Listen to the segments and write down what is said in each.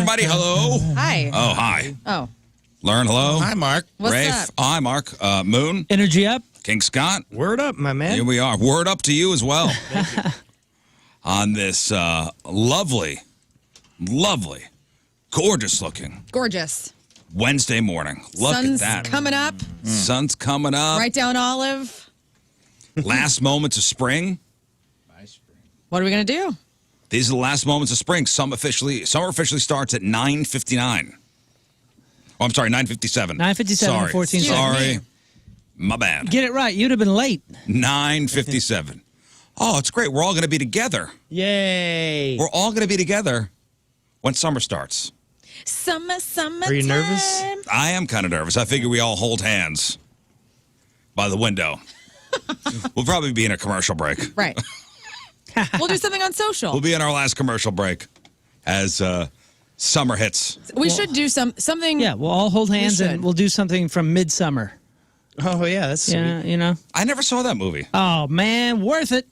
everybody. Hello. Hi. Oh, hi. Oh. Lern, hello. Hi, Mark. What's Rafe. up? Hi, Mark. Moon. Energy up. King Scott. Word up, my man. Here we are. Word up to you as well. On this lovely, gorgeous-looking Gorgeous. Wednesday morning. Look Sun's at that. coming up. Sun's coming up. Right down Olive. Last moments of spring. What are we going to do? These are the last moments of spring. Summer officially starts at 9:59. Oh, I'm sorry, 9:57. 9:57 Sorry. and 14 Sorry. seconds. My bad. Get it right. You'd have been late. 9:57. Oh, it's great. We're all going to be together. Yay. We're all going to be together when summer starts. Summer. Are you nervous? I am kind of nervous. I figure we all hold hands by the window. We'll probably be in a commercial break. Right. We'll do something on social. We'll be in our last commercial break as summer hits. We should do something. Yeah, we'll all hold hands should. and we'll do something from MidSummer. Oh, yeah, that's sweet. Yeah, you know. I never saw that movie. Oh man, worth it.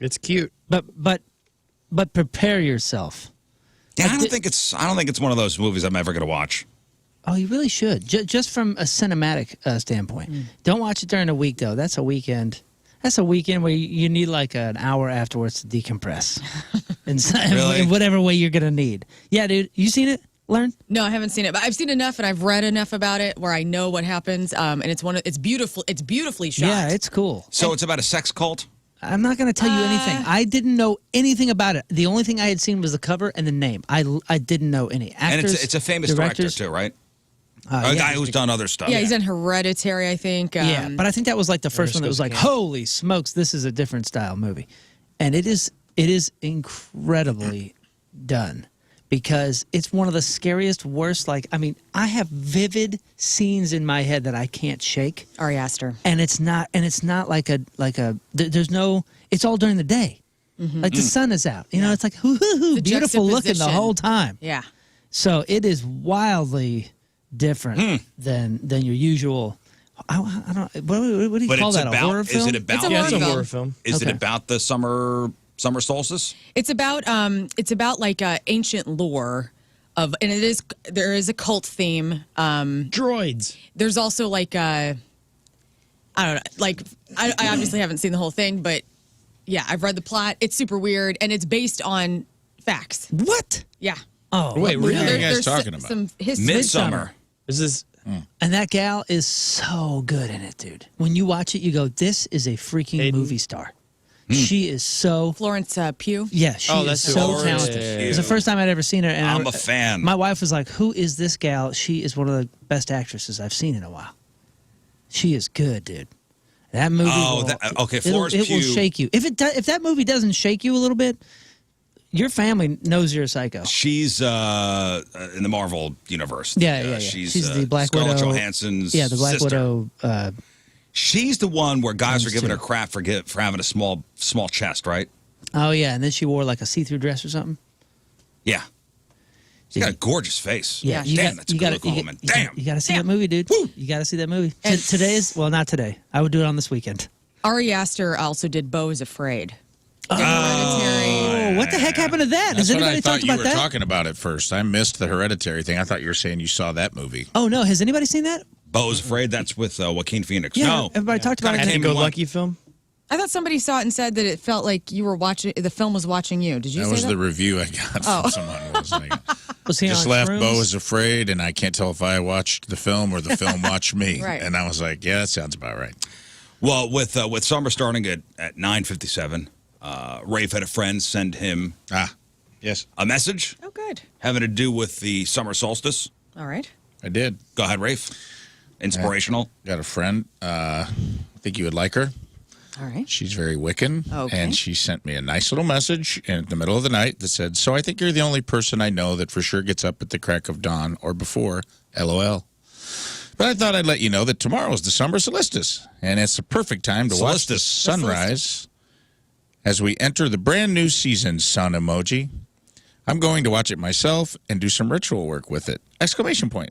It's cute. But prepare yourself. Yeah, I don't think it's one of those movies I'm ever going to watch. Oh, you really should. Just from a cinematic standpoint. Don't watch it during the week though. That's a weekend. That's a weekend where you need like an hour afterwards to decompress. Really? In whatever way you're gonna need. Yeah, dude. You seen it? Learn? No, I haven't seen it, but I've seen enough and I've read enough about it where I know what happens. And it's beautiful. It's beautifully shot. Yeah, it's cool. So it's about a sex cult? I'm not going to tell you anything. I didn't know anything about it. The only thing I had seen was the cover and the name. I didn't know any actors. And it's a famous directors. director too, right? Yeah. A guy who's done other stuff. Yeah, he's in Hereditary, I think. Yeah, but I think that was like the first one that was like, holy smokes, this is a different style movie. And it is incredibly done because it's one of the scariest, worst, I have vivid scenes in my head that I can't shake. Ari Aster. And it's not like a there's no, it's all during the day. Like the sun is out. You know, it's like, beautiful looking the whole time. Yeah. So it is wildly different than your usual. I don't. What do you call that? A horror film? Is it about? It's a horror film. Is it about the summer solstice? It's about like ancient lore of, and there is a cult theme. Droids. There's also like I don't know, like I obviously haven't seen the whole thing, but yeah, I've read the plot. It's super weird, and it's based on facts. What? Yeah. Oh, Wait, really? What are you guys There's talking about? some history. MidSummer. Is this... And that gal is so good in it, dude. When you watch it, you go, "This is a freaking movie star." She is so. Florence Pugh. Yeah, she is that's so Florence talented. Pugh. It was the first time I'd ever seen her, and I'm a fan. My wife was like, "Who is this gal? She is one of the best actresses I've seen in a while. She is good, dude." That movie. Okay, it will Pugh. shake you. If that movie doesn't shake you a little bit, your family knows you're a psycho. She's in the Marvel universe. Yeah. She's the Black Scarlett Widow. Johansson's Yeah, the Black sister. Widow. She's the one where guys are giving too. her crap for having a small chest, right? Oh yeah, and then she wore like a see-through dress or something. Yeah. She's got a gorgeous face. Yeah, Damn, that's a good looking woman. Damn. You got to see that movie, dude. You got to see that movie. Today is not today. I would do it on this weekend. Ari Aster also did Beau is Afraid. Oh, what the heck happened to that? That's Has what I anybody thought talked you about were that? talking about at first. I missed the Hereditary thing. I thought you were saying you saw that movie. Oh no, has anybody seen that? Beau's Afraid. That's with Joaquin Phoenix. Yeah, No. everybody talked about it. Kinda came Go in one- Lucky film? I thought somebody saw it and said that it felt like you were watching, the film was watching you. Did you That say was that? the review I got from someone. Who was like, Was he just on left. shrooms? Beau is afraid, and I can't tell if I watched the film or the film watched me. Right. And I was like, yeah, that sounds about right. Well, with summer starting at 9:57, Rafe had a friend send him Yes, a message Oh, good. having to do with the summer solstice. All right. I did. Go ahead, Rafe. Inspirational. Got a friend. I think you would like her. All right. She's very Wiccan. Okay. And she sent me a nice little message in the middle of the night that said, "So I think you're the only person I know that for sure gets up at the crack of dawn or before. LOL. But I thought I'd let you know that tomorrow is the summer solstice, and it's the perfect time to watch the sunrise as we enter the brand new season, sun emoji. I'm going to watch it myself and do some ritual work with it. Exclamation point.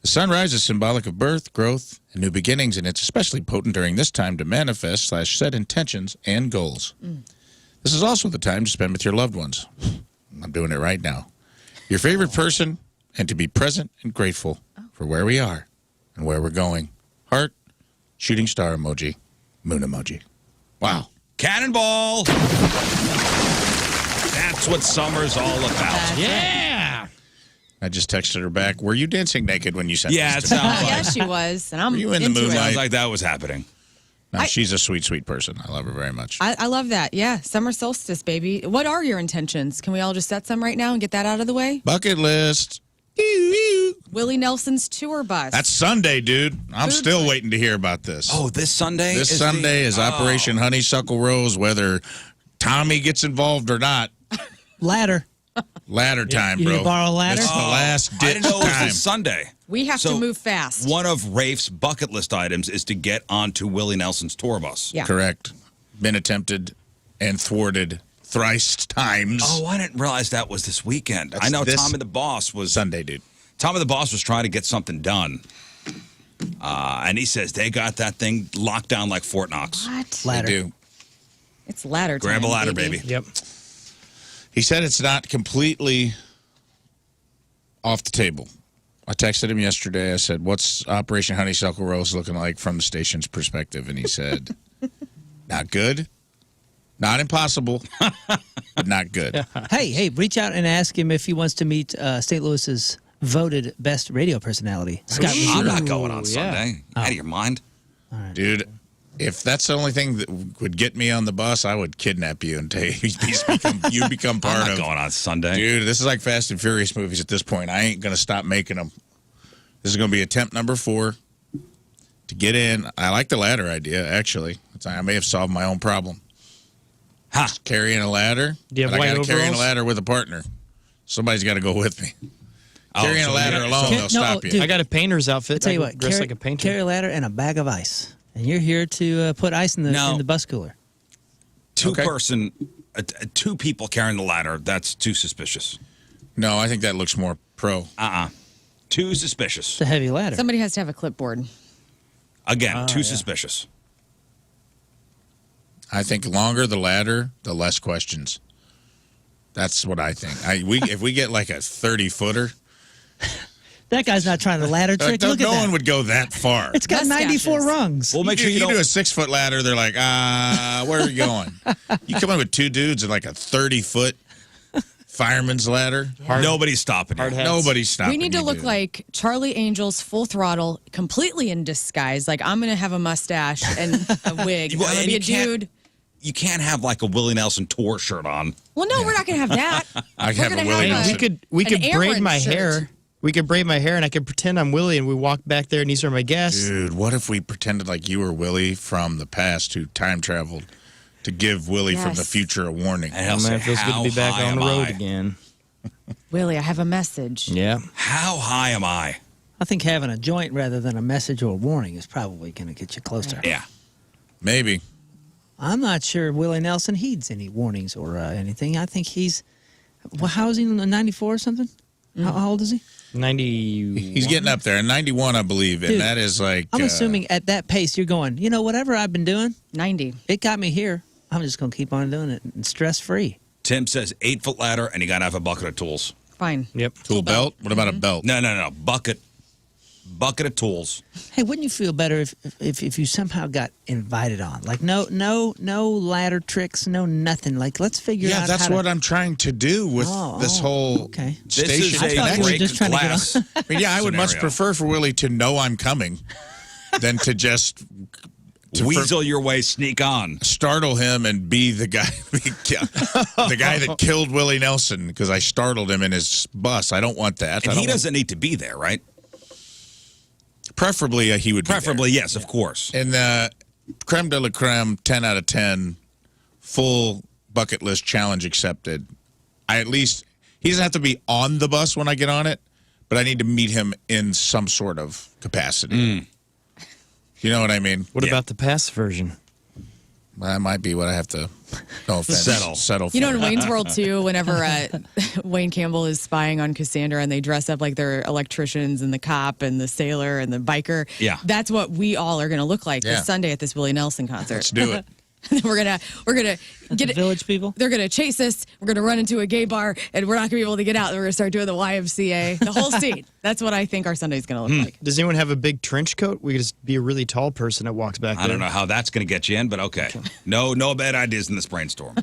The sunrise is symbolic of birth, growth, and new beginnings, and it's especially potent during this time to manifest/set intentions and goals. This is also the time to spend with your loved ones. I'm doing it right now. Your favorite person, and to be present and grateful for where we are and where we're going. Heart, shooting star emoji, moon emoji. Wow. Cannonball. That's what summer's all about. Yeah. I just texted her back. Were you dancing naked when you sent Yeah, it this to me? sounds like. Yes, she was, and I'm Were you in the into it. moonlight? Sounds like that was happening. No, she's a sweet, sweet person. I love her very much. I love that. Yeah, summer solstice, baby. What are your intentions? Can we all just set some right now and get that out of the way? Bucket list. Willie Nelson's tour bus. That's Sunday, dude. I'm Food still fight. waiting to hear about this. Oh, this Sunday? This Sunday is Operation Honeysuckle Rose, whether Tommy gets involved or not. Ladder. Ladder time, You bro. need to borrow a ladder? This is the last I ditch didn't know it was time. this Sunday. We have So, to move fast. One of Rafe's bucket list items is to get onto Willie Nelson's tour bus. Yeah. Correct. Been attempted and thwarted thrice times. Oh, I didn't realize that was this weekend. That's I know this Tommy the Boss was Sunday, dude. Tommy the Boss was trying to get something done. And he says they got that thing locked down like Fort Knox. What? Ladder. They do. It's ladder time. Grab a ladder, baby. Yep. He said it's not completely off the table. I texted him yesterday. I said, what's Operation Honeysuckle Rose looking like from the station's perspective? And he said, not good, not impossible, but not good. Hey, reach out and ask him if he wants to meet St. Louis's voted best radio personality, Scott I'm Rizzuto. not going on Ooh, yeah. Sunday. Out of your mind. Dude, if that's the only thing that would get me on the bus, I would kidnap you and you become I'm part not of. going on Sunday. Dude, this is like Fast and Furious movies at this point. I ain't going to stop making them. This is going to be attempt number 4 to get in. I like the ladder idea, actually. I may have solved my own problem. Ha. Just carrying a ladder. Do you have but I white got to carry a overalls? ladder with a partner. Somebody's got to go with me. Oh, Carrying so a ladder yeah, alone, so- they'll stop you. dude, I got a painter's outfit. I'll tell you I what, could dress like a painter. carry a ladder and a bag of ice. And you're here to put ice in No. the bus cooler. Okay. Two people carrying the ladder, that's too suspicious. No, I think that looks more pro. Too suspicious. It's a heavy ladder. Somebody has to have a clipboard. Again, too suspicious. I think longer the ladder, the less questions. That's what I think. If we get like a 30-footer, That guy's not trying the ladder trick. Look at no that. one would go that far. It's got 94 Mustaches. rungs. We'll make sure you do don't. a 6-foot ladder. They're like, where are you going? You come in with 2 dudes and like a 30-foot fireman's ladder. Nobody's stopping you. Hard hat. Nobody's stopping. We need to you, look dude. like Charlie Angel's Full Throttle, completely in disguise. Like, I'm going to have a mustache and a wig. Well, I'm going and to be a you can't- dude. You can't have like a Willie Nelson tour shirt on. Well, no, we're not going to have that. I have gonna a Willie have Nelson. We An could braid Aaron my shirt. hair. We could braid my hair, and I could pretend I'm Willie, and we walk back there, and these are my guests. Dude, what if we pretended like you were Willie from the past who time traveled to give Willie from the Yes. future a warning? And he'll Oh, man, say, it feels good to be back "How on the high am road I?" again. Willie, I have a message. Yeah. How high am I? I think having a joint rather than a message or a warning is probably going to get you closer. Yeah. Maybe. I'm not sure Willie Nelson heeds any warnings or anything. I think he's, well, how is he, 94 or something? How old is he? 90. He's getting up there. 91, I believe. And Dude, that is like. I'm assuming at that pace you're going, you know, whatever I've been doing, 90. it got me here. I'm just going to keep on doing it and stress free. Tim says 8-foot ladder, and you got to have a bucket of tools. Fine. Yep. Tool belt? What about a belt? No. Bucket of tools. Hey, wouldn't you feel better if you somehow got invited on? Like no ladder tricks, no nothing. Like let's figure Yeah, out. that's how what to, I'm trying to do with this whole okay. This station. is I thought a you were break just trying to get glass. I mean, yeah, I would much scenario. prefer for Willie to know I'm coming than to just Weasel your way, sneak on. startle him and be the guy that killed Willie Nelson because I startled him in his bus. I don't want that. And I he don't doesn't need to be there, right? preferably he would be there. Preferably, yes, of course. And the creme de la creme, 10 out of 10, full bucket list challenge accepted. He doesn't have to be on the bus when I get on it, but I need to meet him in some sort of capacity. You know what I mean? What Yeah. about the past version? That might be what I have to, no offense, settle for. You know, in Wayne's World too, whenever Wayne Campbell is spying on Cassandra and they dress up like they're electricians and the cop and the sailor and the biker. Yeah. That's what we all are going to look like Yeah. this Sunday at this Willie Nelson concert. Let's do it. we're gonna get The it. Village people. They're gonna chase us. We're gonna run into a gay bar, and we're not gonna be able to get out. And we're gonna start doing the YMCA, the whole scene. That's what I think our Sunday's gonna look like. Does anyone have a big trench coat? We could just be a really tall person that walks back there. I don't know how that's going to get you in, but okay. No bad ideas in this brainstorm.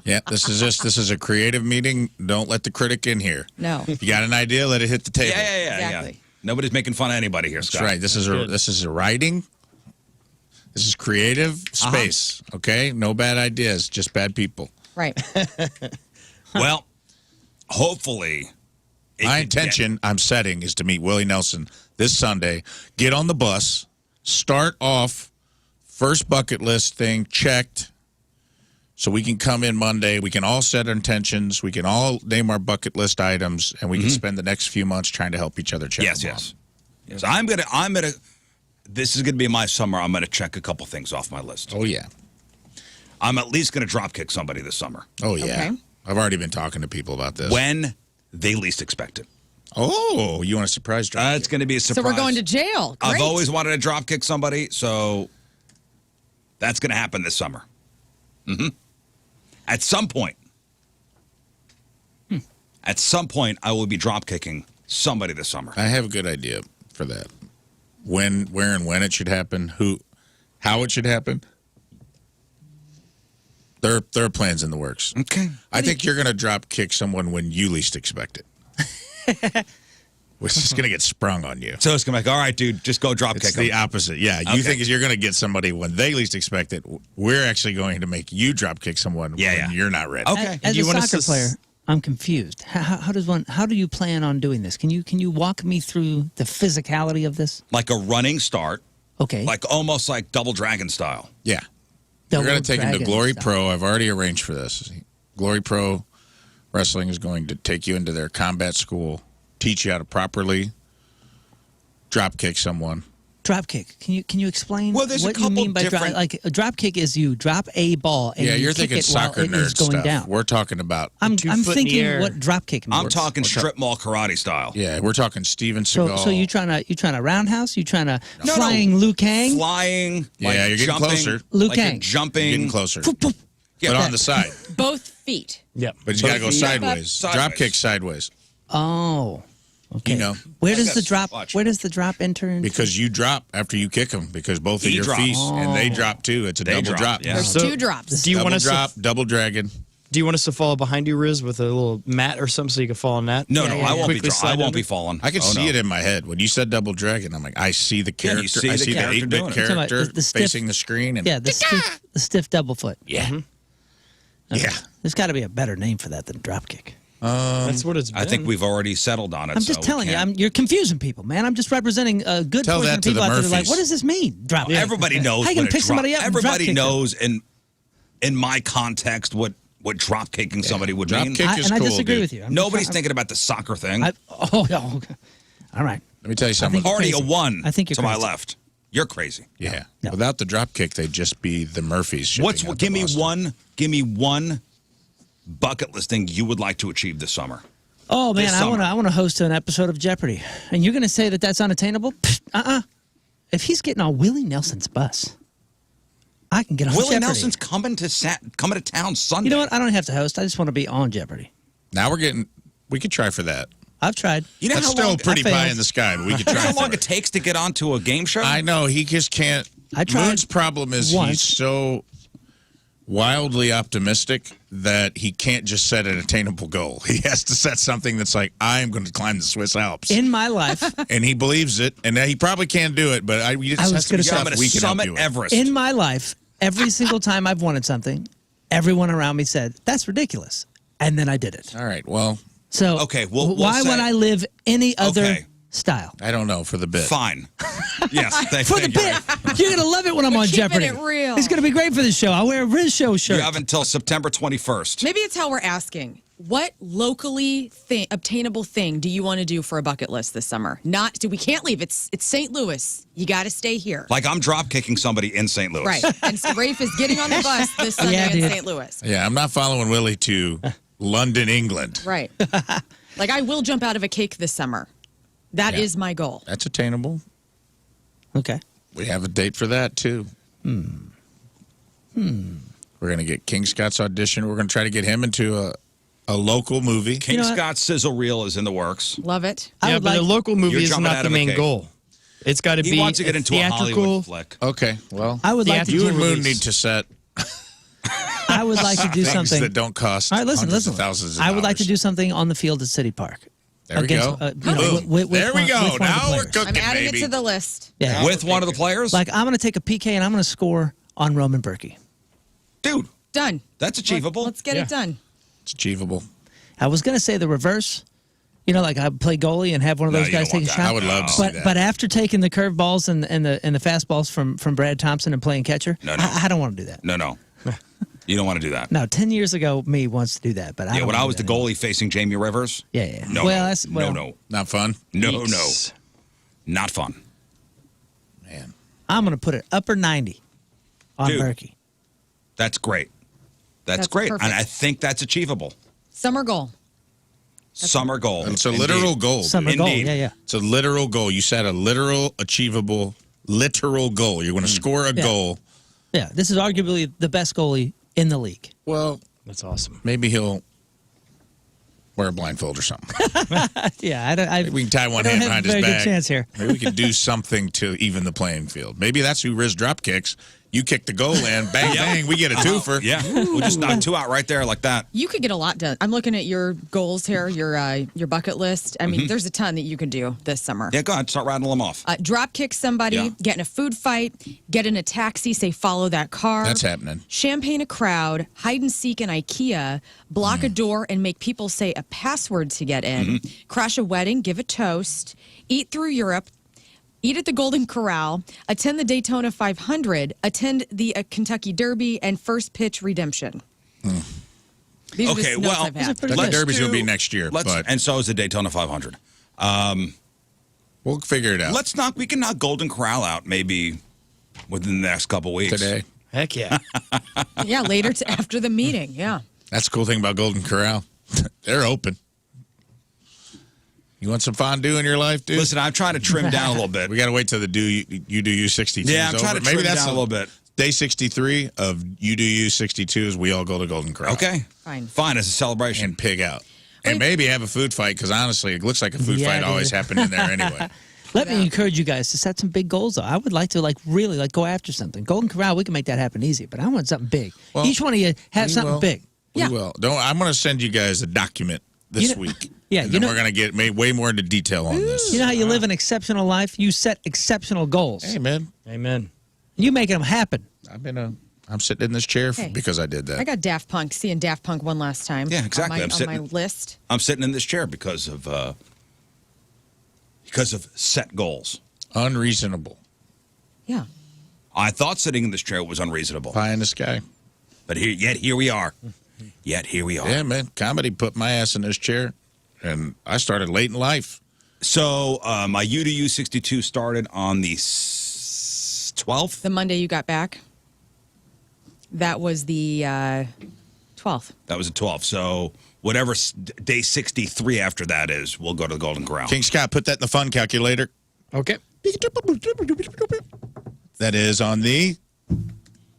Yeah, this is a creative meeting. Don't let the critic in here. No. You got an idea? Let it hit the table. Yeah. Exactly. Nobody's making fun of anybody here, That's Scott. right. This is a writing. This is creative space. Okay, no bad ideas, just bad people. Right. Well, hopefully. My intention I'm setting is to meet Willie Nelson this Sunday, get on the bus, start off first bucket list thing checked so we can come in Monday. We can all set our intentions. We can all name our bucket list items, and we can spend the next few months trying to help each other check them off. Yes. I'm gonna. This is gonna be my summer. I'm gonna check a couple things off my list. Oh, yeah. I'm at least gonna drop kick somebody this summer Oh, yeah. Okay. I've already been talking to people about this. when they least expect it. Oh, you want a surprise drop? It's gonna be a surprise. So we're going to jail. Great. I've always wanted to drop kick somebody, so that's gonna happen this summer. At some point. At some point, I will be drop kicking somebody this summer. I have a good idea for that. When, where, and when it should happen. How it should happen. There are plans in the works. Okay. I think you're going to drop kick someone when you least expect it. Which is going to get sprung on you. So it's gonna be like, all right, dude, just go drop It's kick the them. opposite. Yeah, you Okay. think you're going to get somebody when they least expect it. We're actually going to make you drop kick someone when you're not ready. Okay. As Do you a want us soccer to player, I'm confused. How do you plan on doing this? Can you walk me through the physicality of this? Like a running start, Okay. like almost like Double Dragon style. Yeah. Double We're going to take him to dragon Glory style. Pro. I've already arranged for this. Glory Pro Wrestling is going to take you into their combat school, teach you how to properly drop kick someone. Drop kick. Can you explain Well, there's a what you couple mean by different- like a drop kick is you drop a ball and Yeah, you you're kick thinking it while soccer it nerd is going stuff. down. We're talking about I'm 2 foot in the thinking air. what drop kick means. I'm talking strip mall karate style. Yeah, we're talking Steven Seagal. So you trying to roundhouse? You trying to flying Liu Kang? Flying. Yeah, like you're getting jumping, closer. Liu like you're Kang. jumping. getting closer. Poof, poof. Yeah, But on the side. Both feet. Yep. But you got to go sideways. Sideways. Drop kick sideways. Oh, okay. You know, Where I does got the drop? watch. Where does the drop enter? In? because you drop after you kick them because both of He your drops. feet and they drop too. It's a They double drop. yeah. There's So- 2 drops. Do you Double want us drop, double dragon. Do you want us to follow behind you, Rizz, with a little mat or something so you can fall on that? No, Yeah, no, yeah, I yeah. won't be. Quickly I slide won't under? be falling. I can Oh, see no. it in my head. When you said double dragon, I'm like, I see the Yeah, you character. see I the see the character 8-bit doing it. Talking about character the stiff- facing the screen. And Yeah, the stiff double foot. yeah. Okay. Yeah. There's got to be a better name for that than drop kick. That's what it's been. I think we've already settled on it. I'm just telling you, you're confusing people, man. I'm just representing a good Tell portion that of to people the out there that are like, Murphys. what does this mean? Drop kick. Everybody knows. How you what gonna a pick somebody up and drop Everybody kick them? knows in my context what drop kicking somebody would Drop mean. kick is and I cool, disagree dude. with you. Nobody's thinking about the soccer thing. Oh, yeah. Okay. All right. Let me tell you something. think- Already crazy. a 1 I think you're to my crazy. left. You're crazy. Yeah. No. Without the drop kick, they'd just be the Murphys. shipping out to Give me Boston. one bucket list thing you would like to achieve this summer. Oh man, This I summer. want to host an episode of Jeopardy, and you're going to say that that's unattainable? If he's getting on Willie Nelson's bus, I can get on Willie Jeopardy. Nelson's coming to town Sunday. You know what? I don't have to host. I just want to be on Jeopardy. Now we could try for that. I've tried. You know That's how still long, pretty I failed. pie in the sky, but we could you know try how long for it takes to get onto a game show? I know. He just can't. I tried Moon's problem is once. he's so wildly optimistic that he can't just set an attainable goal. He has to set something that's like, I'm going to climb the Swiss Alps. In my life, And he believes it, and he probably can't do it, but we just I was has to be gonna say- I'm stuff going to we can help summit you with. Everest. in my life, every single time I've wanted something, everyone around me said, that's ridiculous. And then I did it. All right, well, So Okay, we'll why say- would I live any other Okay. style? I don't know, for the bit. Fine. Yes. For the bit, you're gonna love it when I'm on keeping Jeopardy. it real. It's gonna be great for the show. I'll wear a Rizz Show shirt. You have until September 21st. Maybe it's how we're asking. What locally obtainable thing do you want to do for a bucket list this summer? We can't leave. It's St. Louis. You got to stay here. Like I'm drop kicking somebody in St. Louis. Right. And so Rafe is getting on the bus this Sunday Yeah, in dude. St. Louis. Yeah, I'm not following Willie to London, England. Right. Like I will jump out of a cake this summer. That is Yeah. my goal. That's attainable. Okay. We have a date for that, too. We're going to get King Scott's audition. We're going to try to get him into a local movie. King Scott's sizzle reel is in the works. Love it. Yeah, but a local movie You're is jumping not out the of a main cake. goal. It's got to be He wants to get into a theatrical. Hollywood flick. Okay, well, I would like to you do and Moon release. need to set I would like to do things something. that don't cost All right, listen. hundreds of thousands of I would like to dollars. do something on the field at City Park. There we go. Boom. There we go. Now we're cooking, I'm adding baby. it to the list. Yeah. With one of the players? Like, I'm going to take a PK and I'm going to score on Roman Berkey. Dude, Done. that's achievable. Let's get it done. It's achievable. I was going to say the reverse. You know, like I play goalie and have one of No, those you guys don't take a want shot. that. I would love to see But that. but after taking the curveballs and the fastballs from Brad Thompson and playing catcher, No. I don't want to do that. No. You don't want to do that. No, 10 years ago, me wants to do that, but I Yeah, don't when wanna I was do the that goalie facing Jamie Rivers. anymore. Yeah. No, Well, no, that's well, no. Not fun? No. Yeeks. Not fun. Man. I'm going to put it upper 90 on Dude. Berkey. That's great. That's That's great. perfect. And I think that's achievable. Summer goal. Summer goal. It's a Indeed. literal goal. Summer dude. goal. Indeed. Yeah. It's a literal goal. You set a literal, achievable, literal goal. You're going to score a Yeah. goal. Yeah. This is arguably the best goalie in the league. Well, That's awesome. maybe he'll wear a blindfold or something. Yeah. Maybe we can tie one I don't hand have behind a his very good back. chance here. Maybe we can do something to even the playing field. Maybe that's who Rizz drop kicks. You kick the goal in, bang, bang, we get a twofer. Yeah. We'll just knock two out right there like that. You could get a lot done. I'm looking at your goals here, your bucket list. I mean, there's a ton that you could do this summer. Yeah, go ahead. Start rattling them off. Drop kick somebody, Yeah. get in a food fight, get in a taxi, say follow that car. That's happening. Champagne a crowd, hide and seek in IKEA, block a door and make people say a password to get in, crash a wedding, give a toast, eat through Europe, eat at the Golden Corral, attend the Daytona 500, attend the Kentucky Derby, and first pitch redemption. These are Okay, the notes well, I've had. pretty The good. Derby's going to be next year, but And so is the Daytona 500. we'll figure it out We can knock Golden Corral out maybe within the next couple weeks. today. Heck yeah. Yeah, later after the meeting. Yeah. That's the cool thing about Golden Corral. They're open. You want some fondue in your life, dude? Listen, I'm trying to trim down a little bit. We got to wait till the you do U62 Yeah, is I'm trying over. to Maybe trim that's down a little bit. Day 63 of you do U62 is we all go to Golden Corral. Okay. Fine. Fine, as a celebration. And pig out. And maybe have a food fight, because honestly, it looks like a food Yeah, fight dude. always happened in there anyway. Let me encourage you guys to set some big goals. Though. I would like to really go after something. Golden Corral, we can make that happen easy, but I want something big. Well, Each one of you have we something will. big. We Yeah. will. I'm going to send you guys a document this week. Yeah, and you then know- we're going to get way more into detail on this. You know how you live an exceptional life? You set exceptional goals. Hey, man. Amen. You make them happen. I'm sitting in this chair Hey. because I did that. I got Daft Punk, seeing Daft Punk one last time. Yeah, exactly. On I'm my list. I'm sitting in this chair because of set goals. Unreasonable. Yeah. I thought sitting in this chair was unreasonable, Pie in the sky. but yet here we are. Yet here we are. Yeah, man. Comedy put my ass in this chair, and I started late in life. So my U to U62 started on the 12th. The Monday you got back. That was the 12th. That was the 12th. So whatever day 63 after that is, we'll go to the Golden Corral. King Scott, put that in the fun calculator. Okay. That is on the...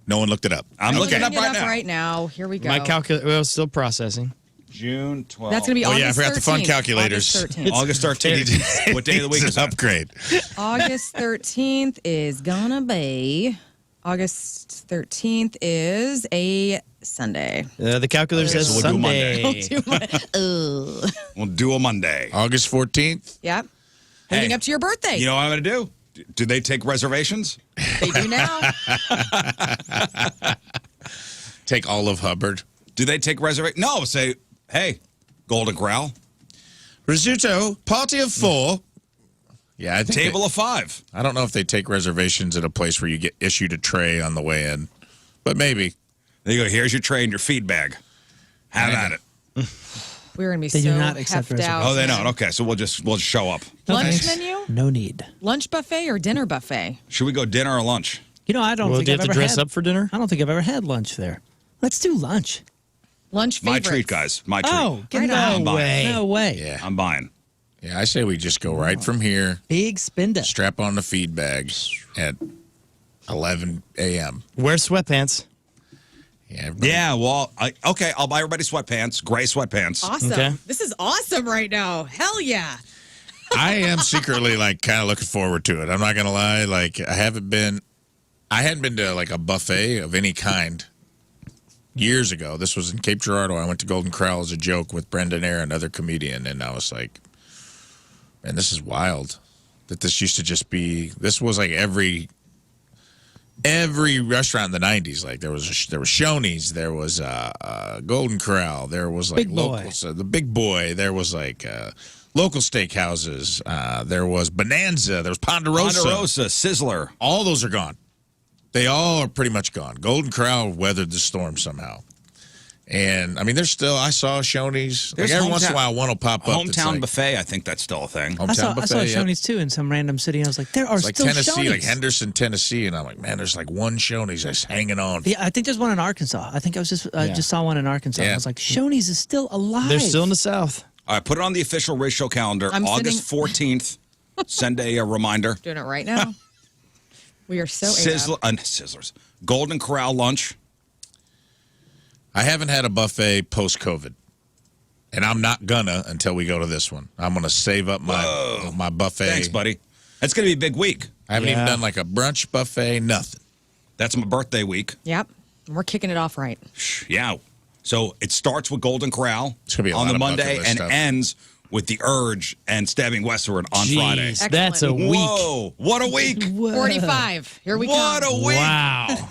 No one looked it up. I'm looking Looking up it right now. right now. Here we go. My calculator, well, still processing. June 12th. That's going to be Oh, August yeah, I forgot the fun 13th. calculators. August 13th. August 13th. What day of the week It's is an that? upgrade. August 13th is going to be... August 13th is a Sunday. The calculator says So we'll do Monday. Sunday. We'll do a Monday. August 14th. Yep. Leading up to your birthday. You know what I'm going to do? Do they take reservations? They do now. Take Olive Hubbard. Do they take reservations? No, say, hey, Golden Corral, Rizzuto, party of 4. Yeah, I think table of 5. I don't know if they take reservations at a place where you get issued a tray on the way in, but maybe. There you go. Here's your tray and your feed bag. Have at it. We're going to be They so do not accept heffed out. Oh, they don't. Okay, so we'll just show up. Lunch Thanks. menu? No need. Lunch buffet or dinner buffet? Should we go dinner or lunch? You know, I don't Well, think do you I've have to ever dress had, up for dinner? I don't think I've ever had lunch there. Let's do lunch. Lunch My favorites. treat, guys. My treat. Oh, Right no on. way. No way. Yeah. I'm buying. Yeah, I say we just go right from here, Big spender. strap on the feed bags at 11 a.m. Wear sweatpants. Yeah, well, okay, I'll buy everybody sweatpants, gray sweatpants. Awesome. Okay. This is awesome right now. Hell yeah. I am secretly like kind of looking forward to it. I'm not gonna lie. Like I hadn't been to like a buffet of any kind years ago. This was in Cape Girardeau. I went to Golden Corral as a joke with Brendan Eyre, another comedian, and I was like, man, this is wild. That this used to just be. This was like every restaurant in the 90s. Like there was Shoney's, there was Golden Corral, there was like Big Boy. locals, the Big Boy, there was like local steakhouses, there was Bonanza, there was Ponderosa. Sizzler. All those are gone. They all are pretty much gone. Golden Corral weathered the storm somehow. And, I mean, there's still, I saw Shoney's. Like every once in a while, one will pop up. Hometown like, buffet, I think that's still a thing. Hometown I saw buffet, Shoney's too in some random city, and I was like, there are It's like still Tennessee, Shoney's. like Henderson, Tennessee. And I'm like, man, there's like one Shoney's that's hanging on. Yeah, I think there's one in Arkansas. I think I was just saw one in Arkansas. Yeah. I was like, Shoney's is still alive. They're still in the South. All right, put it on the official Rizz Show calendar. I'm August 14th. Send a reminder. Doing it right now. We are so Sizzlers. Golden Corral lunch. I haven't had a buffet post-COVID. And I'm not gonna until we go to this one. I'm gonna save up my buffet. Thanks, buddy. It's going to be a big week. I haven't even done like a brunch buffet, nothing. That's my birthday week. Yep. We're kicking it off right. Yeah. So it starts with Golden Corral It's gonna be a on lot the of Monday bucket list and stuff. ends with the Urge and Stabbing Westward on Friday. Jeez, that's a Excellent. week. Whoa, what a week. 45. Here we What come. a week. Wow.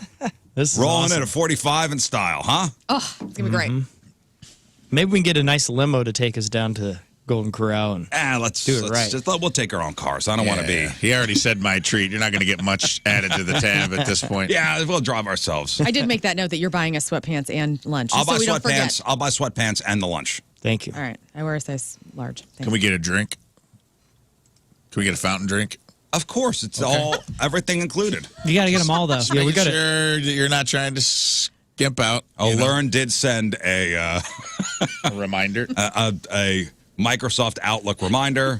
This is Rolling awesome. at a 45 in style, huh? Oh, it's going to be great. Maybe we can get a nice limo to take us down to Golden Corral. And Let's Do it right. we'll take our own cars. I don't want to be. He already said my treat. You're not going to get much added to the tab at this point. Yeah, we'll drive ourselves. I did make that note that you're buying us sweatpants and lunch. I'll just buy so we don't forget. sweatpants. I'll buy sweatpants and the lunch. thank you. All right. I wear a size large. Thanks. Can we get a drink? Can we get a fountain drink? Of course, it's all everything included. You got to get them all though. Yeah, we Making got it. sure that you're not trying to skimp out. Oh, you know, Lern did send a reminder. a Microsoft Outlook reminder.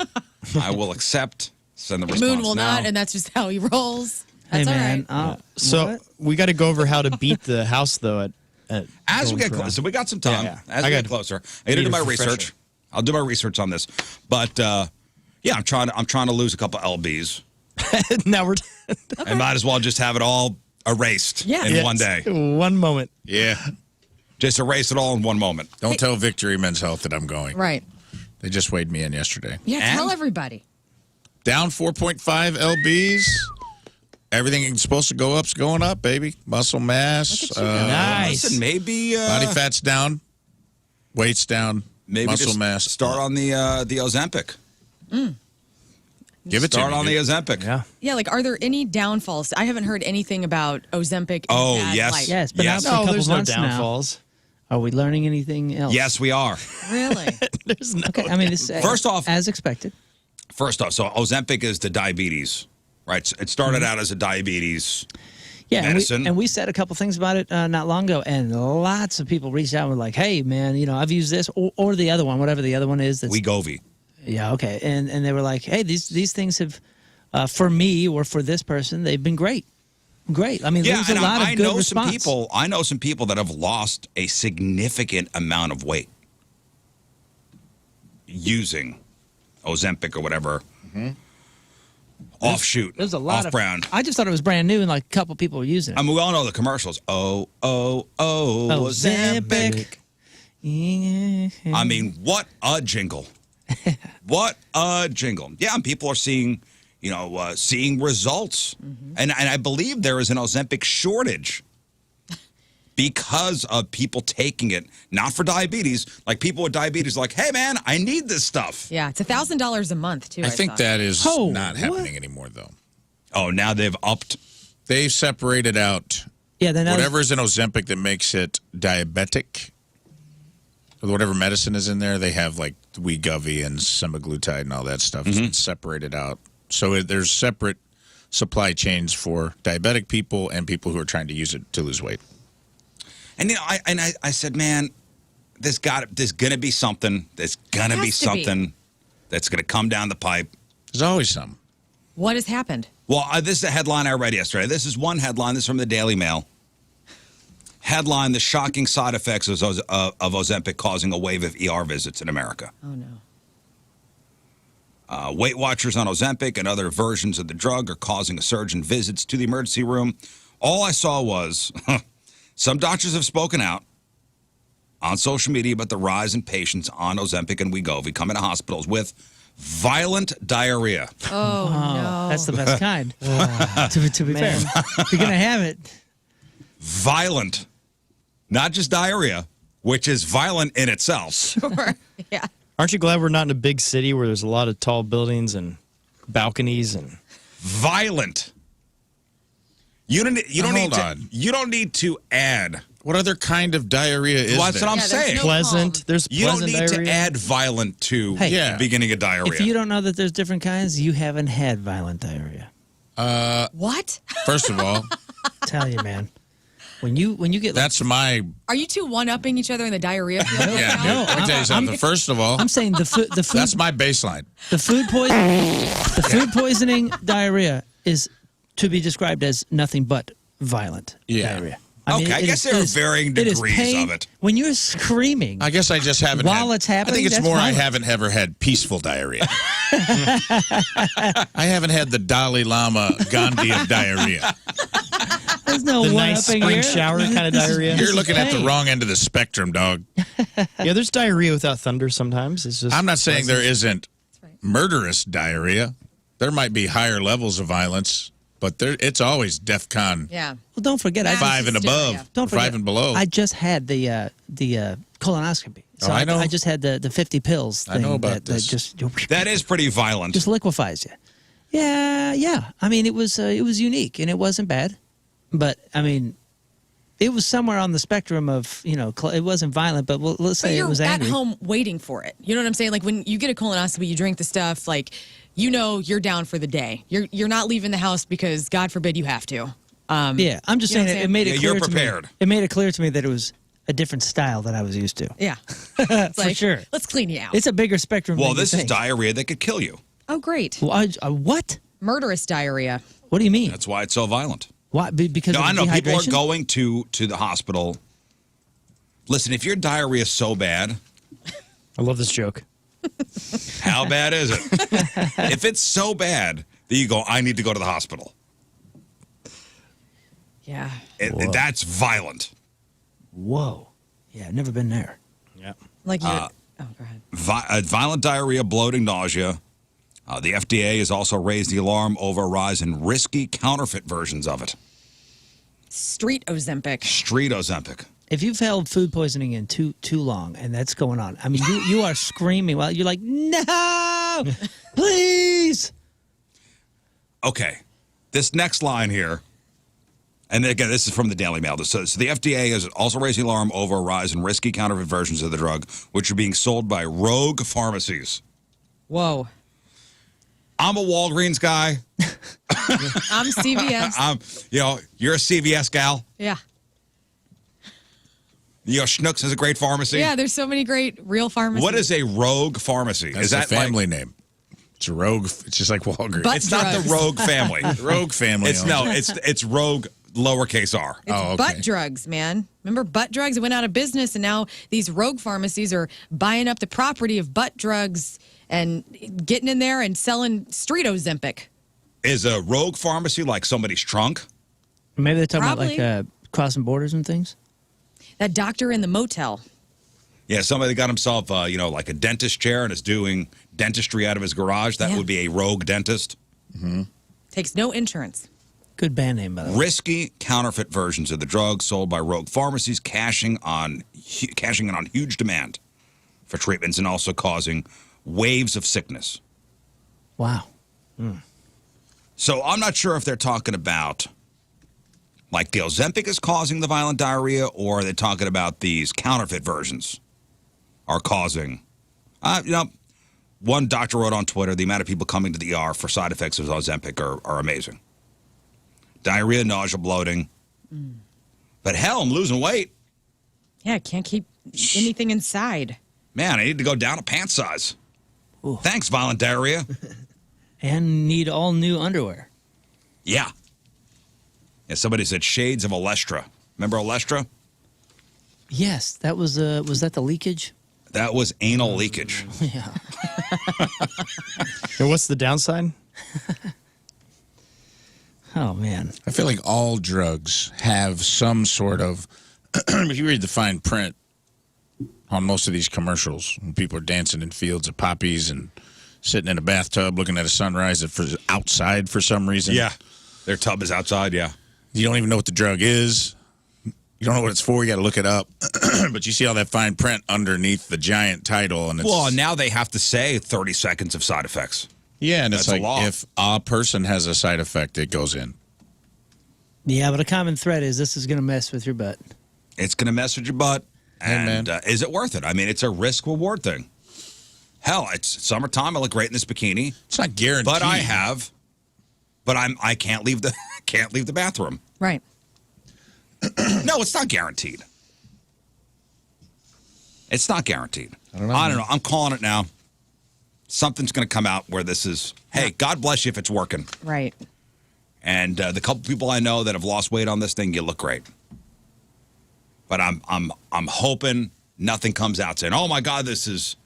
I will accept. Send the response Moon will now. not, and that's just how he rolls. Hey That's all man, right. So what? we got to go over how to beat the house, though, at As we Golden get Corral. closer, we got some time. Yeah. As I we got get closer, I gotta need do a my refresher. research. I'll do my research on this, but yeah, I'm trying to lose a couple lbs. Now we're I might as well just have it all erased Yeah. in Yes. one day. one moment. Yeah. Just erase it all in one moment. Don't tell Victory Men's Health that I'm going. Right. They just weighed me in yesterday. Yeah, And? tell everybody. Down 4.5 lbs. Everything that's supposed to go up's going up, baby. Muscle mass. Look at you. Nice. Listen, maybe Body fat's down. Weight's down. maybe muscle just mass. start on the Ozempic. Give it Start to me. on the Ozempic. Yeah. Yeah, like, are there any downfalls? I haven't heard anything about Ozempic. Oh, and bad yes. light. Yes, but Yes. now for a No, couple there's no months downfalls. now. Are we learning anything else? Yes, we are. Really? There's no. Okay, I mean, it's, First off- as expected. First off, so Ozempic is the diabetes, right? It started out as a diabetes. Yeah, medicine. and we said a couple things about it not long ago, and lots of people reached out and were like, "Hey, man, you know, I've used this or the other one, whatever the other one is." That's, Wegovy. yeah, okay, and they were like, "Hey, these things have, for me or for this person, they've been great, great. I mean, Yeah, there's and a lot I of good know response." some people. I know some people that have lost a significant amount of weight using Ozempic or whatever. Offshoot. There's a lot off-brand. I just thought it was brand new, and like a couple people were using it. I mean, we all know the commercials. Ozempic. I mean, what a jingle! What a jingle! Yeah, and people are seeing, seeing results, and I believe there is an Ozempic shortage because of people taking it, not for diabetes. Like people with diabetes, are like, hey man, I need this stuff. Yeah, it's $1,000 a month, too. I think saw. that is Oh, not what? happening anymore, though. Oh, now they've upped. They've separated out Yeah, then whatever's in Ozempic that makes it diabetic, or whatever medicine is in there, they have like Wegovy and semaglutide and all that stuff. It's separated out. So there's separate supply chains for diabetic people and people who are trying to use it to lose weight. And I said, man, there's gonna be something. There's gonna be Has to be. something that's gonna come down the pipe. There's always some. What has happened? Well, this is a headline I read yesterday. This is one headline. This is from the Daily Mail. Headline, the shocking side effects of Ozempic causing a wave of ER visits in America. Oh, no. Weight Watchers on Ozempic and other versions of the drug are causing a surge in visits to the emergency room. All I saw was some doctors have spoken out on social media about the rise in patients on Ozempic and Wegovy coming to hospitals with violent diarrhea. Oh, no. That's the best kind. To be fair. If you're going to have it. Violent. Not just diarrhea, which is violent in itself. Sure. Yeah. Aren't you glad we're not in a big city where there's a lot of tall buildings and balconies and violent? You don't need to add. What other kind of diarrhea is That's there? what I'm saying. No pleasant? calm. There's You don't pleasant need diarrhea. to add violent to Hey, beginning of diarrhea. If you don't know that there's different kinds, you haven't had violent diarrhea. What? First of all, Tell you, man. When you get that's my Are you two one-upping each other in the diarrhea field? right yeah. now? Dude, let me tell you something. First of all, I'm saying the food that's my baseline. the food poisoning diarrhea is to be described as nothing but violent diarrhea. Okay, I guess there are varying degrees pain. of it. When you're screaming, I guess I just haven't. While it's happening, I think it's that's more. violent. I haven't ever had peaceful diarrhea. I haven't had the Dalai Lama Gandhi of diarrhea. there's no The one nice upping spring here. shower kind of diarrhea. You're looking at the pain. wrong end of the spectrum, dog. Yeah, there's diarrhea without thunder sometimes. It's just I'm not saying there isn't right. murderous diarrhea. There might be higher levels of violence, but it's always DEFCON Yeah. Well, don't forget, I Mass 5 and hysteria. above. don't forget, 5 and below. I just had the colonoscopy. So Oh, I know. I just had the 50 pills thing I know about that this. just That is pretty violent. just liquefies you. Yeah. I mean, it was unique and it wasn't bad, but I mean, it was somewhere on the spectrum of it wasn't violent, but let's But say it you're was at angry. home waiting for it. You know what I'm saying? Like when you get a colonoscopy, you drink the stuff, like you're down for the day. You're not leaving the house because God forbid you have to. Yeah, I'm just You know saying what I'm it made it saying? clear You're to prepared. me. It made it clear to me that it was a different style that I was used to. Yeah. It's For like, sure. Let's clean you out. It's a bigger spectrum. Well, than you this is think. diarrhea that could kill you. Oh, great. Well, what? Murderous diarrhea. What do you mean? That's why it's so violent. Why? Because No, of I know people are dehydration? going to the hospital. Listen, if your diarrhea is so bad, I love this joke. how bad is it? If it's so bad that you go, I need to go to the hospital. Yeah. That's violent. Whoa. Yeah, I've never been there. Yeah. Like you. Oh, go ahead. Violent diarrhea, bloating, nausea. The FDA has also raised the alarm over a rise in risky counterfeit versions of it. Street Ozempic. Street Ozempic. If you've held food poisoning in too long and that's going on, I mean, you are screaming while you're like, no, please. Okay, this next line here, and again, this is from the Daily Mail. So the FDA has also raised the alarm over a rise in risky counterfeit versions of the drug, which are being sold by rogue pharmacies. Whoa. I'm a Walgreens guy. I'm CVS. You're a CVS gal. Yeah. Schnucks is a great pharmacy. Yeah, there's so many great real pharmacies. What is a rogue pharmacy? That's is that a family name. It's a rogue. It's just like Walgreens. But- It's not the drugs. rogue family. Rogue family. It's rogue lowercase r. It's Oh, okay. butt drugs, man. Remember butt drugs? It went out of business, and now these rogue pharmacies are buying up the property of butt drugs and getting in there and selling street Ozempic. Is a rogue pharmacy like somebody's trunk? Maybe they're talking Probably. about like crossing borders and things. That doctor in the motel. Yeah, somebody got himself, like a dentist chair and is doing dentistry out of his garage. That Yeah. would be a rogue dentist. Takes no insurance. Good band name, by the way. Risky counterfeit versions of the drug sold by rogue pharmacies, cashing in on huge demand for treatments and also causing waves of sickness. Wow. So I'm not sure if they're talking about like the Ozempic is causing the violent diarrhea, or are they talking about these counterfeit versions are causing. One doctor wrote on Twitter, the amount of people coming to the ER for side effects of Ozempic are amazing. Diarrhea, nausea, bloating. But hell, I'm losing weight. Yeah, can't keep anything inside. Man, I need to go down a pant size. Ooh. Thanks, violent diarrhea. And need all new underwear. Yeah. Yeah, somebody said shades of Olestra. Remember Olestra? Yes, that was that the leakage? That was anal leakage. Yeah. And what's the downside? Oh, man. I feel like all drugs have some sort of, if you read the fine print on most of these commercials, when people are dancing in fields of poppies and sitting in a bathtub looking at a sunrise outside for some reason. Yeah. Their tub is outside, yeah. You don't even know what the drug is. You don't know what it's for. You got to look it up. But you see all that fine print underneath the giant title. And it's, Well, now they have to say 30 seconds of side effects. yeah, and it's That's a like law. if a person has a side effect, it goes in. Yeah, but a common thread is this is going to mess with your butt. It's going to mess with your butt. And man. is it worth it? I mean, it's a risk-reward thing. Hell, it's summertime. I look great in this bikini. It's not guaranteed. But I can't leave the bathroom. Right. No, it's not guaranteed. It's not guaranteed. I don't know. I'm calling it now. Something's going to come out where this is, hey, God bless you if it's working. Right. And the couple people I know that have lost weight on this thing, you look great. But I'm hoping nothing comes out saying, oh my God, this is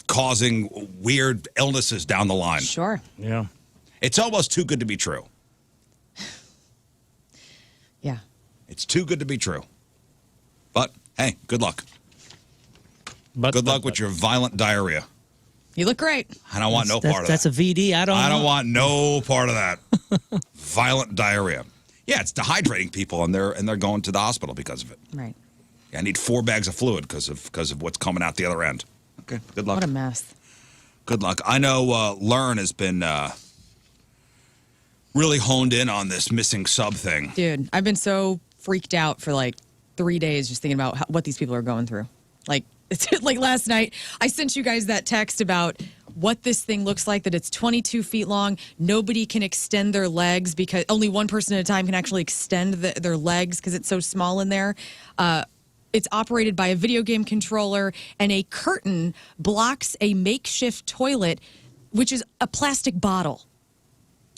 causing weird illnesses down the line. Sure. Yeah. It's almost too good to be true. Yeah. It's too good to be true. But hey, good luck. Good luck with your violent diarrhea. You look great. I don't want no part of That's that. a VD. I don't want no part of that. Violent diarrhea. Yeah, it's dehydrating people, and they're going to the hospital because of it. Right. I need 4 bags of fluid because of what's coming out the other end. Okay, good luck. What a mess. Good luck. I know Lern has been really honed in on this missing sub thing. Dude, I've been so freaked out for like 3 days just thinking about what these people are going through. Like, it's like last night, I sent you guys that text about what this thing looks like, that it's 22 feet long. Nobody can extend their legs because only one person at a time can actually extend their legs because it's so small in there. It's operated by a video game controller, and a curtain blocks a makeshift toilet, which is a plastic bottle.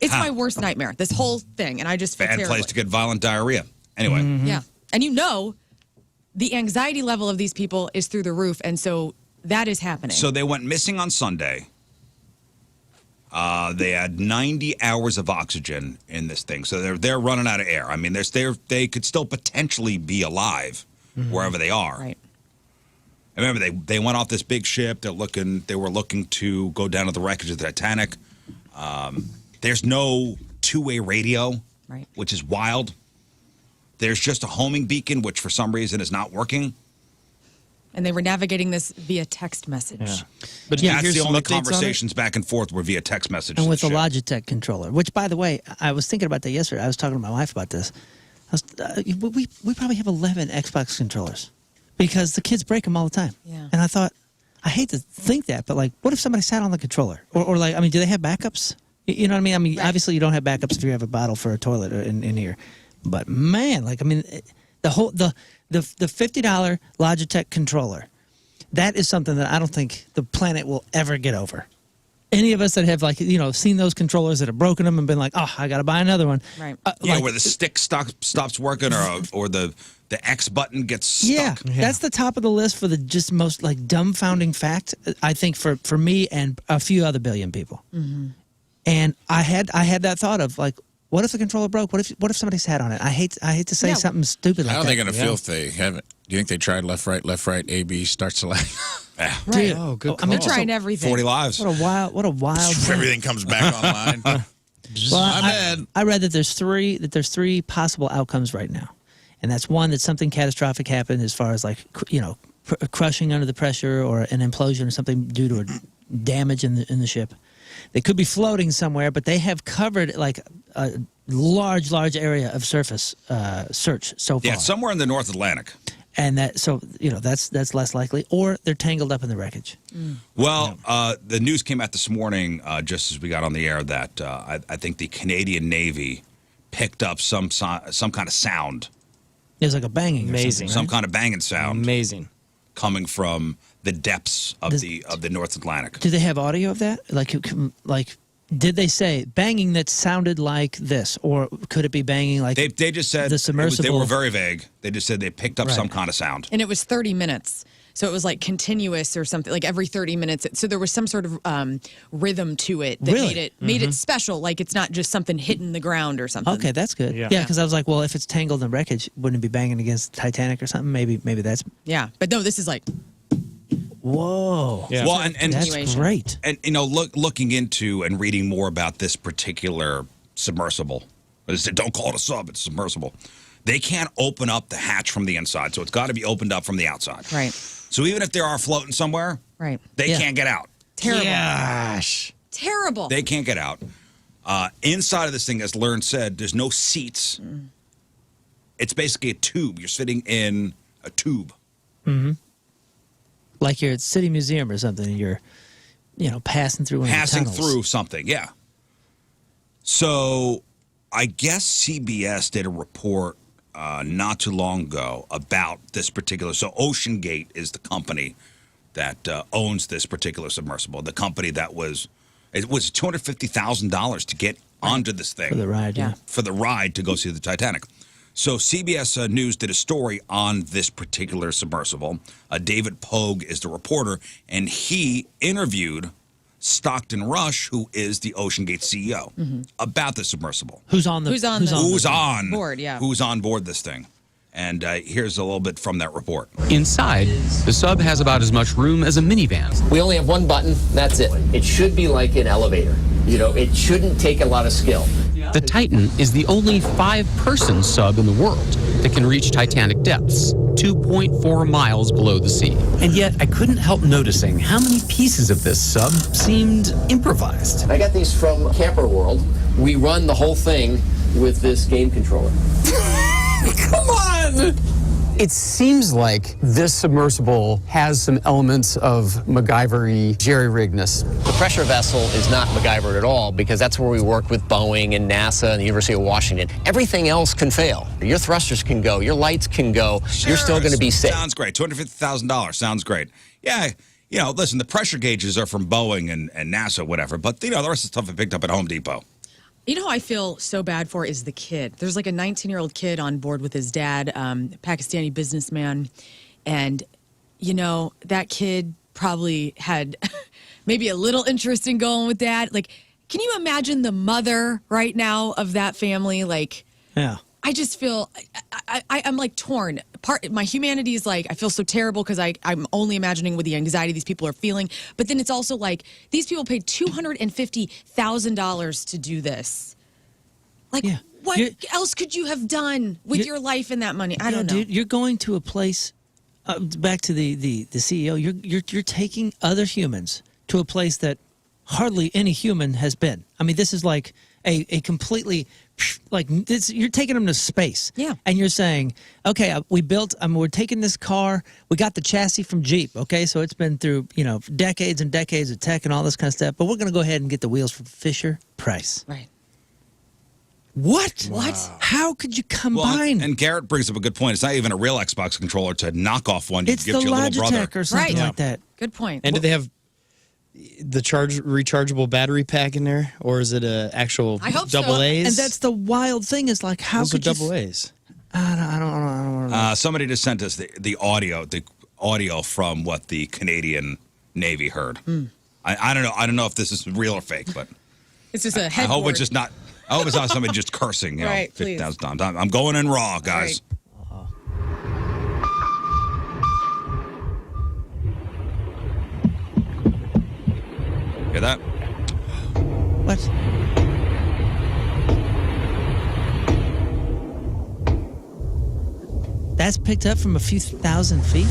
It's my worst nightmare, this whole thing, and I just feel Bad terribly. place to get violent diarrhea. Anyway. Yeah. And you know, the anxiety level of these people is through the roof, and so that is happening. So they went missing on Sunday. They had 90 hours of oxygen in this thing, so they're running out of air. I mean, they could still potentially be alive wherever they are. Right. I remember they went off this big ship. They were looking to go down to the wreckage of the Titanic. There's no two-way radio, Right. which is wild. There's just a homing beacon, which for some reason is not working. And they were navigating this via text message. Yeah. But yeah, That's here's the some only updates on it? conversations back and forth were via text message. And with the ship. Logitech controller, which, by the way, I was thinking about that yesterday. I was talking to my wife about this. We probably have 11 Xbox controllers because the kids break them all the time. Yeah. And I thought, I hate to think that, but like, what if somebody sat on the controller? Or like, I mean, do they have backups? You know what I mean? I mean, Right. obviously you don't have backups if you have a bottle for a toilet in here. But man, like, I mean, the $50 Logitech controller, that is something that I don't think the planet will ever get over. Any of us that have, like, you know, seen those controllers that have broken them and been like, oh, I got to buy another one. Right. Yeah, like, where the stick stops working, or the X button gets stuck. yeah, that's the top of the list for the just most like dumbfounding fact, I think, for me and a few other billion people. Mm-hmm. And I had that thought of like, what if the controller broke? What if somebody sat on it? I hate to say Yeah. something stupid like How that. are they going to feel if they haven't? Do you think they tried left, right, A, B, start, select? Yeah. Right. Oh, good I mean, call. They're trying everything. 40 lives. What a wild thing. Everything comes back online. Well, My bad. I read that there's three possible outcomes right now, and that's one, that something catastrophic happened as far as like crushing under the pressure or an implosion or something due to a damage in the ship. They could be floating somewhere, but they have covered like a large area of surface search so far. Yeah, somewhere in the North Atlantic. And that's less likely, or they're tangled up in the wreckage. Well, the news came out this morning, just as we got on the air, that I think the Canadian Navy picked up some kind of sound, There's like a banging, Amazing. or something, some right? kind of banging sound Amazing. coming from the depths of the North Atlantic. Do they have audio of that? Like Did they say banging that sounded like this, or could it be banging like they just said the submersible? They were very vague. They just said they picked up some kind of sound. And it was 30 minutes. So it was like continuous or something, like every 30 minutes. So there was some sort of rhythm to it that made it special. Like it's not just something hitting the ground or something. Okay, that's good. Yeah, because I was like, well, if it's tangled in wreckage, wouldn't it be banging against Titanic or something? Maybe that's. Yeah, but no, this is like. Whoa. Yeah. Well, and that's great. And looking into and reading more about this particular submersible. They said, don't call it a sub, it's a submersible. They can't open up the hatch from the inside, so it's got to be opened up from the outside. Right. So even if they are floating somewhere, they can't get out. Terrible. Gosh. Terrible. They can't get out. Inside of this thing, as Lern said, there's no seats. It's basically a tube. You're sitting in a tube. Mm-hmm. Like you're at City Museum or something, and you're, passing through one of the tunnels. Through something, yeah. So I guess CBS did a report not too long ago about this particular. So Ocean Gate is the company that owns this particular submersible. The company that was $250,000 to get onto this thing for the ride, for the ride to go see the Titanic. So CBS News did a story on this particular submersible. David Pogue is the reporter, and he interviewed Stockton Rush, who is the Ocean Gate CEO, about the submersible. Who's on board? Yeah. Who's on board this thing? And here's a little bit from that report. Inside, the sub has about as much room as a minivan. We only have one button, that's it. It should be like an elevator. It shouldn't take a lot of skill. The Titan is the only 5-person sub in the world that can reach Titanic depths, 2.4 miles below the sea. And yet, I couldn't help noticing how many pieces of this sub seemed improvised. I got these from Camper World. We run the whole thing with this game controller. Come on! It seems like this submersible has some elements of MacGyver-y jerry-riggedness. The pressure vessel is not MacGyver at all, because that's where we work with Boeing and NASA and the University of Washington. Everything else can fail. Your thrusters can go, your lights can go, you're still going to be safe. Sounds great. $250,000 sounds great. Yeah, listen, the pressure gauges are from Boeing and NASA, whatever, but the rest of the stuff I picked up at Home Depot. You know who I feel so bad for is the kid. There's like a 19-year-old kid on board with his dad, Pakistani businessman. And, that kid probably had maybe a little interest in going with dad. Like, can you imagine the mother right now of that family? Like, yeah. I just feel, I'm like torn. My humanity is like, I feel so terrible because I'm only imagining with the anxiety these people are feeling. But then it's also like, these people paid $250,000 to do this. Like, what else could you have done with your life and that money? I don't know. Dude, you're going to a place, back to the CEO, you're taking other humans to a place that hardly any human has been. I mean, this is like a completely, like, this, you're taking them to space. Yeah. And you're saying, okay, we're taking this car, we got the chassis from Jeep, okay? So it's been through, decades and decades of tech and all this kind of stuff, but we're going to go ahead and get the wheels from Fisher Price. Right. What? Wow. What? How could you combine? Well, and Garrett brings up a good point. It's not even a real Xbox controller to knock off one you it's give to the your little brother. Logitech or something like that. Good point. And do they have the rechargeable battery pack in there, or is it a actual double A's? And that's the wild thing is like, how Those could are double A's? I don't know. Somebody just sent us the audio from what the Canadian Navy heard. I don't know. I don't know if this is real or fake, but it's just a headboard. I hope it's just not. I hope it's not somebody just cursing. Right, 50,000 times. I'm going in raw, guys. Hear that? What? That's picked up from a few thousand feet?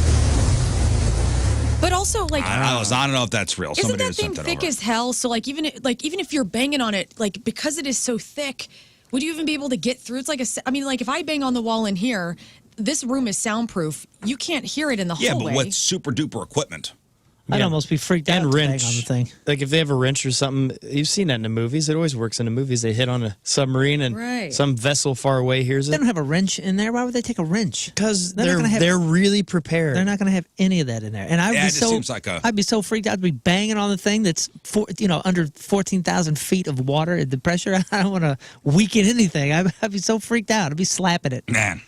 But also, like, I don't know if that's real. Isn't Somebody that has thing sent that thick over. as hell? So, like, even if you're banging on it, like, because it is so thick, would you even be able to get through? It's like like if I bang on the wall in here, this room is soundproof. You can't hear it in the hallway. Yeah, but with super duper equipment. I'd almost be freaked out And to bang wrench. on the thing. Like if they have a wrench or something, you've seen that in the movies. It always works in the movies. They hit on a submarine and Right. some vessel far away hears They it. don't have a wrench in there. Why would they take a wrench? Because They're not they're, gonna have- they're really prepared. They're not going to have any of that in there. And I'd Yeah, be it just seems like I'd be so freaked out to be banging on the thing that's under 14,000 feet of water at the pressure. I don't want to weaken anything. I'd be so freaked out. I'd be slapping it. Man.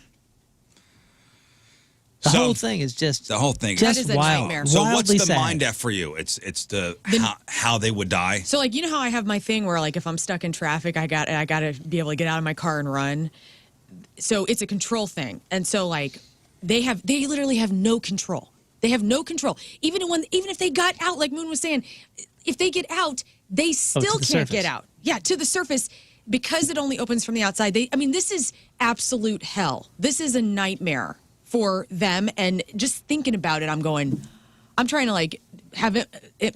The So- whole thing is just The whole thing. That just is a wild. nightmare. So what's Wildly the sad. mind F for you? It's how they would die. So like, you know how I have my thing where like if I'm stuck in traffic, I got to be able to get out of my car and run. So it's a control thing. And so like they literally have no control. They have no control. Even if they got out, like Moon was saying, if they get out, they still the can't surface. get out. Yeah, to the surface because it only opens from the outside. This is absolute hell. This is a nightmare for them. And just thinking about it, I'm trying to like have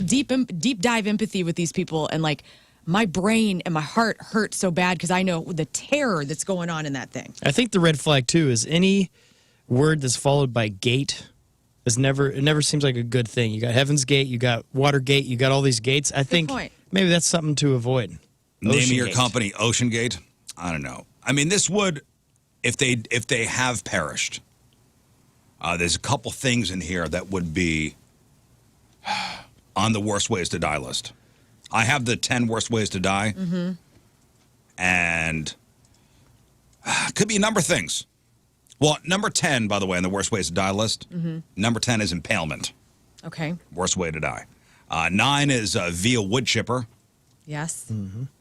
deep dive empathy with these people, and like my brain and my heart hurt so bad because I know the terror that's going on in that thing. I think the red flag too is any word that's followed by gate it never seems like a good thing. You got Heaven's Gate, you got Watergate, you got all these gates. I think point. maybe that's something to avoid. Name of Ocean your Gate. company, Ocean Gate. I don't know. I mean, this would, if they have perished. There's a couple things in here that would be on the worst ways to die list. I have the 10 worst ways to die, and could be a number of things. Well, number 10, by the way, on the worst ways to die list. Number 10 is impalement. Okay. Worst way to die. 9 is via wood chipper. Yes.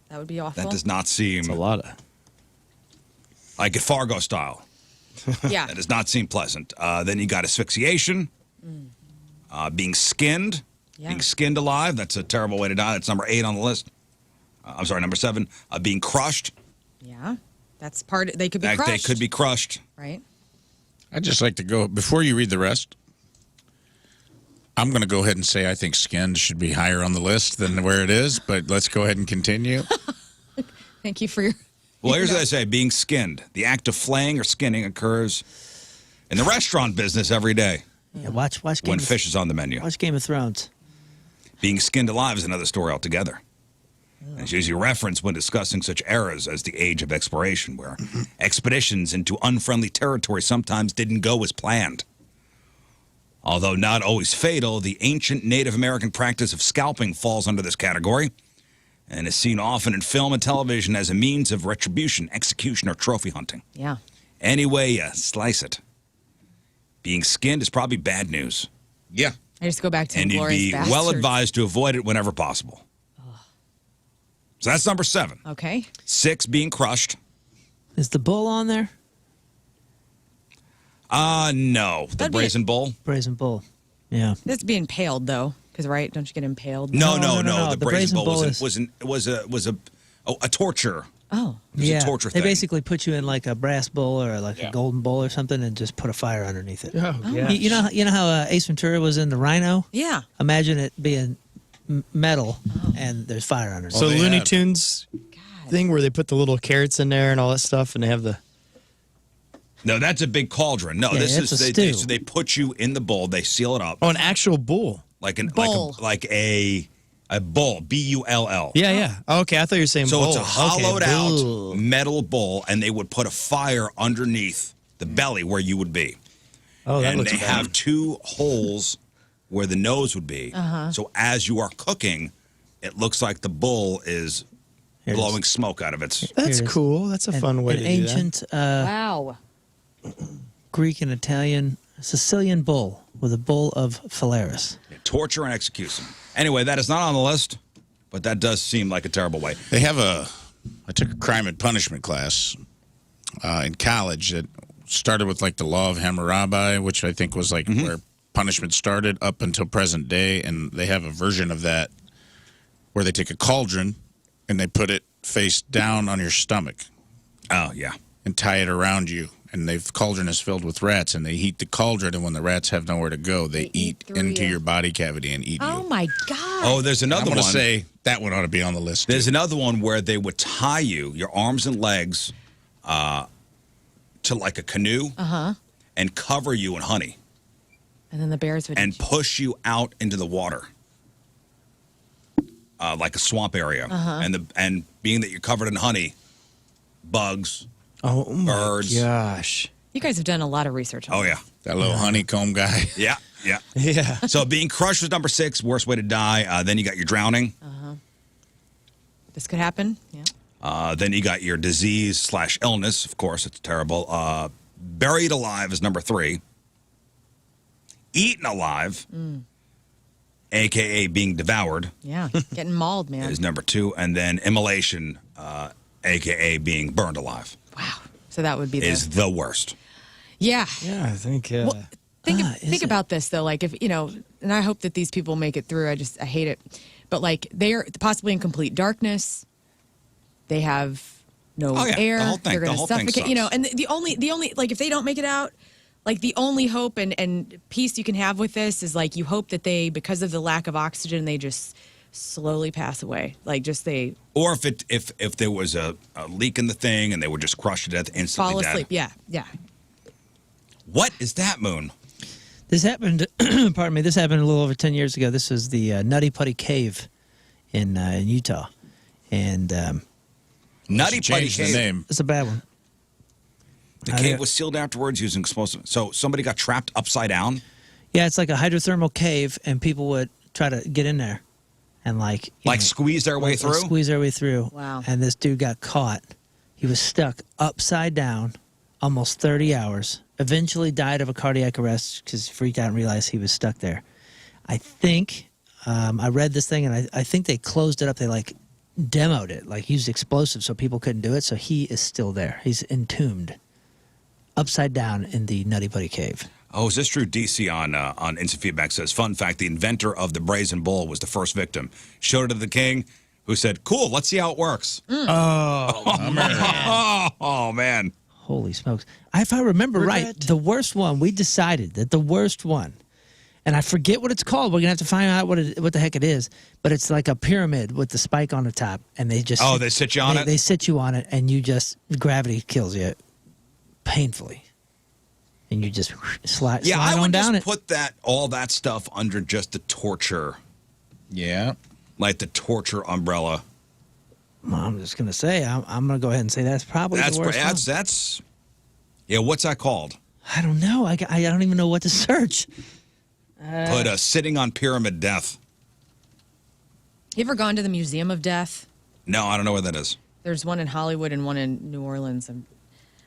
That would be awful. That does not seem A lot of. like a Fargo style. Yeah. That does not seem pleasant. Then you got asphyxiation, being skinned, Yeah. being skinned alive. That's a terrible way to die. That's number 8 on the list. I'm sorry, number 7, being crushed. Yeah. That's part. They could be They crushed. could be crushed. Right. I'd just like to go, before you read the rest, I'm going to go ahead and say I think skinned should be higher on the list than where it is, but let's go ahead and continue. Thank you for your. Well, here's what I say: being skinned. The act of flaying or skinning occurs in the restaurant business every day Yeah, watch when Game of, fish is on the menu. watch Game of Thrones. Being skinned alive is another story altogether. And it's usually referenced when discussing such eras as the Age of Exploration, where expeditions into unfriendly territory sometimes didn't go as planned. Although not always fatal, the ancient Native American practice of scalping falls under this category and is seen often in film and television as a means of retribution, execution, or trophy hunting. Yeah. Any way you slice it. Being skinned is probably bad news. Yeah. I just go back to And you'd Inglourious be Bastards. well advised to avoid it whenever possible. So that's number 7. Okay. 6, being crushed. Is the bull on there? No. The That'd be brazen bull? Brazen bull. Yeah. That's being impaled though, because right? Don't you get impaled? No. no. The The brazen brazen bull bull was a torture. Oh. It was a torture They thing. basically put you in like a brass bowl or like a golden bowl or something and just put a fire underneath it. Oh, yeah. You know how Ace Ventura was in the Rhino? Yeah. Imagine it being metal and there's fire underneath. So they Looney had- Tunes thing where they put the little carrots in there and all that stuff, and they have the. No, that's a big cauldron. No, Yeah, this it's is a they stew. so they put you in the bowl, they seal it up Oh, an actual bull. like an Bowl. like a bull, B-U-L-L. Yeah, yeah. Okay, I thought you were saying So bull. it's a hollowed out bull. metal bowl, and they would put a fire underneath the belly where you would be. Oh, that And looks they bad. have 2 holes where the nose would be. So as you are cooking, it looks like the bull is Here it is. blowing smoke out of its. That's Here's cool. That's a fun way an to ancient Wow. Greek and Italian Sicilian bull with a bowl of Phalaris. Torture and execution. Anyway, that is not on the list, but that does seem like a terrible way. They have I took a crime and punishment class in college that started with like the law of Hammurabi, which I think was like where punishment started up until present day. And they have a version of that where they take a cauldron and they put it face down on your stomach Oh, yeah. and tie it around you. And the cauldron is filled with rats, and they heat the cauldron, and when the rats have nowhere to go, they eat through into you. your body cavity and eat Oh you. my God. Oh, there's I'm another going one. to say that one ought to be on the list. There's too. another one where they would tie you, your arms and legs, to like a canoe and cover you in honey. And then the bears would and push you out into the water, like a swamp area. And being that you're covered in honey, bugs, birds. Gosh. You guys have done a lot of research on Oh, yeah. this. That little honeycomb guy. Yeah, yeah. Yeah. So being crushed was number 6, worst way to die. Then you got your drowning. This could happen. Yeah. Then you got your disease/illness. Of course, it's terrible. Buried alive is number 3. Eaten alive, a.k.a. being devoured, Yeah. Getting mauled, man. is number 2. And then immolation, a.k.a. being burned alive, Wow. So that would be is the worst. Yeah. Yeah, I think. Well, think is it? about this though, like if and I hope that these people make it through. I hate it, but like they are possibly in complete darkness. They have no Oh, yeah. air. The whole thing- They're the going to whole thing suffocate. sucks. And the only like if they don't make it out, like the only hope and peace you can have with this is like you hope that they, because of the lack of oxygen, they just slowly pass away. Like just they Or if there was a leak in the thing and they would just crush to death instantly. fall dead. asleep. Yeah. Yeah. What is that, Moon? This happened. Pardon me. This happened a little over 10 years ago. This was the Nutty Putty Cave in Utah, and Nutty Putty Change the Cave. name. it's a bad one. The cave was sealed afterwards using explosives. So somebody got trapped upside down. Yeah, it's like a hydrothermal cave, and people would try to get in there, and Squeeze their way through? Squeeze their way through. Wow. And this dude got caught. He was stuck upside down, almost 30 hours. Eventually died of a cardiac arrest because he freaked out and realized he was stuck there. I think I read this thing, and I think they closed it up. They demoed it, used explosives so people couldn't do it. So he is still there. He's entombed, upside down in the Nutty Putty Cave. Oh, is this true? DC on Instant Feedback says, fun fact, the inventor of the brazen bull was the first victim. Showed it to the king, who said, cool, let's see how it works. Oh, man. Holy smokes. If I remember right, the worst one, we decided that the worst one, and I forget what it's called. We're going to have to find out what the heck it is, but it's like a pyramid with the spike on the top, and they just... Oh, they sit you on it? They sit you on it, and gravity kills you painfully. And you just slide I on would down just it. put all that stuff under just the torture, Yeah. like the torture umbrella. Well, I'm just going to say, I'm going to go ahead and say that's probably the worst one. That's yeah. What's that called? I don't know. I don't even know what to search. Put sitting on pyramid death. You ever gone to the Museum of Death? No, I don't know where that is. There's one in Hollywood and one in New Orleans. I've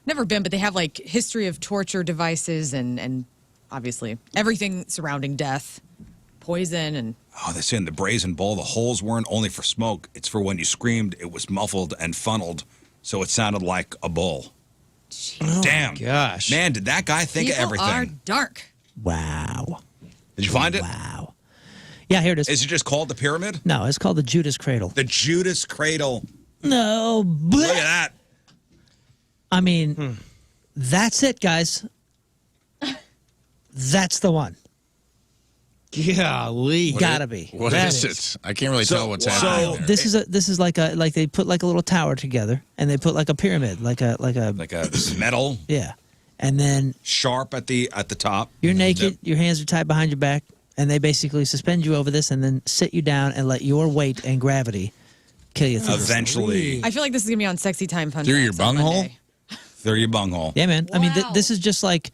never been, but they have history of torture devices and obviously everything surrounding death, poison, and Oh, they say in the brazen bull, the holes weren't only for smoke. It's for when you screamed, it was muffled and funneled, so it sounded like a bull. Damn. gosh. Man, did that guy think of people everything? are dark. Wow. Did you find it? Wow. Yeah, here it is. Is it just called the pyramid? No, it's called the Judas Cradle. The Judas Cradle. No. Look at that. I mean, that's it, guys. That's the one. Golly. Gotta be. What That is it? I can't really tell what's wow. happening there. This is like they put like a little tower together, and they put like a pyramid, like a Like a metal, yeah, and then sharp at the top. you're naked, your hands are tied behind your back, and they basically suspend you over this, and then sit you down and let your weight and gravity kill you through this. Eventually, I feel like this is gonna be on Sexy Time Fun Through your Facts on bunghole? Monday. through your bunghole. Yeah, man. I mean, Wow. this is just like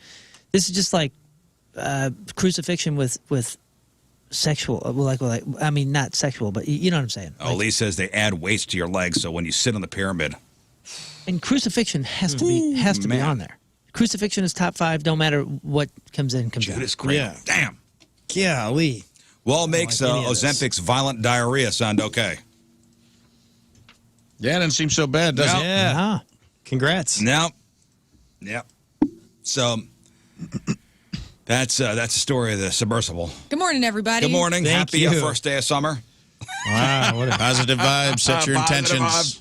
crucifixion with sexual, I mean, not sexual, but you know what I'm saying. Oh, Lee says they add weights to your legs, so when you sit on the pyramid, And crucifixion has to be man. on there. Crucifixion is top 5, no matter what comes in, comes Judas out. Cradle. Yeah. Damn. Golly. Well, it makes like any of this. Ozempic's violent diarrhea sound okay. Yeah, it doesn't seem so bad, does it? Yeah. Ah, Congrats. No. Yep. So that's the story of the submersible. Good morning, everybody. Good morning. Thank Happy you. first day of summer. Wow. What a Positive vibes, set your Positive intentions. vibes.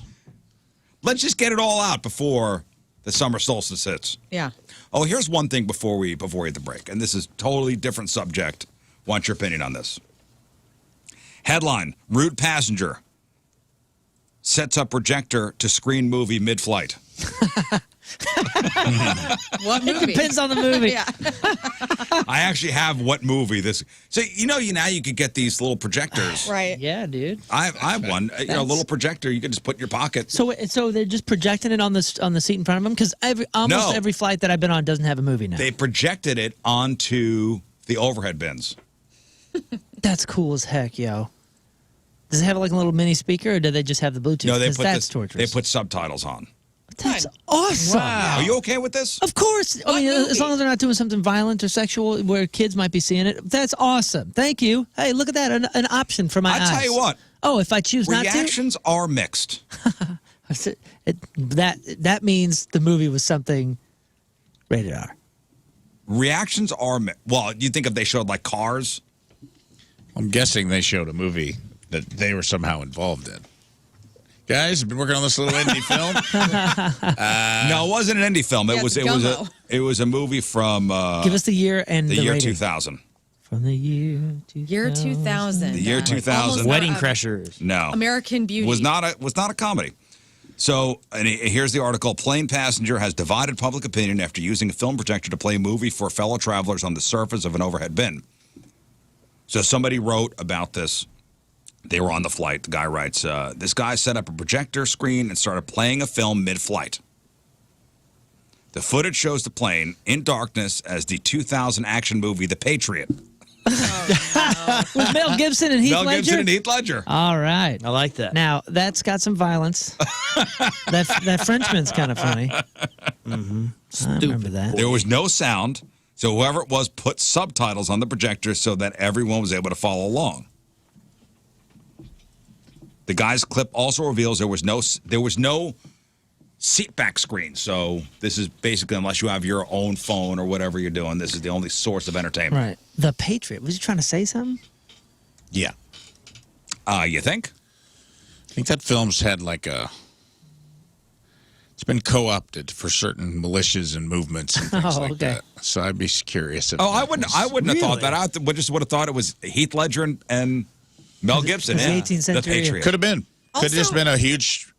Let's just get it all out before the summer solstice hits. Yeah. Oh, here's one thing before we hit the break, and this is totally different subject. Want your opinion on this? Headline: Rude passenger sets up projector to screen movie mid-flight. What movie? Depends on the movie. Yeah. I actually have what movie this. So now you could get these little projectors. Right. Yeah, dude. I have one. A little projector you can just put in your pocket. So they're just projecting it on the seat in front of them because almost every flight that I've been on doesn't have a movie now. They projected it onto the overhead bins. That's cool as heck, yo. Does it have like a little mini speaker, or do they just have the Bluetooth? No, they 'Cause put that's torturous. They put subtitles on. That's awesome. Are you okay with this? Of course. I mean, as long as they're not doing something violent or sexual where kids might be seeing it, that's awesome. Thank you. Hey, look at that, an option for my eyes. I'll tell you what. Oh, if I choose not to? Reactions are mixed. That means the movie was something rated R. Reactions are mixed. Well, you think if they showed like Cars? I'm guessing they showed a movie that they were somehow involved in. Guys, I've been working on this little indie film. No, it wasn't an indie film. It was a movie from Give us the year and the year rating. 2000. From the year 2000. Year 2000. The year 2000. Wedding Crashers. No. American Beauty. Was not a comedy. So, and here's the article. Plane passenger has divided public opinion after using a film projector to play a movie for fellow travelers on the surface of an overhead bin. So somebody wrote about this. They were on the flight. The guy writes, this guy set up a projector screen and started playing a film mid-flight. The footage shows the plane in darkness as the 2000 action movie The Patriot. With Mel Gibson and Heath Ledger? Mel Gibson and Heath Ledger. All right. I like that. Now, that's got some violence. that Frenchman's kind of funny. Mm-hmm. I remember that. There was no sound, so whoever it was put subtitles on the projector so that everyone was able to follow along. The guy's clip also reveals there was no seat back screen. So this is basically, unless you have your own phone or whatever you're doing, this is the only source of entertainment. Right. The Patriot. Was he trying to say something? Yeah. You think? I think that film's had like it's been co-opted for certain militias and movements and things like that. So I'd be curious. I wouldn't have thought that. I just would have thought it was Heath Ledger and Mel Gibson. The 18th century. The Patriot. Could have been. Could have just been a huge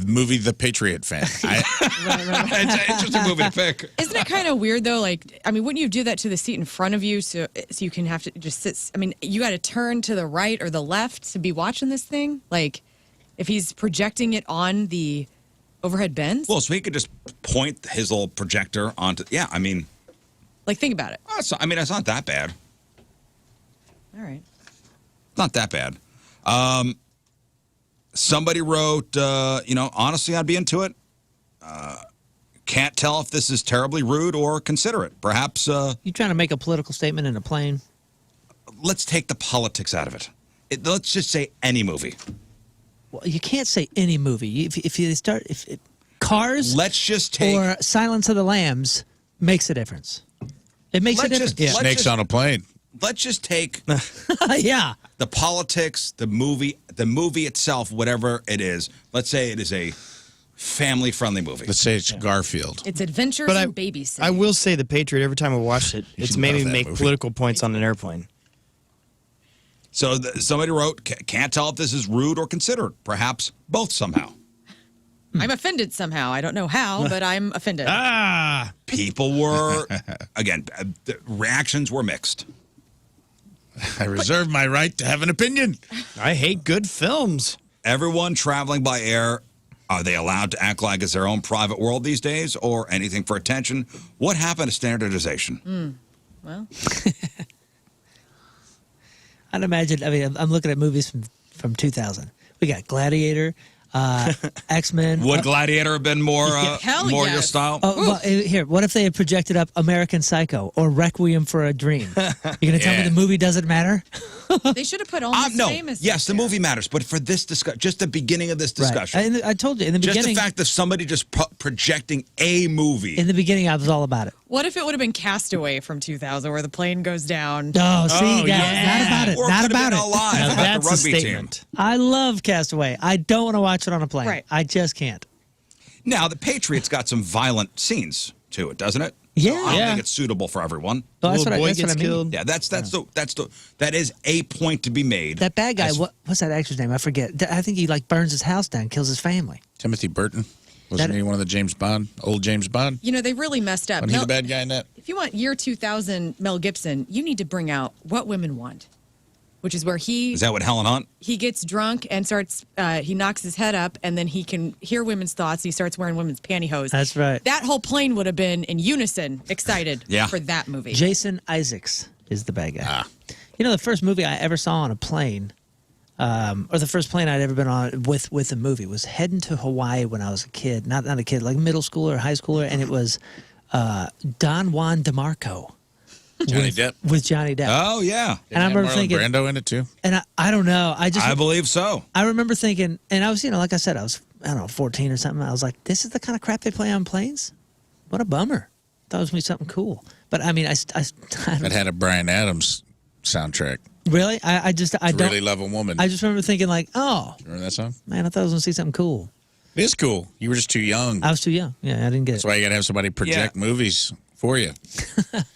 movie The Patriot fan. It's an interesting movie to pick. Isn't it kind of weird though? Like, I mean, wouldn't you do that to the seat in front of you so you can have to just sit? I mean, you got to turn to the right or the left to be watching this thing. Like, if he's projecting it on the overhead bins. Well, so he could just point his little projector onto. Yeah, I mean, like, think about it. it's not that bad. All right. Not that bad. Somebody wrote, honestly, I'd be into it. Can't tell if this is terribly rude or considerate. Perhaps. You trying to make a political statement in a plane? Let's take the politics out of it. Let's just say any movie. Well, you can't say any movie. If you start, Cars. Let's just take. Or Silence of the Lambs makes a difference. It makes a difference. Snakes on a plane. Let's just take. Yeah. The politics, the movie itself, whatever it is. Let's say it is a family-friendly movie. Let's say it's Garfield. It's adventures and babysitting. I will say The Patriot, every time I watched it, it's made me make movie. political points on an airplane. So somebody wrote, can't tell if this is rude or considerate. Perhaps both somehow. I'm offended somehow. I don't know how, but I'm offended. People were, again, the reactions were mixed. I reserve my right to have an opinion. I hate good films. Everyone traveling by air, are they allowed to act like it's their own private world these days or anything for attention? What happened to standardization? Well, I'd imagine. I mean, I'm looking at movies from 2000. We got Gladiator, X-Men. Would Gladiator have been more Hell your yes. style? Oh, well, here, what if they had projected up American Psycho or Requiem for a Dream? You're going to tell me the movie doesn't matter? they should have put Almost No. Famous. Yes, the movie matters, but for this discussion, just the beginning of this discussion. Right. I told you in the Just beginning. the fact that somebody just projecting a movie. In the beginning, I was all about it. What if it would have been Castaway from 2000 where the plane goes down? Oh, see, guys, yeah. not about it. Or it Not could have about been it. Alive, Now about that's the a rugby statement. team. I love Castaway. I don't want to watch it on a plane. Right. I just can't. Now, the Patriot's got some violent scenes to it, doesn't it? Yeah. So I don't Yeah. think it's suitable for everyone. Oh, that's Little what boy that's what gets I mean. killed. Yeah, that is a point to be made. That bad guy, As- what's that actor's name? I forget. I think he burns his house down, kills his family. Timothy Burton. Wasn't he one of the old James Bond? You know, they really messed up. Wasn't he the bad guy in that? If you want year 2000 Mel Gibson, you need to bring out What Women Want, which is where Is that what Helen Hunt? he gets drunk and starts, he knocks his head up, and then he can hear women's thoughts. He starts wearing women's pantyhose. That's right. That whole plane would have been in unison excited for that movie. Jason Isaacs is the bad guy. You know, the first movie I ever saw on a plane, or the first plane I'd ever been on with a movie, was heading to Hawaii when I was a kid. Not a kid, like middle schooler or high schooler, and it was Don Juan DeMarco. Johnny Depp. With Johnny Depp. Oh, yeah. And I remember thinking, Brando in it too. And I don't know. I believe so. I remember thinking, and I was, like I said, I don't know, 14 or something. I was like, this is the kind of crap they play on planes? What a bummer. Thought it was going to be something cool. But I mean, I It had a Bryan Adams soundtrack. Really? I don't Really Love a Woman. I just remember thinking like, oh, Remember that song? man, I thought I was going to see something cool. It is cool. You were just too young. I was too young. Yeah, I didn't get That's it. why you got to have somebody project movies for you.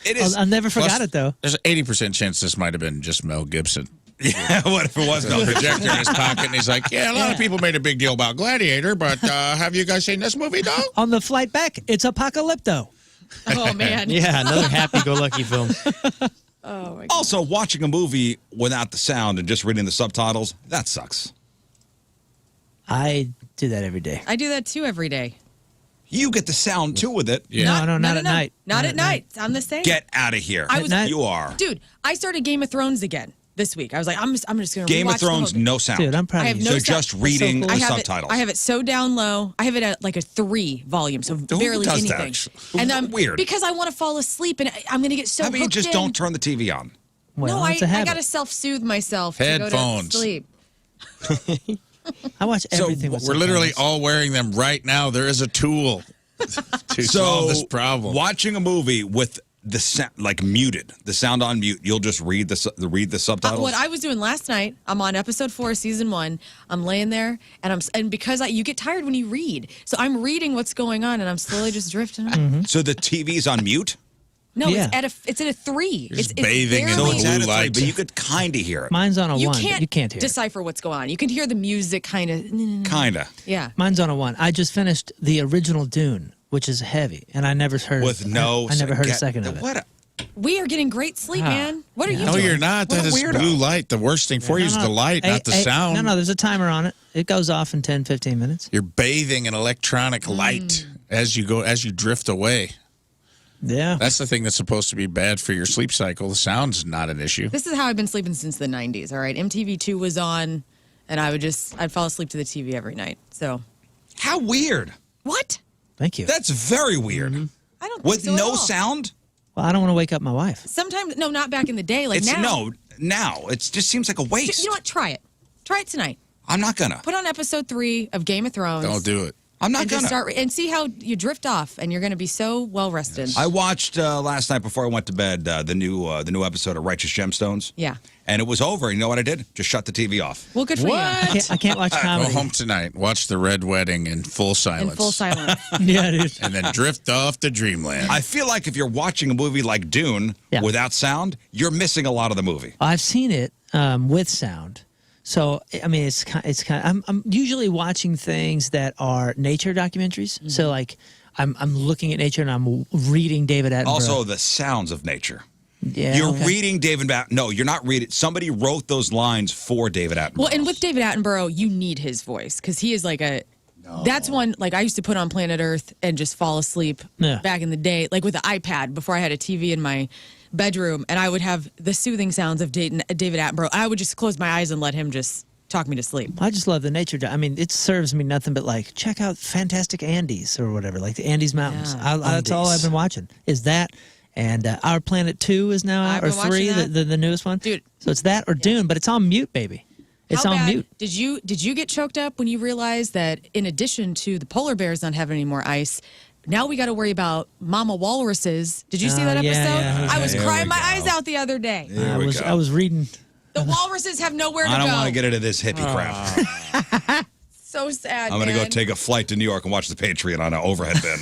It is. I never forgot Plus, it, though. There's an 80% chance this might have been just Mel Gibson. Yeah, what if it was The projector in his pocket, and he's like, a lot of people made a big deal about Gladiator, but have you guys seen this movie, though? On the flight back, it's Apocalypto. Oh, man. Yeah, another happy-go-lucky film. Oh, my God. Also, watching a movie without the sound and just reading the subtitles, that sucks. I do that every day. I do that, too, every day. You get the sound, too, with it. Yeah. No, not at night. Not at night. I'm the same. Get out of here. I was- You are. Dude, I started Game of Thrones again this week. I was like, I'm just going to Game of Thrones, no sound. Dude, I'm proud I of have you. no So sound. just reading cool. the I have subtitles. I have it so down low. I have it at like a 3 volume, so barely does that? anything. And Weird. because I want to fall asleep, and I'm going to get so I mean, hooked just in. don't turn the TV on. Well, No, it's a I habit. got to self-soothe myself Headphones. to go to sleep. I watch So everything with we're literally subtitles. all wearing them right now. There is a tool to solve this problem. Watching a movie with the sound like muted, the sound on mute, you'll just read the subtitles. What I was doing last night, I'm on episode 4, season 1. I'm laying there, and because you get tired when you read, so I'm reading what's going on, and I'm slowly just drifting. So the TV's on mute. No, Yeah. it's at a 3. just It's bathing in barely- the It's at a blue three, light. but you could kind of hear it. Mine's on a You 1, can't, but you can't hear it. decipher what's going on. You can hear the music kind of. Kinda. Yeah. Mine's on a 1. I just finished the original Dune, which is heavy, and I never heard With no. I never heard a second of it. What? We are getting great sleep, man. What are you No, doing? you're not. What That a is weirdo. blue light. The worst thing for you is the light, not the sound. No, there's a timer on it. It goes off in 10, 15 minutes. You're bathing in electronic light as you drift away. Yeah. That's the thing that's supposed to be bad for your sleep cycle. The sound's not an issue. This is how I've been sleeping since the 90s, all right? MTV2 was on, and I'd fall asleep to the TV every night. So, How weird. what? Thank you. That's very weird. I don't think With so at no all. sound. Well, I don't want to wake up my wife. Sometimes, no, not back in the day. Like It's now. now. It just seems like a waste. You know what? Try it. Try it tonight. I'm not gonna. Put on episode 3 of Game of Thrones. Don't do it. I'm not and just gonna. start and see how you drift off, and you're going to be so well rested. I watched last night before I went to bed the new episode of Righteous Gemstones. Yeah. And it was over. And you know what I did? Just shut the TV off. Well, good for you. I can't watch Go comedy. home tonight. Watch The Red Wedding in full silence. In full silence. Yeah, dude. And then drift off to dreamland. I feel like if you're watching a movie like Dune Yeah. without sound, you're missing a lot of the movie. I've seen it with sound. So I mean, it's kind. I'm usually watching things that are nature documentaries. Mm-hmm. So like, I'm looking at nature and I'm reading David Attenborough. Also, the sounds of nature. yeah, You're okay. reading David Attenborough. No, you're not reading. Somebody wrote those lines for David Attenborough. Well, and with David Attenborough, you need his voice because he is like a. That's one, like, I used to put on Planet Earth and just fall asleep back in the day, like with the iPad before I had a TV in my bedroom, and I would have the soothing sounds of David Attenborough. I would just close my eyes and let him just talk me to sleep. I just love the nature. I mean, it serves me nothing but like check out Fantastic Andes or whatever, like the Andes Mountains. Yeah. That's all I've been watching. Is that and Our Planet 2 is now out, I've or been 3, watching that. the newest one. Dude. So it's that or Dune, but it's on mute, baby. It's How on bad mute. Did you get choked up when you realized that in addition to the polar bears not having any more ice, now we got to worry about mama walruses? Did you see that yeah, episode? yeah. I was Here crying we my go. eyes out the other day. Here we go. I was reading. The walruses have nowhere to go. I don't want to get into this hippie crap. So sad. I'm going to go man. take a flight to New York and watch the Patriot on an overhead bin.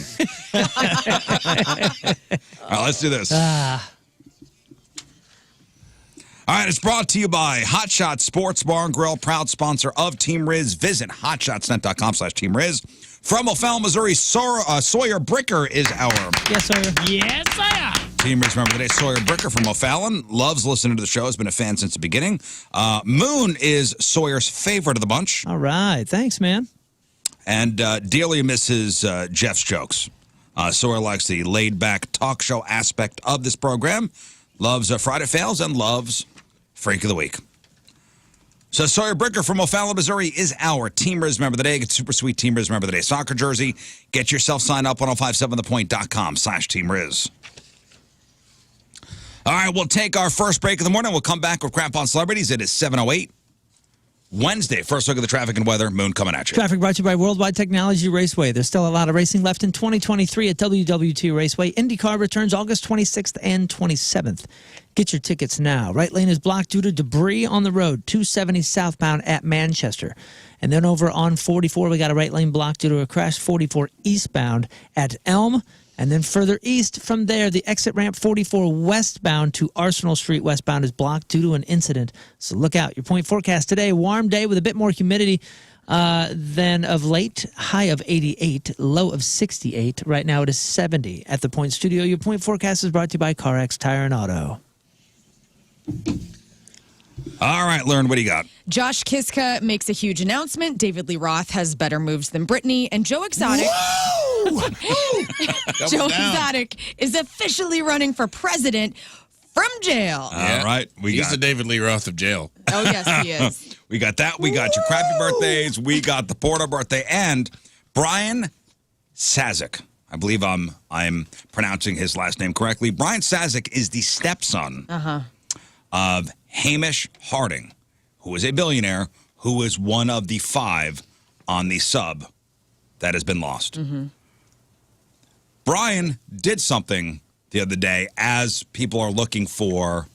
All right, let's do this. All right, it's brought to you by Hot Shots Sports Bar and Grill, proud sponsor of Team Rizz. Visit hotshotsnet.com/Team Rizz From O'Fallon, Missouri, Sawyer Bricker is our Yes, sir. Yes, sir. Team Rizz member today. Sawyer Bricker from O'Fallon. Loves listening to the show. Has been a fan since the beginning. Moon is Sawyer's favorite of the bunch. All right. Thanks, man. And dearly misses Jeff's jokes. Sawyer likes the laid-back talk show aspect of this program. Loves Friday Fails and loves Freak of the Week. So Sawyer Bricker from O'Fallon, Missouri is our Team Rizz member of the day. Get super sweet Team Rizz member of the day soccer jersey. Get yourself signed up on 1057thepoint.com/Team Rizz. All right, we'll take our first break of the morning. We'll come back with Crap on Celebrities. It is 7:08. Wednesday, first look at the traffic and weather. Moon coming at you. Traffic brought to you by Worldwide Technology Raceway. There's still a lot of racing left in 2023 at WW2 Raceway. IndyCar returns August 26th and 27th. Get your tickets now. Right lane is blocked due to debris on the road, 270 southbound at Manchester. And then over on 44, we got a right lane blocked due to a crash, 44 eastbound at Elm. And then further east from there, the exit ramp 44 westbound to Arsenal Street westbound is blocked due to an incident. So look out. Your point forecast today, warm day with a bit more humidity than of late. High of 88, low of 68. Right now it is 70 at the Point Studio. Your point forecast is brought to you by CarX Tire and Auto. All right, Lern, what do you got? Josh Kiska makes a huge announcement. David Lee Roth has better moves than Britney. And Joe Exotic. Joe Exotic is officially running for president from jail. All right. He's the David Lee Roth of jail. Oh, yes, he is. We got that. We got your crappy birthdays. We got the Porter birthday. And Brian Sazik. I believe I'm pronouncing his last name correctly. Brian Sazik is the stepson of Hamish Harding, who is a billionaire, who is one of the 5 on the sub that has been lost. Mm-hmm. Brian did something the other day as people are looking for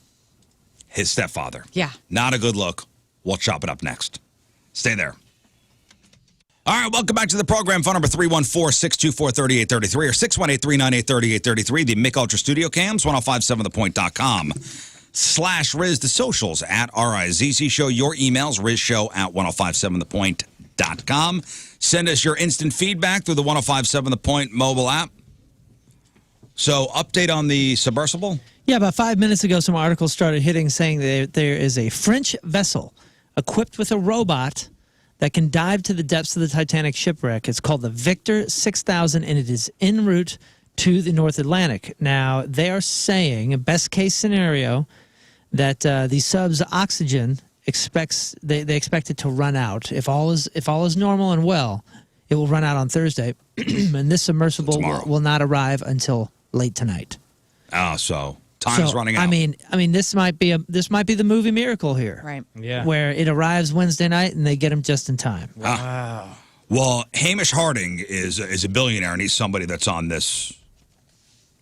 his stepfather. Yeah. Not a good look. We'll chop it up next. Stay there. All right, welcome back to the program. Phone number 314-624-3833 or 618-398-3833. The Mick Ultra Studio Cams, 1057thepoint.com/Rizz. The socials at RIZZ Show. Your emails, RizzShow@1057thepoint.com. Send us your instant feedback through the 1057 The Point mobile app. So, update on the Submersible? Yeah, about 5 minutes ago, some articles started hitting saying that there is a French vessel equipped with a robot that can dive to the depths of the Titanic shipwreck. It's called the Victor 6000, and it is en route to the North Atlantic. Now, they are saying, best case scenario, that the sub's oxygen they expect it to run out. If all is normal and well, it will run out on Thursday, and this submersible will not arrive until late tonight. Oh, so time's running out. I mean, this might be the movie Miracle here, right? Yeah, where it arrives Wednesday night and they get him just in time. Wow. Well, Hamish Harding is a billionaire, and he's somebody that's on this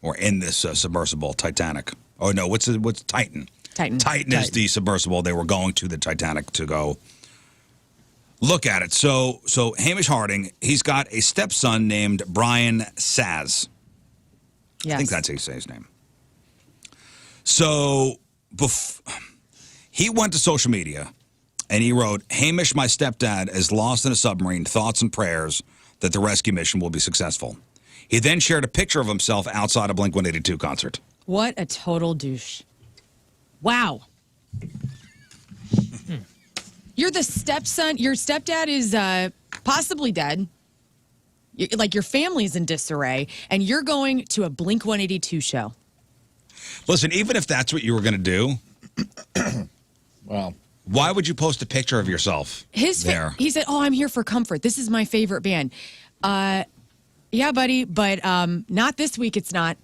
or in this submersible Titanic. Oh no, what's Titan? Titan is the submersible. They were going to the Titanic to go look at it. So Hamish Harding, he's got a stepson named Brian Saz. Yes. I think that's how you say his name. So he went to social media and he wrote, "Hamish, my stepdad, is lost in a submarine. Thoughts and prayers that the rescue mission will be successful." He then shared a picture of himself outside a Blink-182 concert. What a total douche. Wow. You're the stepson. Your stepdad is possibly dead. Your family's in disarray, and you're going to a Blink-182 show. Listen, even if that's what you were going to do, well, why would you post a picture of yourself there? He said, "Oh, I'm here for comfort. This is my favorite band." Yeah, buddy, but not this week. It's not.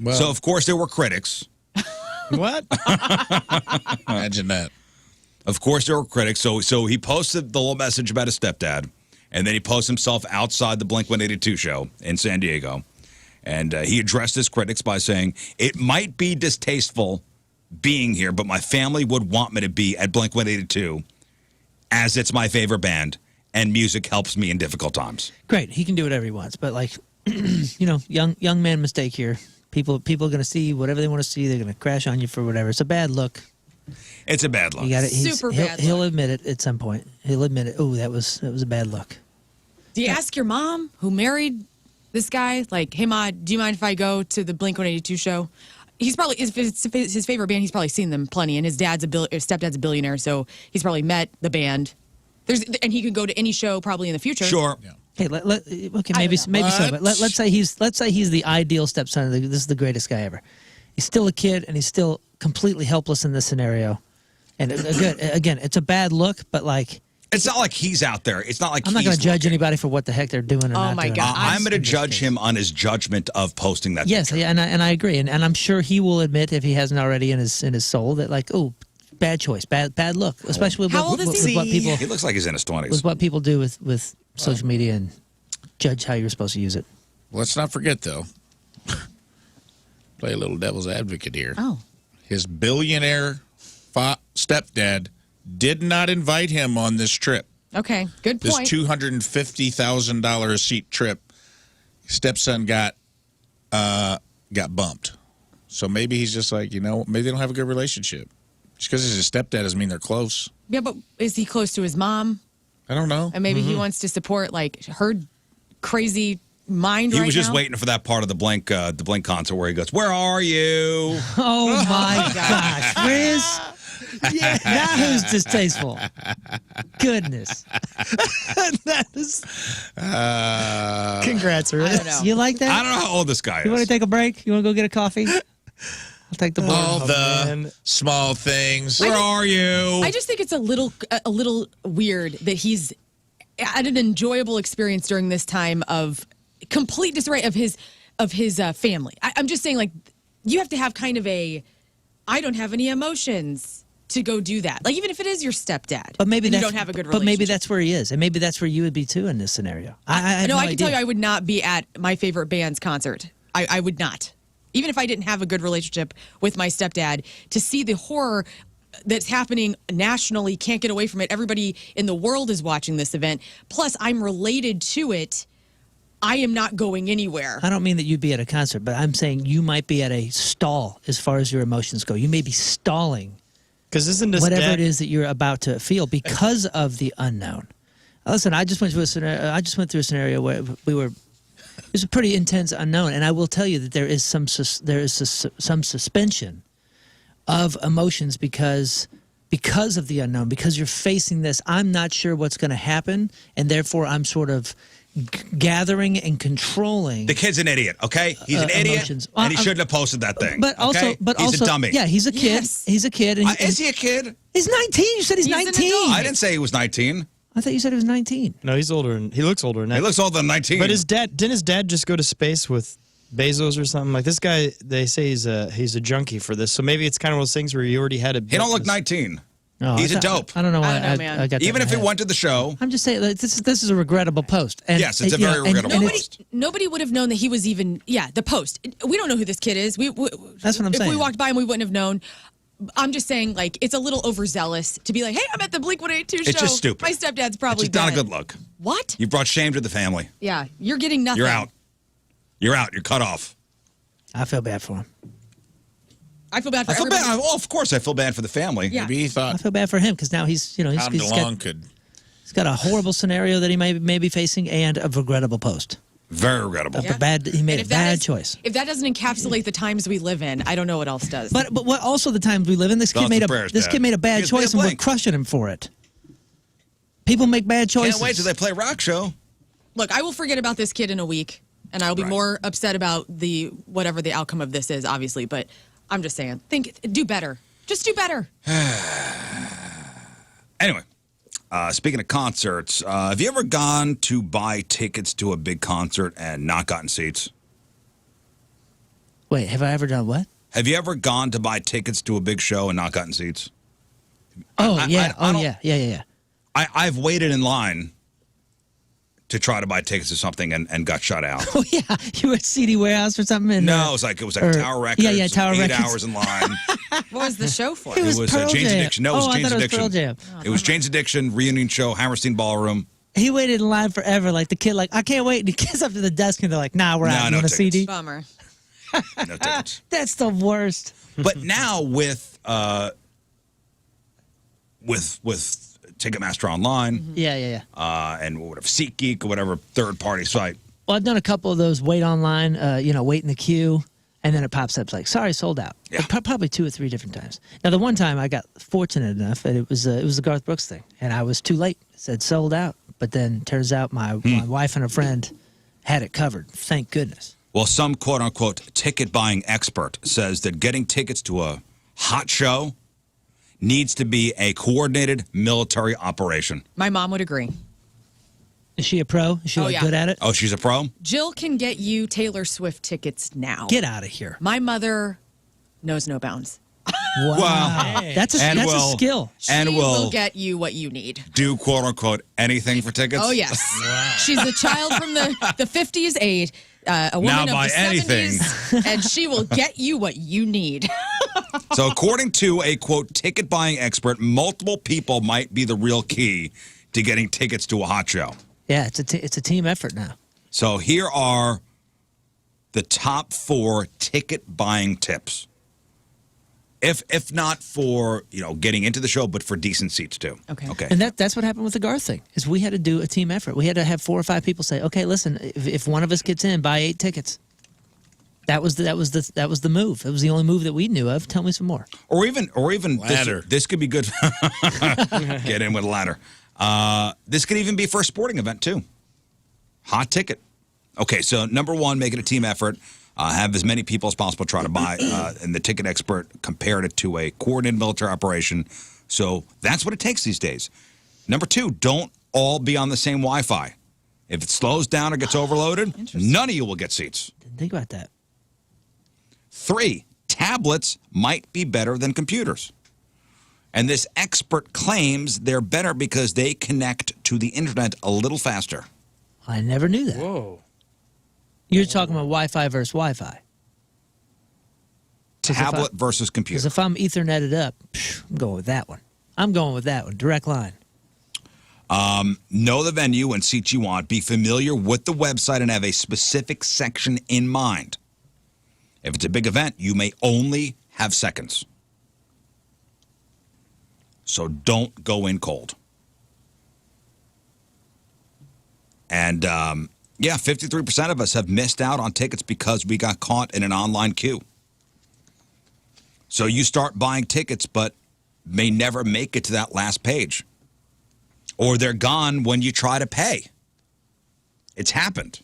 Well, so, of course, there were critics. What? Imagine that. Of course, there were critics. So he posted the little message about his stepdad, and then he posted himself outside the Blink-182 show in San Diego. And he addressed his critics by saying, "It might be distasteful being here, but my family would want me to be at Blink-182 as it's my favorite band, and music helps me in difficult times." Great. He can do whatever he wants. But, young man mistake here. People are going to see whatever they want to see. They're going to crash on you for whatever. It's a bad look. It's a bad look. Super bad look. He'll admit it at some point. He'll admit it. Oh, that was a bad look. Do you ask your mom who married this guy, like, hey, Ma, do you mind if I go to the Blink-182 show? He's probably, if it's his favorite band, he's probably seen them plenty. And his stepdad's a billionaire, so he's probably met the band. And he could go to any show probably in the future. Sure. Yeah. Hey, okay, maybe so. But let's say he's the ideal stepson. This is the greatest guy ever. He's still a kid, and he's still completely helpless in this scenario. And again, it's a bad look, but like. It's not like he's out there. It's not like I'm not going to judge anybody for what the heck they're doing or not my doing. God. I'm going to judge him on his judgment of posting that. Yes, picture. yeah, and I agree, and I'm sure he will admit, if he hasn't already in his soul, that like, oh, bad choice, bad look, especially with, How old is with he? what people He looks like he's in his 20s. with what people do with social media and judge how you're supposed to use it. Let's not forget, though, play a little devil's advocate here. Oh. His billionaire stepdad did not invite him on this trip. Okay, good This point. $250,000 a seat trip, stepson got bumped. So maybe he's just like, maybe they don't have a good relationship. Just because he's his stepdad doesn't mean they're close. Yeah, but is he close to his mom? I don't know. And maybe he wants to support like her crazy mind He right was just now? waiting for that part of the Blink concert where he goes, "Where are you?" Oh my gosh, Rizz! Yeah, now who's distasteful? Goodness, That is. Congrats, I don't Rizz. know. you like that? I don't know how old this guy You want to is. take a break? You want to go get a coffee? I'll take the board. All the man. small things. Where are you? I just think it's a little weird that he's had an enjoyable experience during this time of complete disarray of his family. I'm just saying, like, you have to have kind of a I don't have any emotions to go do that. Like, even if it is your stepdad, But maybe and you that's, don't have a good But relationship. maybe that's where he is, and maybe that's where you would be too in this scenario. I have no I can idea. tell you, I would not be at my favorite band's concert. I would not. Even if I didn't have a good relationship with my stepdad, to see the horror that's happening nationally, can't get away from it. Everybody in the world is watching this event. Plus, I'm related to it. I am not going anywhere. I don't mean that you'd be at a concert, but I'm saying you might be at a stall as far as your emotions go. You may be stalling Because isn't this whatever dad, it is that you're about to feel because of the unknown. Listen, I just went through a scenario where it was a pretty intense unknown, and I will tell you that there is some suspension of emotions because of the unknown, because you're facing this. I'm not sure what's going to happen, and therefore I'm sort of gathering and controlling. The kid's an idiot, okay? He's an idiot, emotions. and he shouldn't have posted that thing. But okay? also, he's a dummy. Yeah, he's a kid. Yes. He's a kid. And Is he a kid? He's 19. You said he's He's an 19. adult. I didn't say he was 19. I thought you said he was 19. No, he's older. And he looks older than that. He looks older than 19. But didn't his dad just go to space with Bezos or something? Like this guy, they say he's a junkie for this. So maybe it's kind of those things where he already had a. he don't look 19. No, He's I a dope. I don't know why I don't know, man. I got that Even in if my he head. went to the show. I'm just saying like, this is a regrettable post. And, Yes, it's a you know, very and- regrettable and post. Nobody would have known that he was even, the post. We don't know who this kid is. That's what I'm If saying. we walked by him, we wouldn't have known. I'm just saying, like, it's a little overzealous to be like, hey, I'm at the Blink-182 show. It's just stupid. My stepdad's probably It's just not a dead. good look. What? You brought shame to the family. Yeah, you're getting nothing. You're out. You're out. You're cut off. I feel bad for him. I feel bad for I feel everybody. bad. Well, of course, I feel bad for the family. Yeah. Maybe he I thought feel bad for him because now he's Tom he's DeLonge could. got a horrible scenario that he may be facing and a regrettable post. Very regrettable. Yeah. He made And a if that bad is- choice. If that doesn't encapsulate the times we live in, I don't know what else does. But what also the times we live in, this kid Thoughts made and prayers, this Dad. kid made a bad He's being choice and we're Blink. crushing him for it. People make bad choices. Can't wait till they play rock show. Look, I will forget about this kid in a week, and I'll be more upset about whatever the outcome of this is, obviously. But I'm just saying, do better. Just do better. Anyway, speaking of concerts, have you ever gone to buy tickets to a big concert and not gotten seats? Wait, have I ever done what? Have you ever gone to buy tickets to a big show and not gotten seats? Oh I yeah, don't- yeah. I've waited in line to try to buy tickets to something and got shut out. Oh yeah, you were at CD Warehouse or something. And, No, it was like or- Tower Records. yeah, Tower 8 Records. hours in line. What was the show for? It was Pearl Jane's Jam. Addiction. No, it was Oh, I Jane's thought it was Addiction. Pearl Jam. It was Jane's Addiction reunion show, Hammerstein Ballroom. He waited in line forever. Like the kid, like I can't wait. And he gets up to the desk and they're like, "Nah, we're out. You No want a tickets. CD?" Bummer. No tickets. That's the worst. But now with Ticketmaster Online. Yeah. And whatever, SeatGeek or whatever third-party site. Well, I've done a couple of those wait online, wait in the queue, and then it pops up like, sorry, sold out. Yeah. Probably 2 or 3 different times. Now, the one time I got fortunate enough that it was the Garth Brooks thing, and I was too late. It said sold out. But then turns out my wife and a friend had it covered. Thank goodness. Well, some quote-unquote ticket-buying expert says that getting tickets to a hot show needs to be a coordinated military operation. My mom would agree. Is she a pro? Is she good at it? Oh, she's a pro? Jill can get you Taylor Swift tickets now. Get out of here. My mother knows no bounds. Wow. Well, that's a skill. And She will will get you what you need. do quote-unquote anything for tickets? Oh, yes. Wow. She's a child from the 50s, a woman Now of buy the anything. 70s, and she will get you what you need. So according to a, quote, ticket-buying expert, multiple people might be the real key to getting tickets to a hot show. Yeah, it's a team effort now. So here are the top 4 ticket-buying tips. If not for, getting into the show, but for decent seats too. Okay. And that's what happened with the Garth thing, is we had to do a team effort. We had to have 4 or 5 people say, okay, listen, if one of us gets in, buy 8 tickets. That was the move. It was the only move that we knew of. Tell me some more. Or even ladder. This could be good. Get in with a ladder. This could even be for a sporting event too. Hot ticket. Okay, so number 1, make it a team effort. Have as many people as possible try to buy, and the ticket expert compared it to a coordinated military operation. So that's what it takes these days. Number 2, don't all be on the same Wi-Fi. If it slows down or gets overloaded, none of you will get seats. Didn't think about that. 3, tablets might be better than computers. And this expert claims they're better because they connect to the internet a little faster. I never knew that. Whoa. You're talking about Wi-Fi versus Wi-Fi. Tablet versus computer. Because if I'm Etherneted up, I'm going with that one. Direct line. Know the venue and seats you want. Be familiar with the website and have a specific section in mind. If it's a big event, you may only have seconds. So don't go in cold. And, 53% of us have missed out on tickets because we got caught in an online queue. So you start buying tickets, but may never make it to that last page. Or they're gone when you try to pay. It's happened.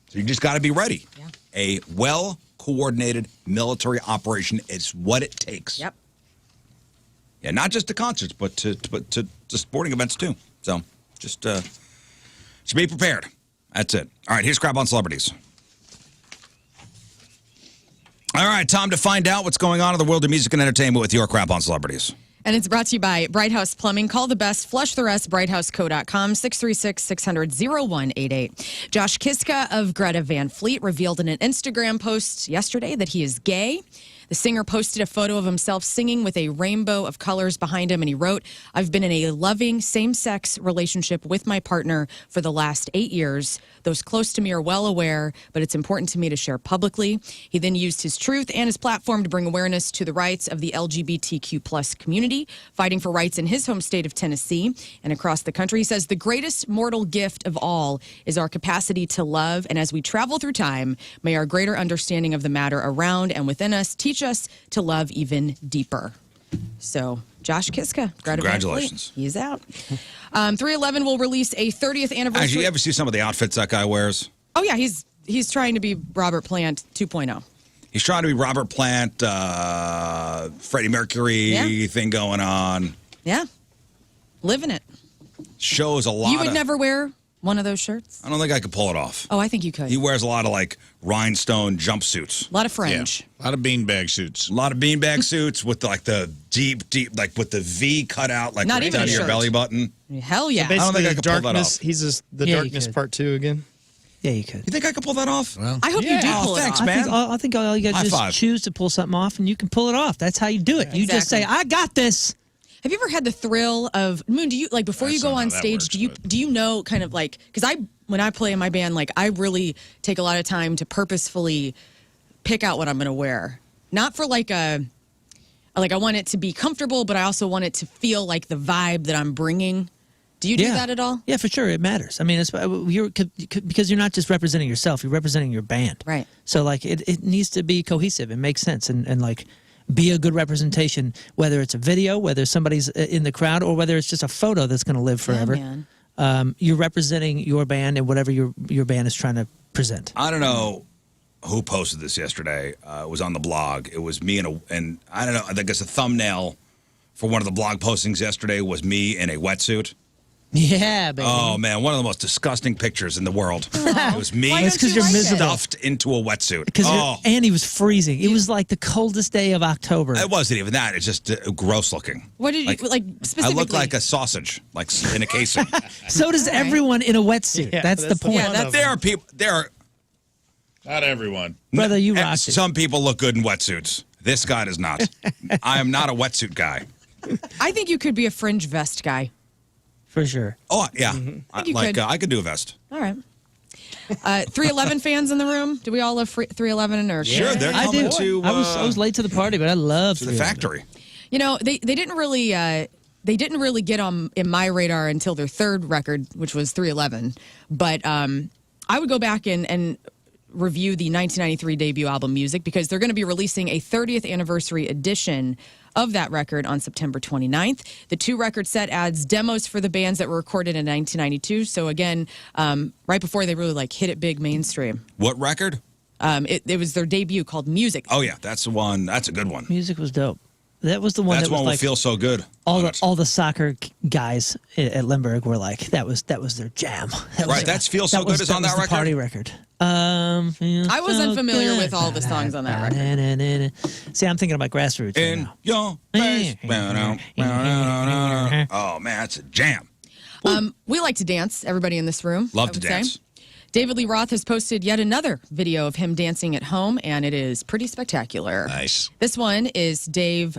So you just got to be ready. Yeah. A well-coordinated military operation is what it takes. Yep. Yeah, not just to concerts, but to sporting events too. So just be prepared. That's it. All right, here's Crap on Celebrities. All right, time to find out what's going on in the world of music and entertainment with your Crap on Celebrities. And it's brought to you by Bright House Plumbing. Call the best, flush the rest, brighthouseco.com, 636-600-0188. Josh Kiska of Greta Van Fleet revealed in an Instagram post yesterday that he is gay. The singer posted a photo of himself singing with a rainbow of colors behind him, and he wrote, "I've been in a loving same-sex relationship with my partner for the last 8 years. Those close to me are well aware, but it's important to me to share publicly." He then used his truth and his platform to bring awareness to the rights of the LGBTQ plus community, fighting for rights in his home state of Tennessee and across the country. He says, "The greatest mortal gift of all is our capacity to love, and as we travel through time, may our greater understanding of the matter around and within us teach us to love even deeper." So, Josh Kiska, Congratulations. He's out. 311 will release a 30th anniversary. Actually, you ever see some of the outfits that guy wears? Oh, yeah, he's trying to be Robert Plant 2.0. He's trying to be Robert Plant, Freddie Mercury thing going on. Yeah. Living it. Shows a lot. You would never wear one of those shirts? I don't think I could pull it off. Oh, I think you could. He wears a lot of like rhinestone jumpsuits. A lot of fringe. Yeah. A lot of beanbag suits. A lot of beanbag suits with like the deep, like with the V cut out, like Not right even down a to your shirt. belly button. Hell yeah. I don't think I could pull that darkness. off. He's just the Yeah, you darkness could. part 2 again. Yeah, you could. You think I could pull that off? Well, I hope you do pull thanks, it off. man. I think all you got High to do five. is choose to pull something off, and you can pull it off. That's how you do it. You just say, Exactly. "I got this." Have you ever had the thrill of Moon? Do you like before you That's go not on how that stage? works, do you but- do you know kind of like because when I play in my band, like I really take a lot of time to purposefully pick out what I'm going to wear, not for like a like I want it to be comfortable, but I also want it to feel like the vibe that I'm bringing. Do you do that at all? Yeah, for sure. It matters. I mean, because you're not just representing yourself, you're representing your band. Right. So, like, it needs to be cohesive. It makes sense. And like, be a good representation, whether it's a video, whether somebody's in the crowd, or whether it's just a photo that's going to live forever. Yeah, man. You're representing your band and whatever your band is trying to present. I don't know who posted this yesterday. It was on the blog. It was me and I don't know, I think it's a thumbnail for one of the blog postings yesterday was me in a wetsuit. Yeah, baby. Oh, man, one of the most disgusting pictures in the world. It was me Why don't you like it? stuffed into a wetsuit. And he was freezing. It was like the coldest day of October. It wasn't even that. It's just gross looking. What did you, like, specifically? I look like a sausage, like in a casing. So does everyone in a wetsuit. Yeah, that's the point. There are people, Not everyone. Brother, you rocked it. some people look good in wetsuits. This guy does not. I am not a wetsuit guy. I think you could be a fringe vest guy. For sure. Oh, yeah. I could do a vest. All right. 311 fans in the room. Do we all love 311 or Sure, they're I coming do. to I was late to the party, but I love the factory. You know, they didn't really get on in my radar until their third record, which was 311. But I would go back and review the 1993 debut album Music because they're going to be releasing a 30th anniversary edition of that record on September 29th. The 2-record set adds demos for the bands that were recorded in 1992. So again, right before they really like hit it big mainstream. What record? It was their debut called Music. Oh yeah, that's the one. That's a good one. Music was dope. That was the one. That's that was one like, will feel so good. All the soccer guys at Limburg were like, that was their jam. That's Feel So Good is on that was record? The party record. I was unfulfamiliar with all the songs on that record. See, I'm thinking about Grassroots. In your face. Oh man, that's a jam. We like to dance, everybody in this room. Love I to would dance. say. David Lee Roth has posted yet another video of him dancing at home, and it is pretty spectacular. Nice. This one is Dave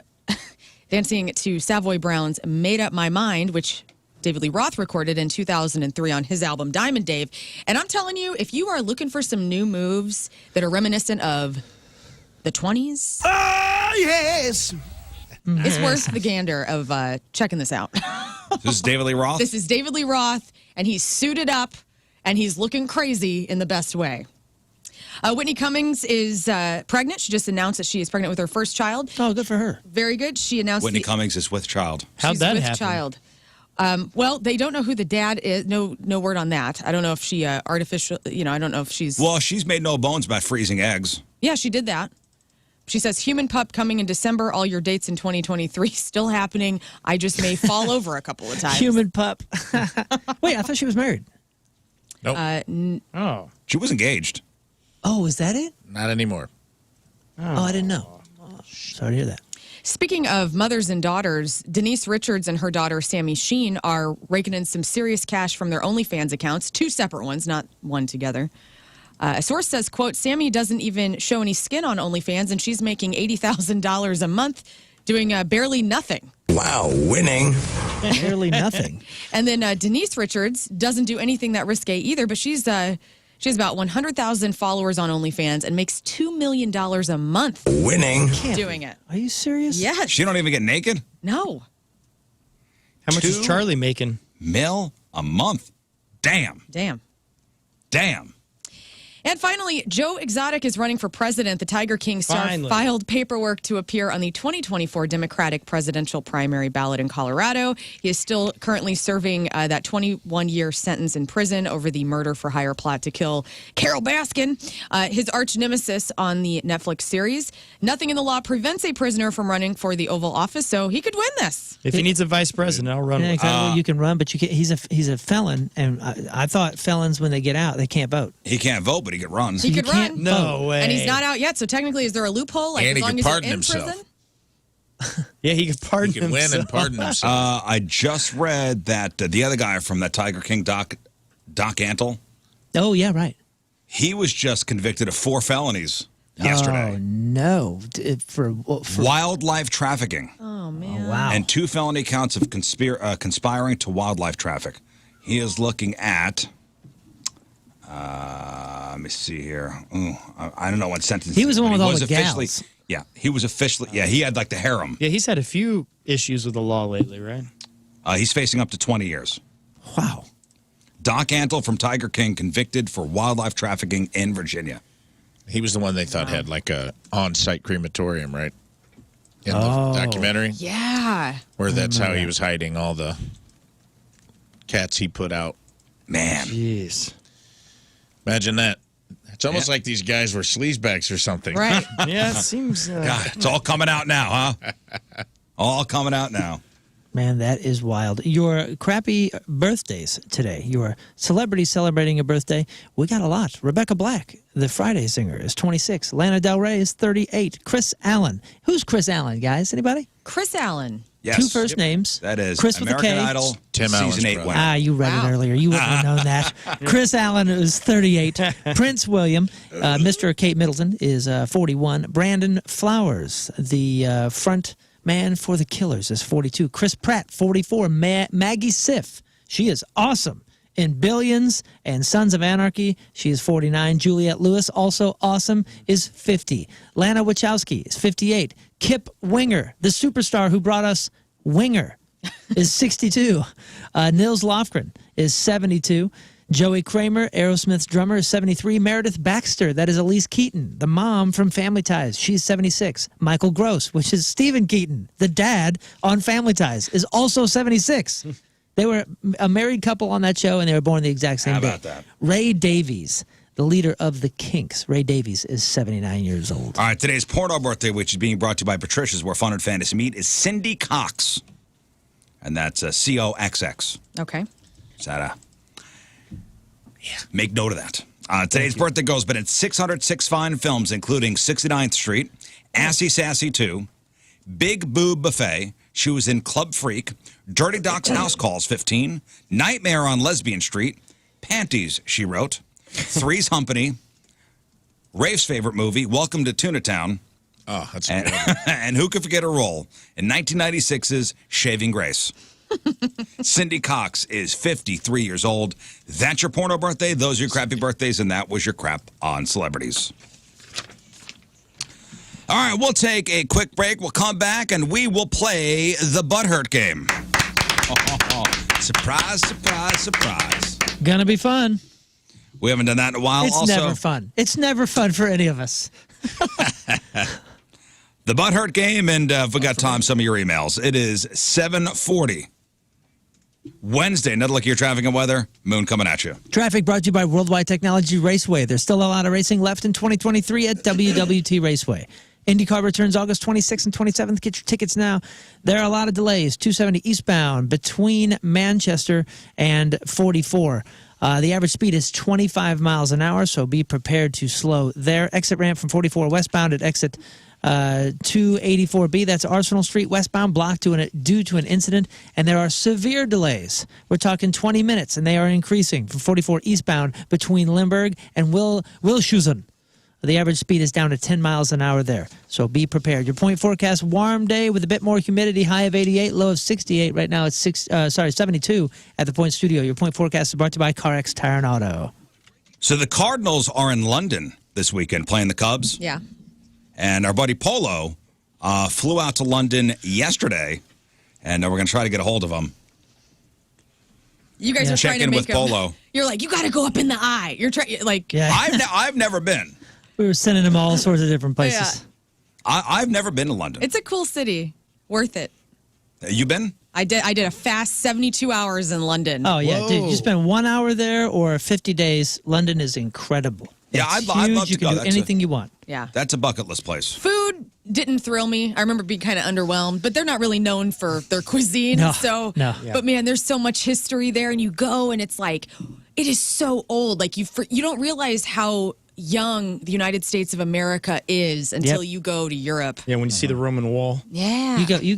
dancing to Savoy Brown's Made Up My Mind, which David Lee Roth recorded in 2003 on his album Diamond Dave. And I'm telling you, if you are looking for some new moves that are reminiscent of the 20s, Yes. it's worth the gander of checking this out. This is David Lee Roth. This is David Lee Roth, and he's suited up, and he's looking crazy in the best way. Whitney Cummings is pregnant. She just announced that she is pregnant with her first child. Oh, good for her. Very good. She announced Whitney Cummings is with child. How'd she's that with happen? child. Well, they don't know who the dad is. No word on that. I don't know if she artificial. I don't know if she's. Well, she's made no bones about freezing eggs. Yeah, she did that. She says, human pup coming in December. All your dates in 2023 still happening. I just may fall over a couple of times. Human pup. Wait, I thought she was married. Nope. Oh. She was engaged. Oh, is that it? Not anymore. Oh, I didn't know. Sorry to hear that. Speaking of mothers and daughters, Denise Richards and her daughter Sammy Sheen are raking in some serious cash from their OnlyFans accounts, 2 separate ones, not one together. A source says, quote, Sammy doesn't even show any skin on OnlyFans, and she's making $80,000 a month doing barely nothing. Wow, winning. Barely nothing. And then Denise Richards doesn't do anything that risque either, but she has about 100,000 followers on OnlyFans and makes $2 million a month Winning. doing it. Are you serious? Yes. She don't even get naked. No. How much is 2 Charlie making? mil a month. Damn. Damn. And finally, Joe Exotic is running for president. The Tiger King star Finally. filed paperwork to appear on the 2024 Democratic presidential primary ballot in Colorado. He is still currently serving that 21-year sentence in prison over the murder-for-hire plot to kill Carol Baskin, his arch nemesis on the Netflix series. Nothing in the law prevents a prisoner from running for the Oval Office, so he could win this. If he needs a vice president, I'll run Yeah, with exactly. You can run, but you can't, he's a felon, and I thought felons, when they get out, they can't vote. He can't vote, but he can run. He You could can't run. No way. And he's not out yet, so technically, is there a loophole? Like, And as he long can as you're pardon in himself. prison? Yeah, he could pardon He can win himself. and pardon himself. I just read that the other guy from that Tiger King Doc Antle, Oh, yeah, right. he was just convicted of 4 felonies yesterday. Oh, no. For Wildlife trafficking Oh, man. wow. and 2 felony counts of conspiring to wildlife traffic. He is looking at, let me see here. Ooh, I don't know what sentence. He was the one but with all was the officially- gals. Yeah, he was officially. Yeah, he had like the harem. Yeah, he's had a few issues with the law lately, right? He's facing up to 20 years. Wow. Doc Antle from Tiger King convicted for wildlife trafficking in Virginia. He was the one they thought had like a on-site crematorium, right? In the documentary. Yeah. Where that's how he was hiding all the cats he put out. Man. Jeez. Imagine that. It's almost like these guys were sleazebags or something. Right. Yeah, it seems. God, it's all coming out now, huh? All coming out now. Man, that is wild. Your crappy birthdays today. Your celebrity celebrating a birthday. We got a lot. Rebecca Black, the Friday singer, is 26. Lana Del Rey is 38. Chris Allen. Who's Chris Allen, guys? Anybody? Chris Allen. Yes. Two first names. That is Chris American with a K. Idol Tim season Allen's 8 brother. winner. You read it earlier. You wouldn't have known that. Chris Allen is 38. Prince William, Mr. Kate Middleton, is 41. Brandon Flowers, the front man for the Killers, is 42. Chris Pratt, 44. Maggie Siff, she is awesome in Billions and Sons of Anarchy. She is 49. Juliette Lewis, also awesome, is 50. Lana Wachowski is 58. Kip Winger, the superstar who brought us Winger, is 62. Nils Lofgren is 72. Joey Kramer, Aerosmith's drummer, is 73. Meredith Baxter, that is Elise Keaton, the mom from Family Ties, she's 76. Michael Gross, which is Stephen Keaton, the dad on Family Ties, is also 76. They were a married couple on that show, and they were born the exact same day. How about that? Ray Davies, the leader of the Kinks. Ray Davies is 79 years old. All right, today's porno birthday, which is being brought to you by Patricia's, where fun and fantasy meet, is Cindy Cox. And that's COXX. Okay. Is that make note of that. Today's birthday goes, but it's 606 fine films, including 69th Street, Assy Sassy 2, Big Boob Buffet. She was in Club Freak, Dirty Doc's House Calls 15, Nightmare on Lesbian Street, Panties, she wrote, Three's Company, Rafe's favorite movie, Welcome to Tuna Town. Oh, that's and, good. and who could forget her role in 1996's Shaving Grace? Cindy Cox is 53 years old. That's your porno birthday. Those are your crappy birthdays, and that was your crap on celebrities. All right, we'll take a quick break. We'll come back, and we will play the Butthurt game. Surprise, surprise, surprise. Gonna be fun. We haven't done that in a while. It's never fun. It's never fun for any of us. The Butthurt game, and if we got time, some of your emails. It is 7:40. Wednesday, another look at your traffic and weather. Moon coming at you. Traffic brought to you by Worldwide Technology Raceway. There's still a lot of racing left in 2023 at WWT Raceway. IndyCar returns August 26th and 27th. Get your tickets now. There are a lot of delays. 270 eastbound between Manchester and 44. The average speed is 25 miles an hour, so be prepared to slow there. Exit ramp from 44 westbound at exit 284B. That's Arsenal Street westbound, blocked due to an incident, and there are severe delays. We're talking 20 minutes, and they are increasing from 44 eastbound between Limburg and Wilshusen. The average speed is down to 10 miles an hour there, so be prepared. Your point forecast, warm day with a bit more humidity, high of 88, low of 68. Right now it's 72 at the Point Studio. Your point forecast is brought to you by CarX Tire and Auto. So the Cardinals are in London this weekend playing the Cubs. Yeah. And our buddy Polo flew out to London yesterday, and we're going to try to get a hold of him. You guys are trying Check to in make with Polo. You're like, you got to go up in the eye. You're trying, like, Yeah. I've never been. We were sending them all sorts of different places. Yeah. I've never been to London. It's a cool city. Worth it. You been? I did a fast 72 hours in London. Oh, yeah. Whoa. Dude, you spend 1 hour there or 50 days. London is incredible. Yeah, It's I'd love huge. to You go. can do anything you want. Yeah. That's a bucket list place. Food didn't thrill me. I remember being kind of underwhelmed, but they're not really known for their cuisine. No, So, no. But man, there's so much history there, and you go, and it's like, it is so old. Like you don't realize how young the United States of America is until you go to Europe. Yeah, when you see the Roman wall. Yeah. You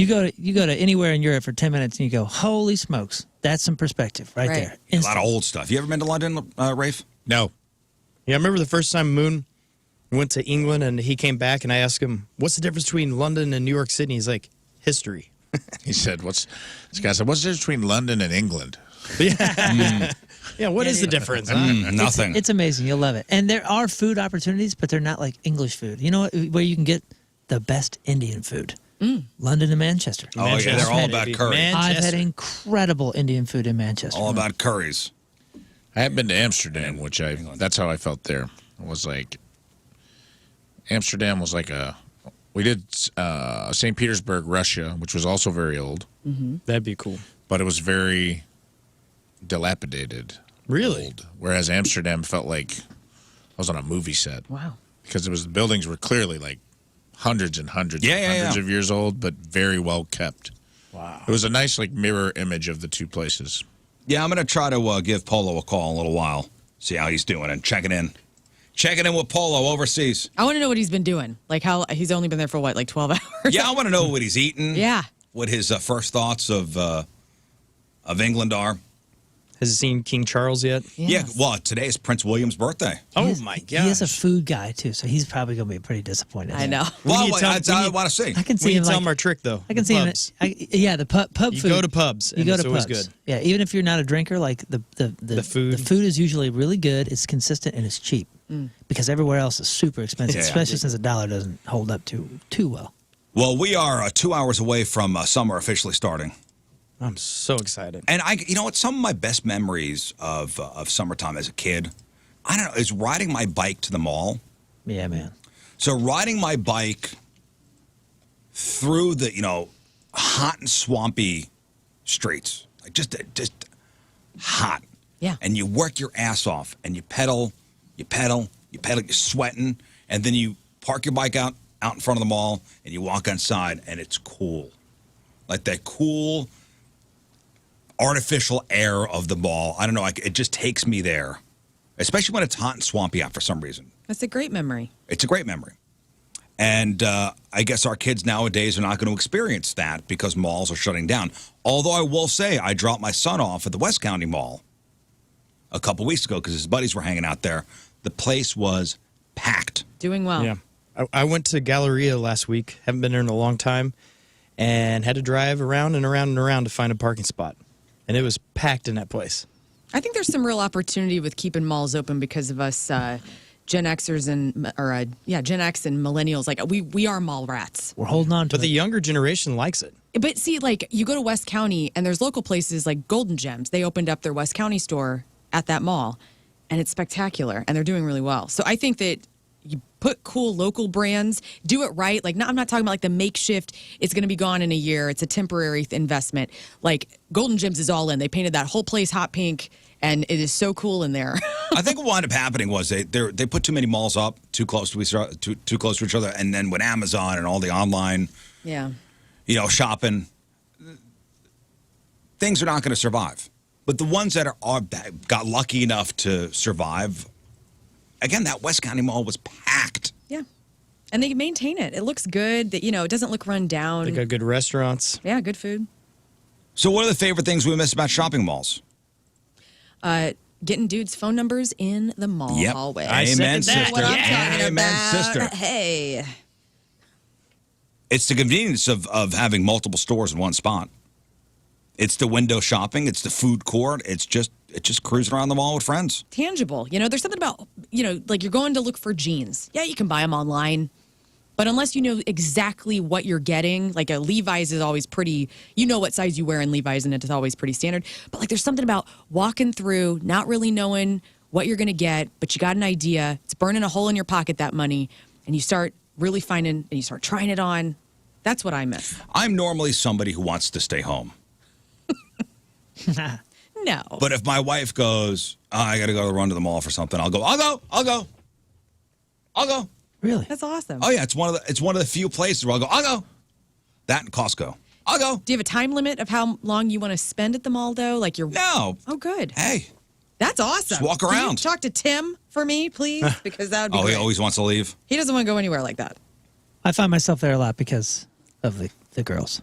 go to anywhere in Europe for 10 minutes and you go, holy smokes, that's some perspective right there. A lot of old stuff. You ever been to London, Rafe? No. Yeah, I remember the first time Moon went to England and he came back and I asked him, what's the difference between London and New York City? He's like, history. He said, this guy said, what's the difference between London and England? Yeah, what is the difference? Huh? Nothing. It's amazing. You'll love it. And there are food opportunities, but they're not like English food. You know what, where you can get the best Indian food? London and Manchester. Oh, yeah, they're all about curry. I've had incredible Indian food in Manchester. All about curries. I haven't been to Amsterdam, which that's how I felt there. It was like, Amsterdam was like we did St. Petersburg, Russia, which was also very old. That'd be cool. But it was very dilapidated. Really? Old. Whereas Amsterdam felt like I was on a movie set. Wow. Because the buildings were clearly like hundreds and hundreds of years old, but very well kept. Wow. It was a nice like mirror image of the two places. Yeah, I'm going to try to give Polo a call in a little while, see how he's doing, and checking in with Polo overseas. I want to know what he's been doing. Like how he's only been there for what, like 12 hours? Yeah, I want to know what he's eating. Yeah. What his first thoughts of England are. Has he seen King Charles yet? Yeah, well, today is Prince William's birthday. Oh, my God. He is a food guy, too, so he's probably going to be pretty disappointed. I know. Well, I want to see. I can see We him can tell like, him our trick, though. I can see him. Pubs. The pub You food. go to pubs, You and go it's to always pubs. good. Yeah, even if you're not a drinker, like the food. The food is usually really good. It's consistent and it's cheap because everywhere else is super expensive, Yeah. especially since the dollar doesn't hold up too well. Well, we are 2 hours away from summer officially starting. I'm so excited. And you know what? Some of my best memories of summertime as a kid, I don't know, is riding my bike to the mall. Yeah, man. So riding my bike through the, hot and swampy streets, like just hot. Yeah. And you work your ass off and you pedal, you're sweating, and then you park your bike out in front of the mall and you walk inside and it's cool. Like that cool artificial air of the mall. I don't know, it just takes me there, especially when it's hot and swampy out for some reason. That's a great memory. It's a great memory. And I guess our kids nowadays are not going to experience that because malls are shutting down. Although I will say I dropped my son off at the West County Mall a couple weeks ago because his buddies were hanging out there. The place was packed. Doing well. Yeah. I went to Galleria last week. Haven't been there in a long time. And had to drive around and around and around to find a parking spot. And it was packed in that place. I think there's some real opportunity with keeping malls open because of us Gen Xers Gen X and millennials. Like we are mall rats. We're holding on to But the younger generation likes it. But see, like you go to West County and there's local places like Golden Gems. They opened up their West County store at that mall, and it's spectacular, and they're doing really well. So I think that you put cool local brands, do it right. Like, I'm not talking about like the makeshift, it's going to be gone in a year. It's a temporary investment. Like Golden Gems is all in. They painted that whole place hot pink, and it is so cool in there. I think what wound up happening was they put too many malls up too close to each other, and then with Amazon and all the online, shopping, things are not going to survive. But the ones that got lucky enough to survive, again, that West County Mall was packed. Yeah. And they maintain it. It looks good. That it doesn't look run down. They got good restaurants. Yeah, good food. So what are the favorite things we miss about shopping malls? Getting dudes' phone numbers in the mall hallway. Amen, sister. That's what I'm talking Amen, about. sister. Hey. It's the convenience of having multiple stores in one spot. It's the window shopping. It's the food court. It's just cruising around the mall with friends. Tangible. There's something about, like you're going to look for jeans. Yeah, you can buy them online. But unless you know exactly what you're getting, like a Levi's is always pretty, what size you wear in Levi's, and it's always pretty standard. But like there's something about walking through, not really knowing what you're going to get, but you got an idea. It's burning a hole in your pocket, that money. And you start really finding, and you start trying it on. That's what I miss. I'm normally somebody who wants to stay home. No. But if my wife goes, I got to go run to the mall for something, I'll go. Really? That's awesome. Oh yeah, it's one of the few places where I'll go. That and Costco. I'll go. Do you have a time limit of how long you want to spend at the mall, though? Like No. Oh, good. Hey. That's awesome. Just walk Can you around. talk to Tim for me, please? Because that would be Oh, great. he always wants to leave? He doesn't want to go anywhere like that. I find myself there a lot because of the girls.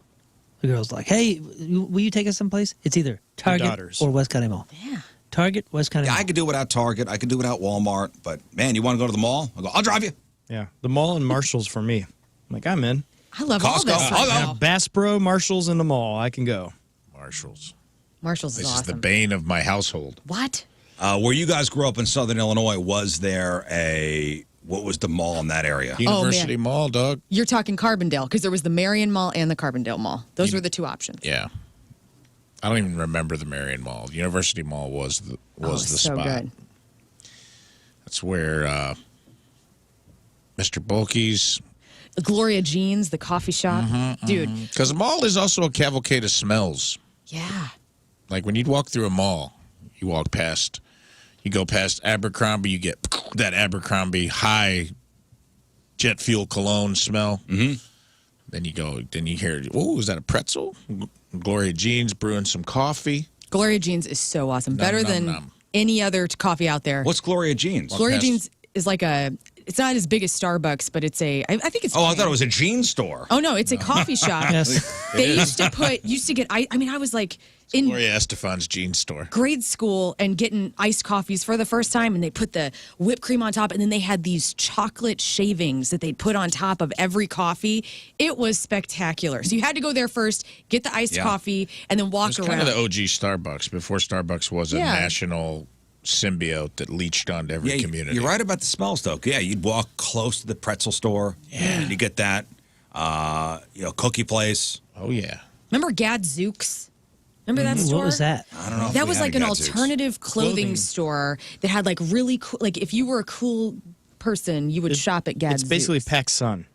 The girls like, hey, will you take us someplace? It's either Target or West County Mall. Yeah. Target, West County Mall. I could do without Target. I could do without Walmart. But, man, you want to go to the mall? I'll drive you. Yeah. The mall and Marshall's for me. I'm like, I'm in. I love all Costco. this right I'll go. now. Bass Pro, Marshall's, and the mall. I can go. Marshalls. Marshall's is This is the awesome. bane of my household. What? Where you guys grew up in Southern Illinois, was there what was the mall in that area? University Mall, dog. You're talking Carbondale, because there was the Marion Mall and the Carbondale Mall. Those were the two options. Yeah. I don't even remember the Marion Mall. University Mall was the so spot. good. That's where Mr. Bulky's. Gloria Jeans, the coffee shop. Dude. Because the mall is also a cavalcade of smells. Yeah. Like when you'd walk through a mall, you go past Abercrombie, you get that Abercrombie high jet fuel cologne smell. Mm-hmm. Then you hear, oh, is that a pretzel? Gloria Jeans brewing some coffee. Gloria Jeans is so awesome. Better than any other coffee out there. What's Gloria Jeans? Gloria Jeans is like it's not as big as Starbucks, but it's I think it's. Oh, I thought it was a jean store. Oh, no, it's a coffee shop. Yes. They used to get, I was like in Gloria Estefan's jean store. grade school and getting iced coffees for the first time, and they put the whipped cream on top, and then they had these chocolate shavings that they'd put on top of every coffee. It was spectacular. So you had to go there first, get the iced coffee, and then walk It was around. kind of the OG Starbucks before Starbucks was a national symbiote that leached onto every community. You're right about the smells, though. Yeah, you'd walk close to the pretzel store, and you get that, cookie place. Oh, yeah. Remember Gadzooks? Remember that store? What was that? I don't know. if That we was had like a an Gadzooks. alternative clothing store that had like really cool, like if you were a cool person, you would shop at Gadzooks. It's basically PacSun.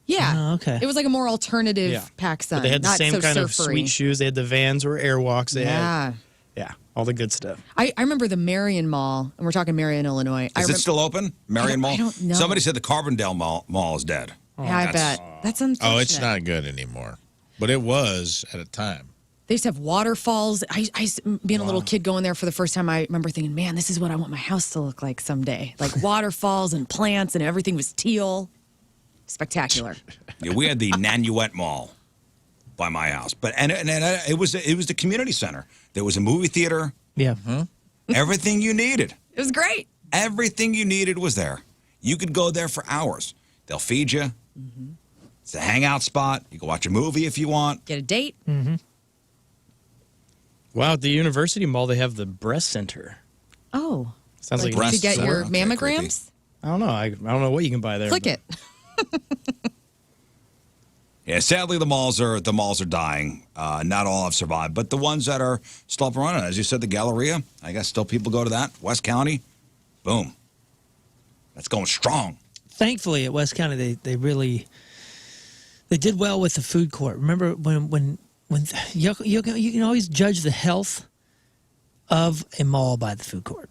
Yeah. Oh, okay. It was like a more alternative PacSun. But they had the not same so kind of surfery. sweet shoes. They had the Vans or Airwalks. They had, Yeah. all the good stuff. I remember the Marion Mall, and we're talking Marion, Illinois. Is it still open? Marion Mall? I don't know. Somebody said the Carbondale Mall is dead. Yeah, I bet. That's unfortunate. Oh, it's not good anymore. But it was at a time. They used to have waterfalls. Being a little kid going there for the first time, I remember thinking, man, this is what I want my house to look like someday. Like waterfalls and plants, and everything was teal. Spectacular. Yeah, we had the Nanuet Mall by my house, but and it was the community center. There was a movie theater. Yeah. Everything you needed. It was great. Everything you needed was there. You could go there for hours. They'll feed you. Mm-hmm. It's a hangout spot. You can watch a movie if you want. Get a date. Wow, at the University Mall, they have the breast center. Oh. Sounds like breast to get center? your Okay, mammograms? I don't know. I don't know what you can buy there. Click but- it. Yeah, sadly the malls are dying. Not all have survived, but the ones that are still up and running, as you said, the Galleria. I guess still people go to that. West County, boom, that's going strong. Thankfully, at West County, they really did well with the food court. Remember when you can always judge the health of a mall by the food court.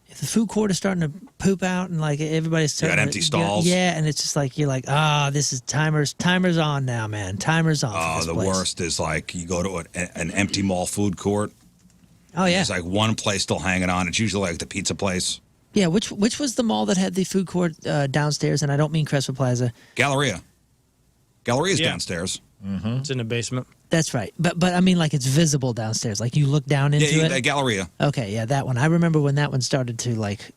If the food court is starting to poop out and like everybody's You got starting empty to, stalls. yeah, and it's just like you're like, this is timers on now, man. Timers on. for Oh, this the place. worst is like you go to an empty mall food court. Oh yeah, There's like one place still hanging on. It's usually like the pizza place. yeah. Which was the mall that had the food court downstairs? And I don't mean Crestwood Plaza. Galleria. Galleria's Yeah. downstairs. It's in the basement. That's right. But I mean, like it's visible downstairs. Like you look down into Yeah, it. the Galleria. Okay, yeah, that one. I remember when that one started to like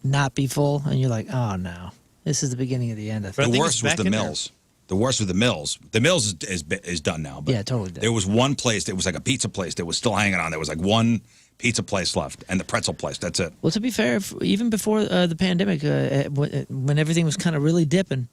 not be full, and you're like, oh no, this is the beginning of the end. I But I think. The think worst it's was back the in there. Mills. The worst was the Mills. The Mills is done now. But Yeah, totally done. There was one place that was like a pizza place that was still hanging on. There was like one pizza place left and the pretzel place. That's it. Well, to be fair, even before the pandemic, when everything was kind of really dipping,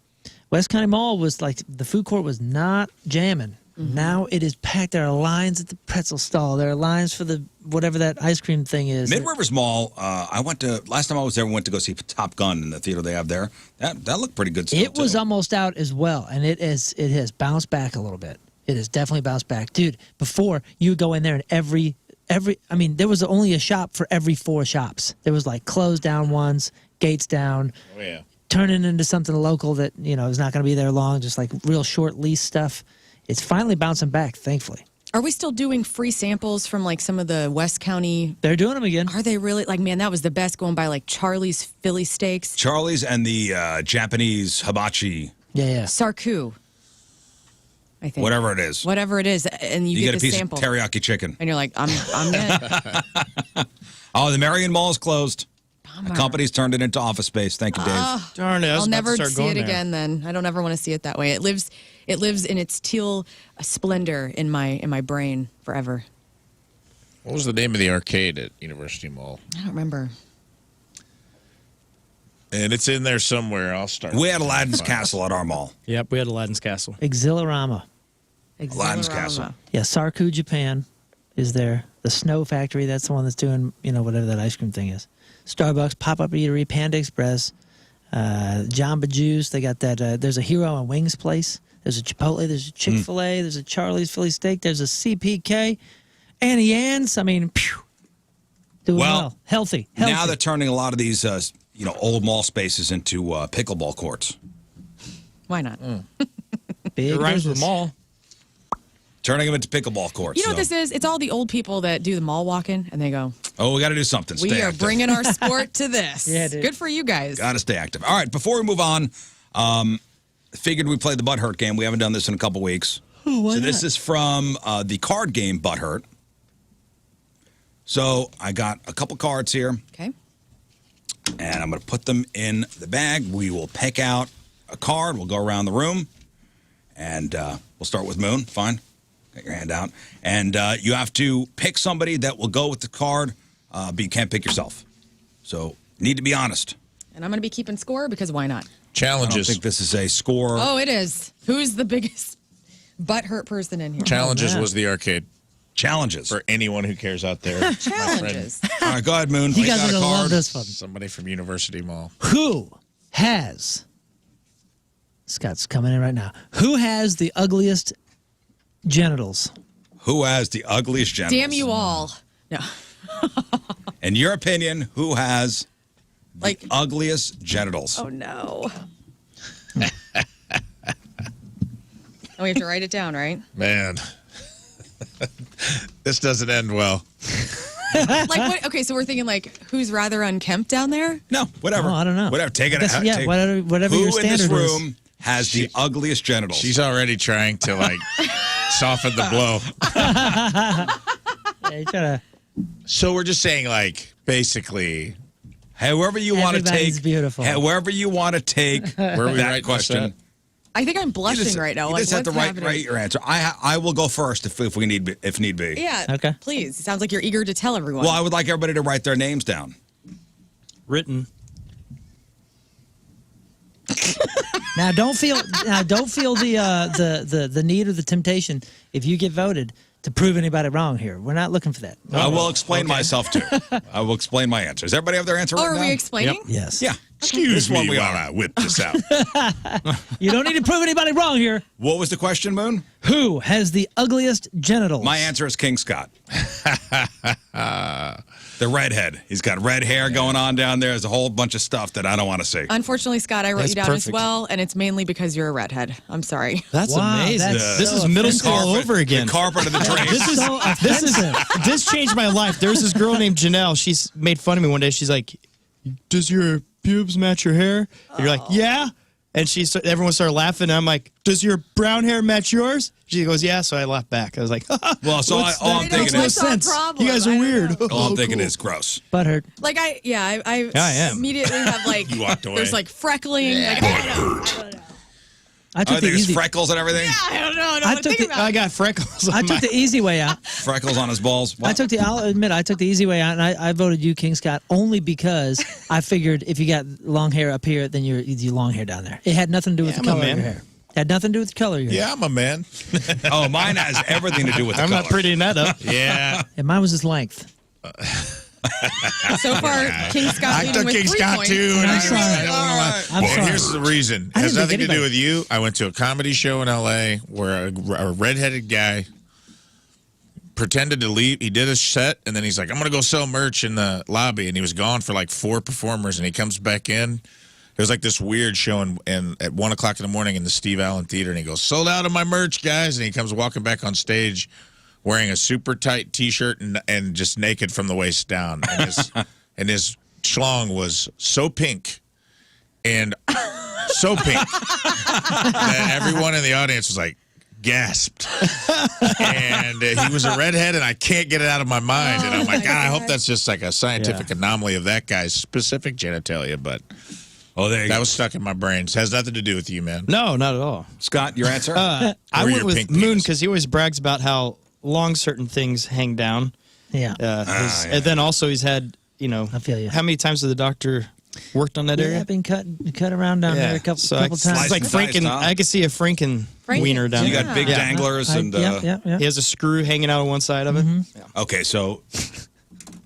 West County Mall was like the food court was not jamming. Now it is packed. There are lines at the pretzel stall. There are lines for the whatever that ice cream thing is. Mid Rivers Mall. I went to last time I was there. We went to go see Top Gun in the theater they have there. That looked pretty good. Still, It was too. almost out as well, and it has bounced back a little bit. It has definitely bounced back, dude. Before you would go in there and every I mean, there was only a shop for every 4 shops. There was like closed down ones, gates down. Oh, yeah. Turning into something local that is not going to be there long, just like real short lease stuff. It's finally bouncing back, thankfully. Are we still doing free samples from like some of the West County? They're doing them again. Are they really? Like, man, that was the best going by like Charlie's Philly Steaks. Charlie's and the Japanese hibachi, Yeah. Sarku, I think. whatever it is. Whatever it is. And you You get get a the piece sample. of teriyaki chicken. And you're like, I'm in. Oh, the Marion Mall is closed. Bummer. The company's turned it into office space. Thank you, Dave. Darn it. I was I'll about never to start see going it there. again then. I don't ever want to see it that way. It lives in its teal splendor in my brain forever. What was the name of the arcade at University Mall? I don't remember. And it's in there somewhere. I'll start. We had Aladdin's Castle at our mall. Yep, we had Aladdin's Castle. Exhilarama. Aladdin's Castle. Yeah, Sarku, Japan is there. The Snow Factory, that's the one that's doing, whatever that ice cream thing is. Starbucks, Pop-Up Eatery, Panda Express, Jamba Juice. They got that. There's a Hero and Wings place. There's a Chipotle. There's a Chick-fil-A. There's a Charlie's Philly Steak. There's a CPK. Annie Ann's. I mean, doing well. Healthy. Now they're turning a lot of these, old mall spaces into pickleball courts. Why not? It rhymes with mall. Turning them into pickleball courts. You know what this is? It's all the old people that do the mall walking, and they go, oh, we got to do something. we Stay are active. bringing our sport to this. Yeah, dude. Good for you guys. Got to stay active. All right, before we move on, figured we played the Butthurt game. We haven't done this in a couple weeks. Oh, so this is from the card game Butthurt. So I got a couple cards here, Okay. and I'm going to put them in the bag. We will pick out a card. We'll go around the room, and we'll start with Moon. Fine. Get your hand out. And you have to pick somebody that will go with the card, but you can't pick yourself. So need to be honest. And I'm going to be keeping score because why not? I don't Challenges. think this is a score. Oh, it is. Who's the biggest butt-hurt person in here? Challenges man. was the arcade Challenges. for anyone who cares out there. My friend, Challenges. All right, go ahead, Moon. You Pick guys out are a going to love card. this one. somebody from University Mall. Who has, Scott's coming in right now, who has the ugliest genitals? Who has the ugliest genitals? Damn you all. No. In your opinion, who has the Like- ugliest genitals? Oh, no. And we have to write it down, right? Man, this doesn't end well. Like what? Okay, so we're thinking like, who's rather unkempt down there? No, whatever. Oh, I don't know. Whatever. Take it. That's- yeah, take- whatever who your in this standard is. room has the ugliest genitals? She's already trying to soften the blow. Yeah, you gotta, So we're just saying, basically, however you want to Everybody's take. beautiful. However you want to take where are we that writing question. this at? I think I'm blushing right now. You Like, just have to what's happening? write your answer. I will go first if we need be. Yeah. Okay. Please. It sounds like you're eager to tell everyone. Well, I would like everybody to write their names down. Written. now don't feel the need or the temptation if you get voted to prove anybody wrong here. We're not looking for that. I will explain myself too. I will explain my answers. Everybody have their answer oh, written are we down? explaining? Yes. Yeah. Excuse This one me we while are. I whip this out. You don't need to prove anybody wrong here. What was the question, Moon? Who has the ugliest genitals? My answer is King Scott. The redhead. He's got red hair going on down there. There's a whole bunch of stuff that I don't want to see. Unfortunately, Scott, I wrote That's you down as perfect. well, and it's mainly because you're a redhead. I'm sorry. That's Wow, amazing. that's This so is middle offensive. school all over again. The carpet of the drapes. This is So this changed my life. There was this girl named Janelle. She's made fun of me one day. She's like, "Does your pubes match your hair?" And you're like, "Yeah." And everyone started laughing. And I'm like, "Does your brown hair match yours?" She goes, "Yeah." So I laughed back. I was like, Well, so What's all that? I'm I know, thinking what's is, our sense. problem? You guys are I don't weird. know. all I'm Oh, thinking cool. is gross. Butthurt. Like I I am. immediately have like You walked away. there's like freckling. Like, I don't know. I I took the think it's easy. freckles and everything. I don't know. I I don't took think the- about I it. got freckles. I took the easy way out. Freckles on his balls. I'll admit, I took the easy way out, and I voted you, King Scott, only because I figured if you got long hair up here, then you long hair down there. It had nothing to do with Yeah, the I'm a color of your man. hair. Had nothing to do with the color of your hair. Yeah, I'm a man. Oh, mine has everything to do with the I'm color. not prettying that up. Yeah. And mine was his length. So far, King Scott I leading took with King 3 Scott points. too. And I'm sorry. I don't wanna- I'm Well, sorry. here's the reason. I It has didn't nothing think to do anybody- with you. I went to a comedy show in L.A. where a redheaded guy pretended to leave. He did a set, and then he's like, "I'm going to go sell merch in the lobby." And he was gone for like 4 performers, and he comes back in. It was like this weird show and at 1 o'clock in the morning in the Steve Allen Theater, and he goes, "Sold out of my merch, guys." And he comes walking back on stage wearing a super tight T-shirt and just naked from the waist down. And his schlong was so pink and so pink that everyone in the audience was like, gasped. And he was a redhead, and I can't get it out of my mind. And I'm like, God, I hope that's just like a scientific anomaly of that guy's specific genitalia. But there you that go. was stuck in my brain. It has nothing to do with you, man. No, not at all. Scott, your answer? I Or went your with pink Moon penis. because he always brags about how long certain things hang down. Yeah. And then also he's had, I feel you. How many times did the doctor worked on that area? Yeah, I've been cut around down there a couple times. It's like Franken. I could see a Franken wiener down there. there. You got big danglers and yeah. He has a screw hanging out on one side of it. Yeah. Okay, so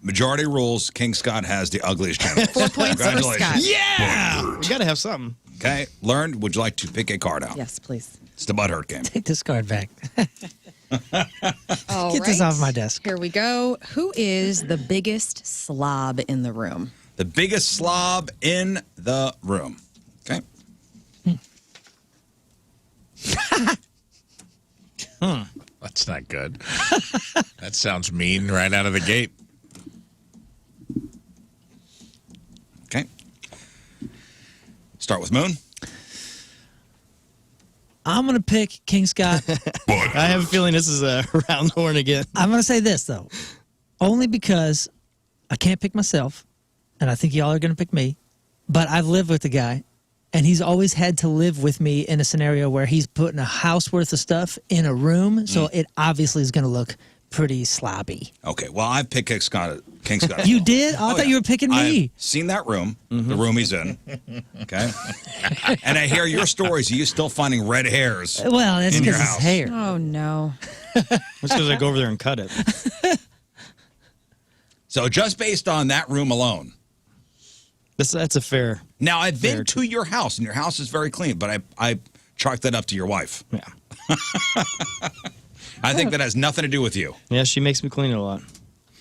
majority rules. King Scott has the ugliest channel. 4 points for Scott. Yeah, we got to have something. Okay, Lern, would you like to pick a card out? Yes, please. It's the butthurt game. Take this card back. All Get this off my desk. Here we go. Who is the biggest slob in the room? The biggest slob in the room. Okay. That's not good. That sounds mean right out of the gate. Okay. Start with Moon. I'm going to pick King Scott. I have a feeling this is around the horn again. I'm going to say this, though. Only because I can't pick myself, and I think y'all are going to pick me. But I've lived with the guy, and he's always had to live with me in a scenario where he's putting a house worth of stuff in a room, so it obviously is going to look pretty slobby. Okay, well, I picked King Scott. You did? I thought you were picking me. I've seen that room, the room he's in. Okay. And I hear your stories of you still finding red hairs. Well, that's in your because house. it's hair. Oh, no. That's because I go over there and cut it. So just based on that room alone. That's a fair. Now, I've been to your house, and your house is very clean, but I chalk that up to your wife. Yeah. I think that has nothing to do with you. Yeah, she makes me clean it a lot.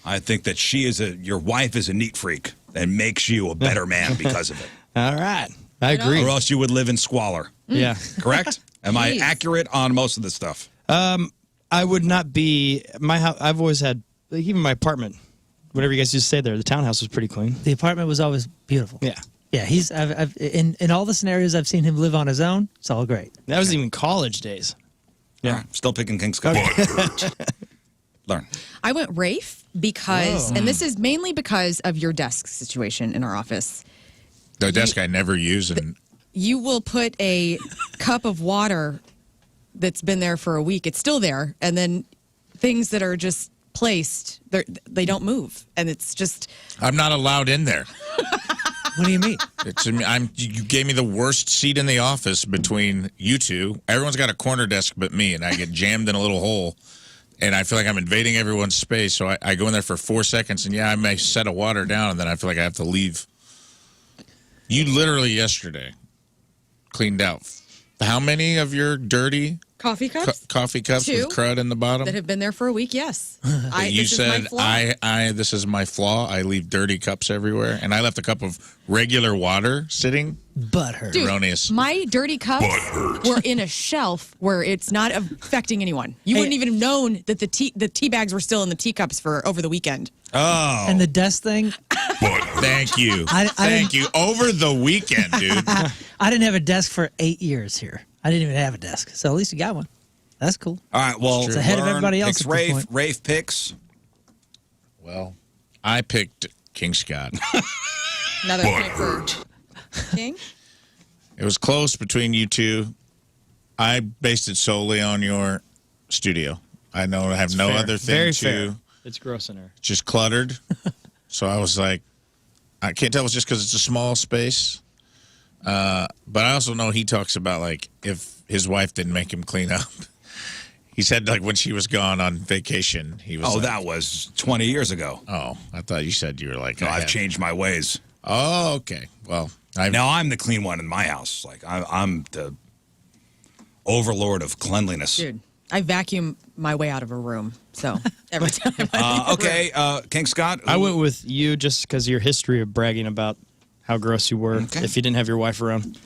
I think that your wife is a neat freak and makes you a better man because of it. All right. I agree. Or else you would live in squalor. Yeah. Correct? Am I accurate on most of this stuff? I would not be. My house, I've always had, like, even my apartment, whatever you guys used to say there, the townhouse was pretty clean. The apartment was always beautiful. Yeah. Yeah, I've in all the scenarios I've seen him live on his own, it's all great. That was even college days. Yeah. Right, still picking King Scott. Learn. I went Rafe because, and this is mainly because of your desk situation in our office. The desk I never use. And you will put a cup of water that's been there for a week. It's still there. And then things that are just placed, they don't move. And it's just. I'm not allowed in there. What do you mean? You gave me the worst seat in the office between you two. Everyone's got a corner desk but me, and I get jammed in a little hole. And I feel like I'm invading everyone's space. So I go in there for 4 seconds, and I may set a water down, and then I feel like I have to leave. You literally yesterday cleaned out how many of your dirty coffee cups? Coffee cups 2 with crud in the bottom? That have been there for a week, yes. You said, this is my flaw. I leave dirty cups everywhere. And I left a cup of regular water sitting. Butthurt. Dude, erroneous. my dirty cups were in a shelf where it's not affecting anyone. You wouldn't even have known that the tea bags were still in the teacups for over the weekend. Oh. And the desk thing. Thank you. Thank you. Over the weekend, dude. I didn't have a desk for 8 years here. I didn't even have a desk. So at least you got one. That's cool. All right, well, it's ahead of everybody else. Picks Rafe picks. Well, I picked King Scott. Another point for King. It was close between you two. I based it solely on your studio. I know I have no other thing Very to. fair. It's gross in there. Just cluttered. So I was like, I can't tell if it's just because it's a small space. But I also know he talks about, like, if his wife didn't make him clean up. He said, like, when she was gone on vacation, he was like, that was 20 years ago. Oh, I thought you said you were like, no, I've changed my ways. Oh, okay. Well, now I'm the clean one in my house. Like, I'm the overlord of cleanliness. Dude, I vacuum my way out of a room. So every time okay, King Scott. I went with you just because of your history of bragging about how gross you were if you didn't have your wife around.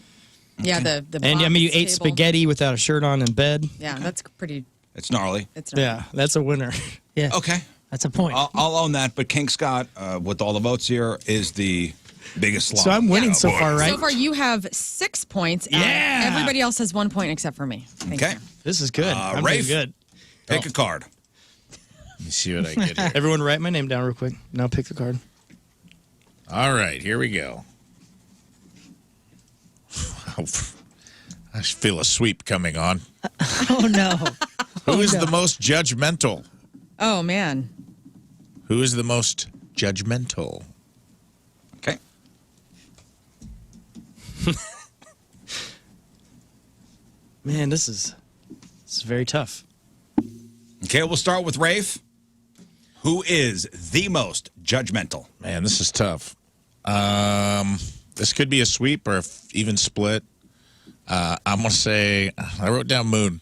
Yeah, the and I mean, you ate table. spaghetti without a shirt on in bed. Yeah, that's pretty. It's gnarly. Yeah, that's a winner. Yeah. Okay. That's a point. I'll own that. But King Scott, with all the votes here, is the biggest slob. So I'm winning so far, right? So far, you have 6 points. Yeah. Everybody else has 1 point except for me. Thank you. This is good. I'm doing Rafe, good. Pick a card. Let me see what I get here. Everyone write my name down real quick. Now pick the card. All right, here we go. I feel a sweep coming on. Oh, no. Who is the most judgmental? Oh, man. Who is the most judgmental? Okay. Man, this is very tough. Okay, we'll start with Rafe. Who is the most judgmental? Man, this is tough. This could be a sweep or even split. I'm going to say, I wrote down Moon.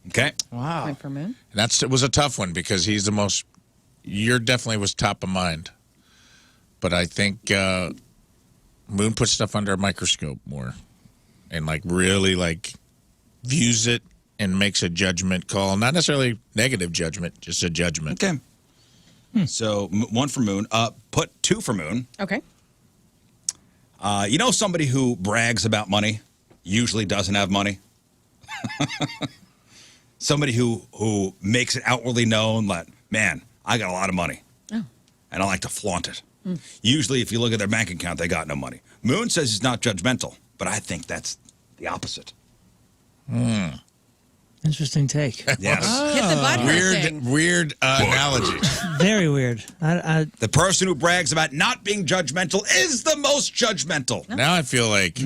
Okay. Wow. Point for Moon. And it was a tough one because he's the most, your definitely was top of mind. But I think Moon puts stuff under a microscope more and like really like views it and makes a judgment call. Not necessarily negative judgment, just a judgment. Okay. So 1 for Moon. Put 2 for Moon. Okay. You know somebody who brags about money usually doesn't have money? Somebody who makes it outwardly known that, man, I got a lot of money. Oh. And I like to flaunt it. Usually, if you look at their bank account, they got no money. Moon says he's not judgmental, but I think that's the opposite. Interesting take. Yes. Hit the button thing. Weird analogy. Very weird. The person who brags about not being judgmental is the most judgmental. Now I feel like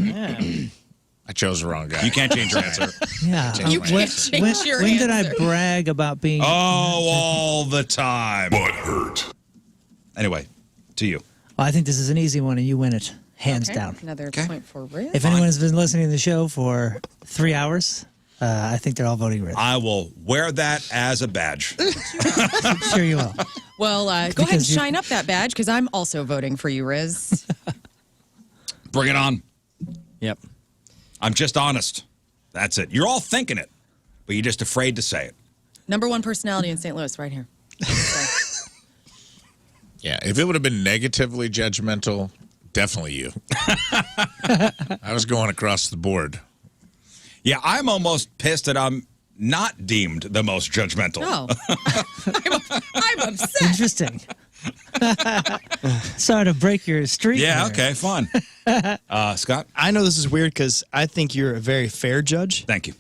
I chose the wrong guy. You can't change your answer. Yeah. You can't change your when did I answer. brag about being? Oh, all the time. Butt hurt. Anyway, to you. I think this is an easy one, and you win it, hands Okay, down. Another point for Rizz. If anyone has been listening to the show for 3 hours, I think they're all voting Rizz. I will wear that as a badge. Sure you will. Well, go ahead and shine up that badge because I'm also voting for you, Rizz. Bring it on. Yep. I'm just honest. That's it. You're all thinking it, but you're just afraid to say it. Number 1 personality in St. Louis, right here. Yeah, if it would have been negatively judgmental, definitely you. I was going across the board. Yeah, I'm almost pissed that I'm not deemed the most judgmental. Oh. I'm upset. Interesting. Sorry to break your streak. Yeah, there. okay, fun. Scott? I know this is weird because I think you're a very fair judge, Thank you.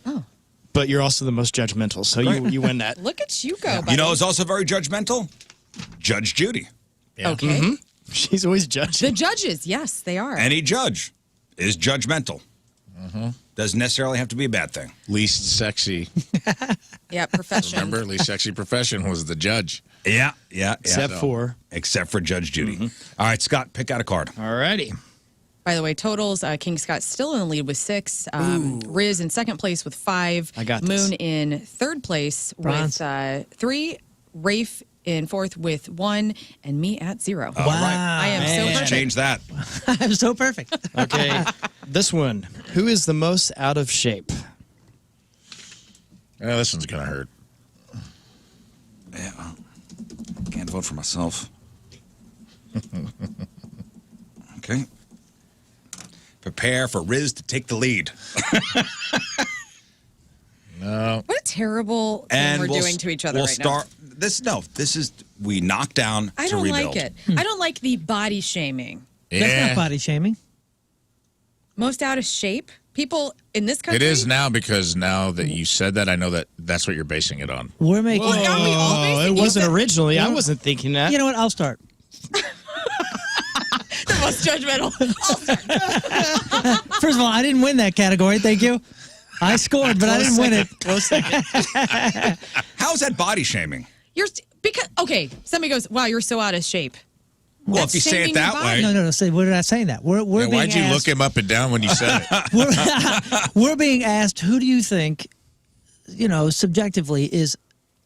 but you're also the most judgmental, so you win that. Look at you go, buddy. You know who's also very judgmental? Judge Judy. Yeah. Okay. She's always judging. The judges, yes, they are. Any judge is judgmental. Doesn't necessarily have to be a bad thing. Least sexy. Yeah, profession. Remember, least sexy profession was the judge. Yeah. Except for. Judge Judy. All right, Scott, pick out a card. All righty. By the way, totals, King Scott's still in the lead with 6. Rizz in second place with 5. I got this. Moon in third place Bronze. with 3. Rafe in fourth with 1. And me at 0. All right. I am so Let's perfect. change that. I'm so perfect. Okay. This one. Who is the most out of shape? This one's going to hurt. Yeah, well, can't vote for myself. Okay. Prepare for Rizz to take the lead. No. What a terrible thing we're doing to each other we'll right start, now. This is, we knock down I to don't rebuild. like it. I don't like the body shaming. That's Yeah. not body shaming. Most out of shape people in this country. It is now because now that you said that, I know that that's what you're basing it on. We're making. Well, are we all Oh, basing it wasn't you- originally. I wasn't thinking that. You know what? I'll start. the most judgmental. First of all, I didn't win that category. Thank you. I scored, but I didn't win it. Close second. How's that body shaming? Because okay, somebody goes, "Wow, you're so out of shape." Well, That's if you say it shaming your that body. way. No. Say, we're not saying that. We're Yeah, being why'd you asked, look him up and down when you said it? We're being asked, who do you think, subjectively is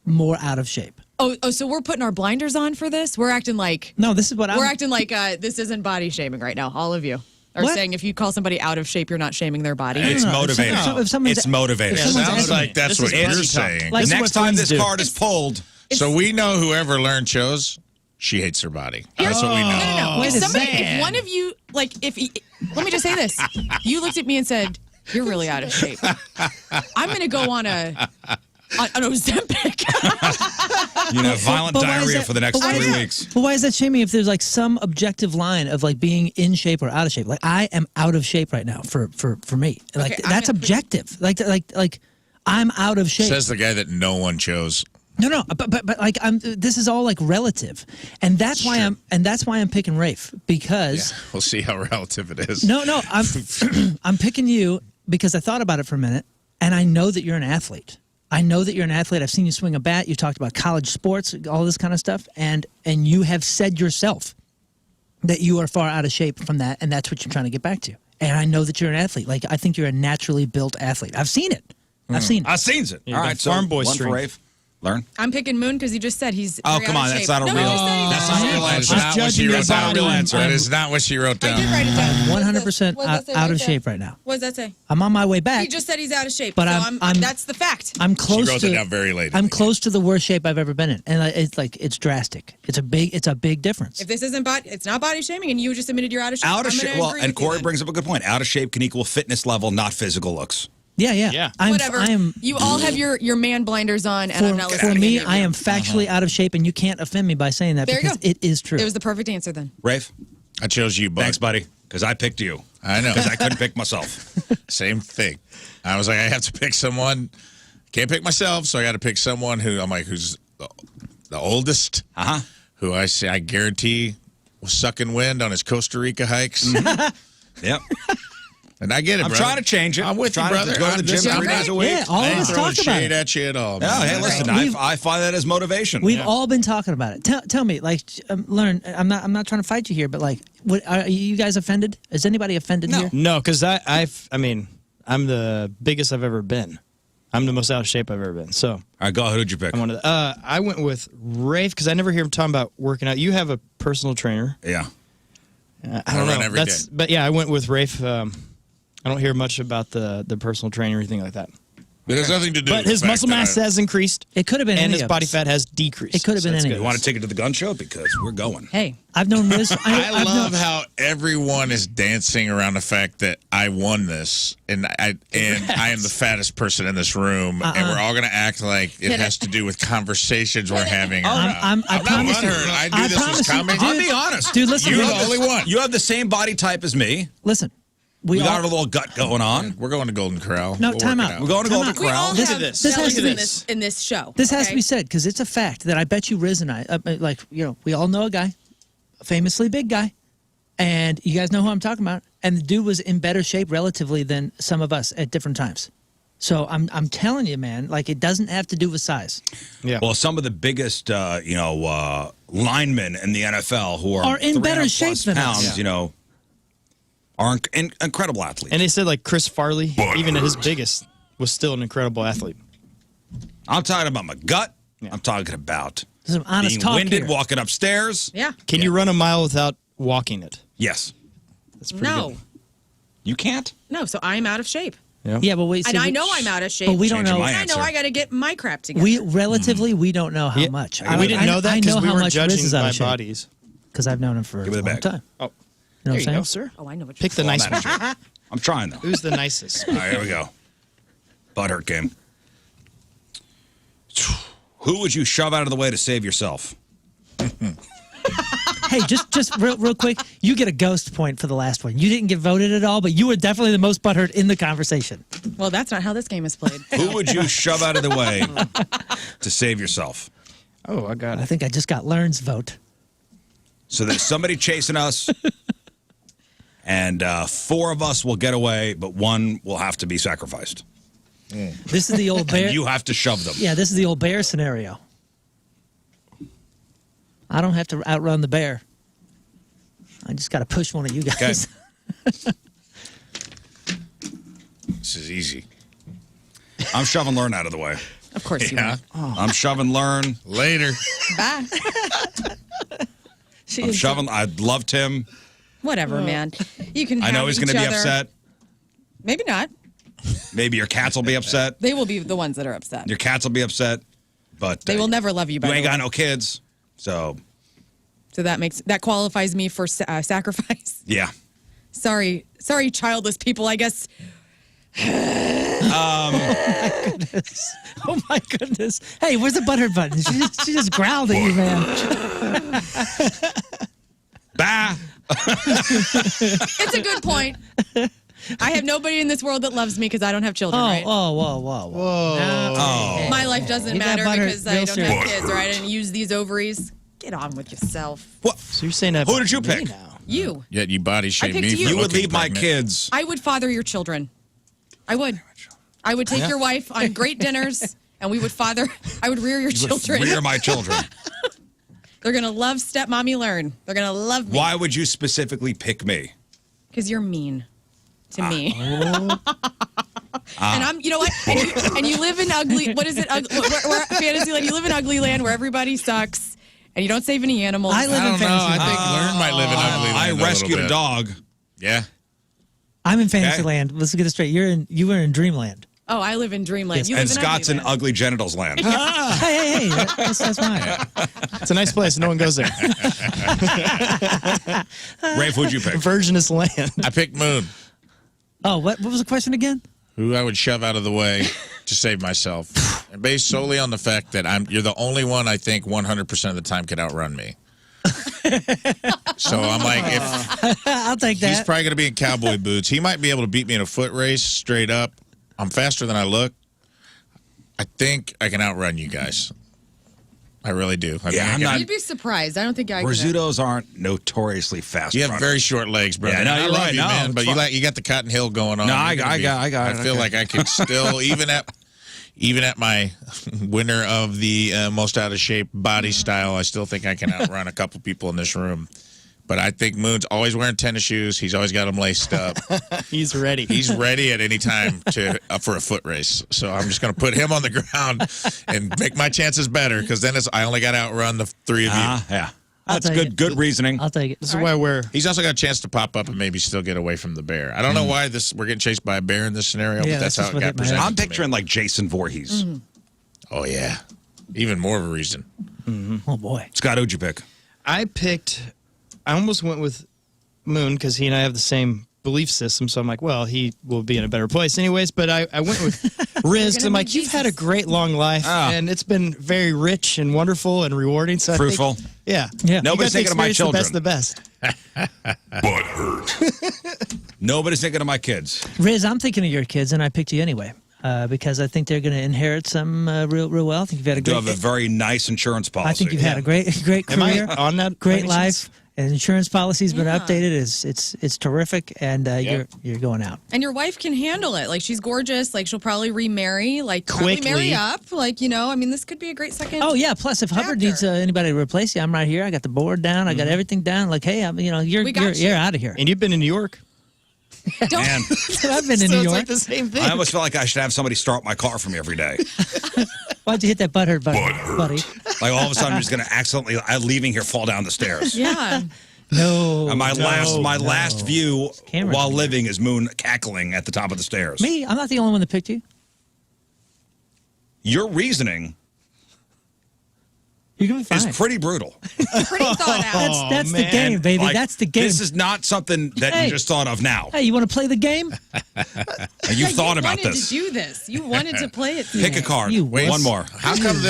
more out of shape? Oh, so we're putting our blinders on for this? We're acting like No, this is what we're acting like this isn't body shaming right now. All of you are What? saying if you call somebody out of shape, you're not shaming their body. It's No, motivating. if someone's- It's motivating. if someone's Sounds asking like me. that's This what is you're buddy talk. saying. Like- The This is next what time friends this do. card is pulled, So we know whoever Lern chose, she hates her body. That's what we know. No. Wait If a if second. one of you, like, let me just say this: you looked at me and said, "You're really out of shape." I'm going to go on an Ozempic. violent But why is diarrhea that- for the next but why 3 is that- weeks. But why is that shaming if there's like some objective line of like being in shape or out of shape? Like I am out of shape right now for me. Like Okay, that's I'm- objective. Like I'm out of shape. Says the guy that no one chose. No, but like this is all like relative, and that's why I'm picking Rafe because we'll see how relative it is. No, I'm picking you because I thought about it for a minute, and I know that you're an athlete. I've seen you swing a bat. You talked about college sports, all this kind of stuff, and you have said yourself that you are far out of shape from that, and that's what you're trying to get back to. And I know that you're an athlete. Like I think you're a naturally built athlete. I've seen it. I've seen it. All right, so farm boy one for strength. Rafe. Learn. I'm picking Moon because he just said he's. Oh, very come out on, of that's shape. not a No, real. he said he's That's out of not a shape. real answer. Just That's not what judging she your wrote down. body. Real answer. That is not what she wrote down. I did write it down. 100% What does that say out right of there? shape right now. What does that say? I'm on my way back. He just said he's out of shape. But so I'm- that's the fact. I'm close She wrote to it down very late. I'm close to the worst shape I've ever been in, and it's drastic. It's a big difference. If this isn't it's not body shaming, and you just admitted you're out of shape. Out of I'm gonna shape. Well, agree and with you Corey then. brings up a good point. Out of shape can equal fitness level, not physical looks. Yeah. Whatever. I am. You all have your man blinders on, and I'm not For listening. to me, any of I you. am factually out of shape, and you can't offend me by saying that There you because go. it is true. It was the perfect answer then. Rafe, I chose you, bud. thanks, buddy, because I picked you. I know. Because I couldn't pick myself. Same thing. I was like, I have to pick someone. Can't pick myself, so I got to pick someone who I'm like, who's the oldest. Who I guarantee was sucking wind on his Costa Rica hikes. Yep. And I get it, I'm brother. trying to change it. I'm with you, Trying brother. to go to the gym Listen, 3 days a week. Yeah, all I of ain't us throwing talked about shade it. at you at all. Oh, man. hey, listen, We've- I find that as motivation. We've all been talking about it. Tell me, like, Lern. I'm not trying to fight you here, but like, what are you guys offended? Is anybody offended here? No, because I mean, I'm the biggest I've ever been. I'm the most out of shape I've ever been. So All right, go. Who'd you pick? I'm one of the, I went with Rafe because I never hear him talking about working out. You have a personal trainer. Yeah. I don't run know. every day. But yeah, I went with Rafe. I don't hear much about the personal trainer or anything like that. It has nothing to do But with his the fact muscle that mass has increased, It could have been and any his of body us. fat has decreased. It could have been that's any good. You want to take it to the gun show? Because we're going. Hey, I've known Rizz. I love how everyone is dancing around the fact that I won this, and I am the fattest person in this room, and we're all going to act like it has to do with conversations we're having. I not promise you. butthurt. I knew this was promise you, coming. dude. I'll be honest. Dude, listen. You're we- the only one. You have the same body type as me. Listen. We We got all, a little gut going on. We're going to Golden Corral. No, We'll time work it out. We're going to Time Golden out. we all Corral. Look have at this. This has bellies to be- in this show. This has to okay? be said because it's a fact that I bet you Rizz and I, like, you know, we all know a guy, a famously big guy, and you guys know who I'm talking about. And the dude was in better shape relatively than some of us at different times. So I'm telling you, man, like it doesn't have to do with size. Yeah. Well, some of the biggest, linemen in the NFL who Are in better 300 shape plus than us. pounds, Yeah. are incredible athletes. And they said like Chris Farley, even at his biggest, was still an incredible athlete. I'm talking about my gut. Yeah. I'm talking about Some honest being talk winded, here. walking upstairs. Yeah. Can you run a mile without walking it? Yes. That's pretty No. good. You can't? No. So I'm out of shape. Yeah, but wait. And I know I'm out of shape. But we don't Changing know. my And I know answer. I got to get my crap together. We relatively we don't know how Yeah. much. We didn't know that I because know we how weren't much Rizz judging is out by of shape bodies. because I've known him for Give me a the long bag. time. Oh, You know there what you I'm go, saying? sir. Oh, I know what Pick you're the Well, nice I'm one. out of shape. I'm trying, though. Who's the nicest? All right, here we go. Butthurt game. Who would you shove out of the way to save yourself? Hey, just real quick, you get a ghost point for the last one. You didn't get voted at all, but you were definitely the most butthurt in the conversation. Well, that's not how this game is played. Who would you shove out of the way to save yourself? Oh, I got I it. think I just got Lern's vote. So there's somebody chasing us, and 4 of us will get away, but 1 will have to be sacrificed. This is the old bear. And you have to shove them. Yeah, this is the old bear scenario. I don't have to outrun the bear. I just got to push one of you guys. This is easy. I'm shoving Lern out of the way. Of course you Yeah. are. I'm shoving Lern. Later. Bye. I'm shoving. I love Tim. Whatever, man. You can. I know have he's going to each be other. upset. Maybe not. Maybe your cats will be upset. They will be the ones that are upset. Your cats will be upset. But They will never love you. By You the ain't way. got no kids, so So that qualifies me for sacrifice. yeah. Sorry, childless people. I guess. Oh my goodness! Hey, where's the butthurt button? She just growled at you, man. Bah. It's a good point. I have nobody in this world that loves me because I don't have children, right? Whoa. Whoa. My life doesn't Get that matter butter because I real don't serious. have kids, or I didn't use these ovaries. Get on with yourself. So you're saying that? Who did you about me pick? now? You. Yet you body shame picked me. you. For You would looking leave my pregnant. kids. I would father your children. I would. I would take your wife on great dinners, and we would father. I would rear your children. Rear my children. They're gonna love stepmommy Lern. They're gonna love me. Why would you specifically pick me? Because you're mean to me. And I'm, you know what? And you live in ugly. What is it? Where Fantasyland? You live in ugly land where everybody sucks, and you don't save any animals. I live I in don't know. I Fantasyland. think Lern might live in ugly I land rescued little a bit. dog. Yeah. I'm in Fantasyland. Let's get it straight. You were in Dreamland. Oh, I live in Dreamland. You And live in Scott's in Ugly Land. ugly genitals land. Hey, that's mine. It's a nice place. No one goes there. Rafe, who'd you pick? Virginous land. I picked Moon, Oh, what was the question again? who I would shove out of the way to save myself. And based solely on the fact that you're the only one I think 100% of the time could outrun me. So I'm like, if I'll take he's that. probably going to be in cowboy boots, he might be able to beat me in a foot race straight up. I'm faster than I look. I think I can outrun you guys. I really do. I Yeah, think I I'm can- not- You'd be surprised. I don't think I could. Rizzutos aren't notoriously fast. You have runners. very short legs, brother. Yeah, no, And I you're love right. you, No, man. it's But fine. you got the Cotton Hill going on. No, You're I gonna be- got it. I feel Okay. like I could still, even at my winner of the most out of shape body style, I still think I can outrun a couple people in this room. But I think Moon's always wearing tennis shoes. He's always got them laced up. He's ready. He's ready at any time for a foot race. So I'm just going to put him on the ground and make my chances better because then I only got to outrun the three of you. Yeah. I'll That's take good. it. Good reasoning. I'll take it. This is why we're. He's also got a chance to pop up and maybe still get away from the bear. I don't know why we're getting chased by a bear in this scenario, Yeah, but that's that's how just it what got hit my head. presented. I'm to me. picturing like Jason Voorhees. Oh yeah, even more of a reason. Oh boy. Scott, who'd you pick? I almost went with Moon because he and I have the same belief system. So I'm like, well, he will be in a better place anyways. But I went with Rizz because I'm like, you've had a great long life and it's been very rich and wonderful and rewarding. So Fruitful. I think, yeah. Nobody's You got thinking of my experience the best. Nobody's thinking of my kids. Rizz, I'm thinking of your kids, and I picked you anyway because I think they're going to inherit some real well. I think you've had a Do great. have a very nice insurance policy. I think you've had a great Am I career, on that? great by any chance? life. And insurance policy's been Yeah. updated. It's terrific, and you're going out. And your wife can handle it. Like, she's gorgeous. Like, she'll probably remarry. Like, probably Quickly. marry up. Like, you know, I mean, this could be a great second. Oh yeah. Plus, if Hubbard Chapter. needs anybody to replace you, I'm right here. I got the board down. I got everything down. Like, hey, you're We got you. you're out of here. And you've been in New York. Don't. Man, I've been in So New it's York. like the same thing. I almost feel like I should have somebody start my car for me every day. Why'd you hit that butthurt button, buddy? Like all of a sudden, I'm just going to accidentally, leaving here, fall down the stairs. Yeah. No. And my last view Cameron's while in living is Moon cackling at the top of the stairs. Me? I'm not the only one that picked you. Your reasoning You're gonna be is fine. pretty brutal. Pretty thought out. That's the man. game, baby. Like, That's the game. This is not something that Hey. you just thought of now. Hey, you want to play the game? You thought you about wanted this. to do this. You wanted to play it. Pick a card. You One more. How come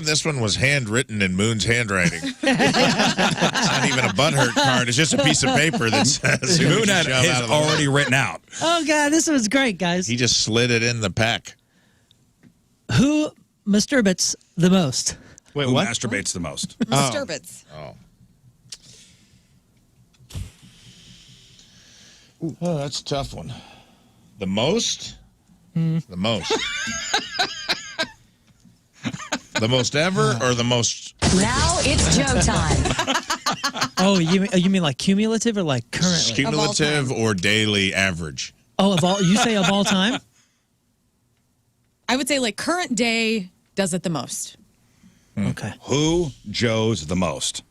this one was handwritten in Moon's handwriting? It's not even a butthurt card. It's just a piece of paper that says who Moon you had shove his out of the way. already written out. Oh god, this was great, guys. He just slid it in the pack. Who masturbates the most? Wait, Who what? masturbates the most? Disturbance. Oh, that's a tough one. The most? The most. The most ever or the most? Now it's Joe time. Oh, you mean like cumulative or like currently? Cumulative or daily average? Oh, of all you say of all time? I would say, like, current day does it the most. Okay, Who Joes the most?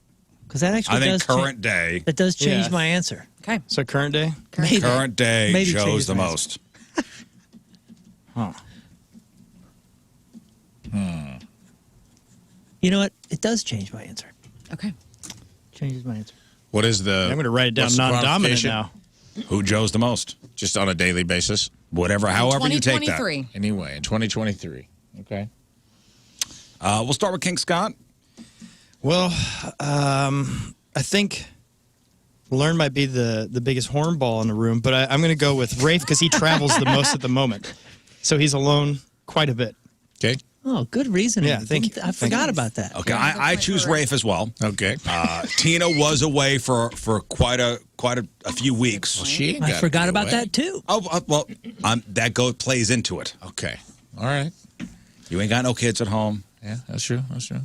because that actually I think does current day. that does change Yeah. my answer. Okay. So current day? Maybe. Current day Maybe Joes changes the my most. You know what? It does change my answer. Okay. Changes my answer. What is the? I'm going to write it down what's the non-dominant quantification? now. Who Joes the most? Just on a daily basis. Whatever, however you take that. 2023. Anyway, in 2023. Okay. We'll start with King Scott. Well, I think Lern might be the biggest hornball in the room, but I'm going to go with Rafe because he travels the most at the moment. So he's alone quite a bit. Okay. Oh, good reasoning. Yeah, thank you. I forgot about that. Okay, I choose Rafe as well. Okay. Tina was away for quite a few weeks. She ain't I gotta forgot be about away. that too. Oh, well, that plays into it. Okay. All right. You ain't got no kids at home. Yeah, that's true. That's true.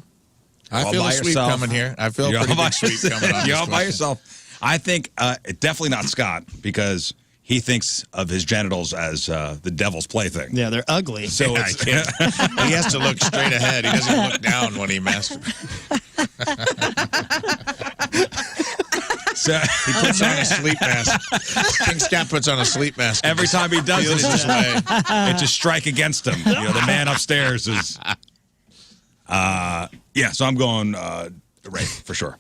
I All feel by a sweep yourself. coming here. I feel a You're pretty all by big sweep coming on You're this all by question. yourself. I think definitely not Scott because he thinks of his genitals as the devil's plaything. Yeah, they're ugly. So Yeah, it's, he has to look straight ahead. He doesn't look down when he masturbates. so He puts on a sleep mask. King Scott puts on a sleep mask. every time he does it, Feels it's his way. it's a strike against him. You know, the man upstairs is. Yeah, so I'm going Rafe for sure.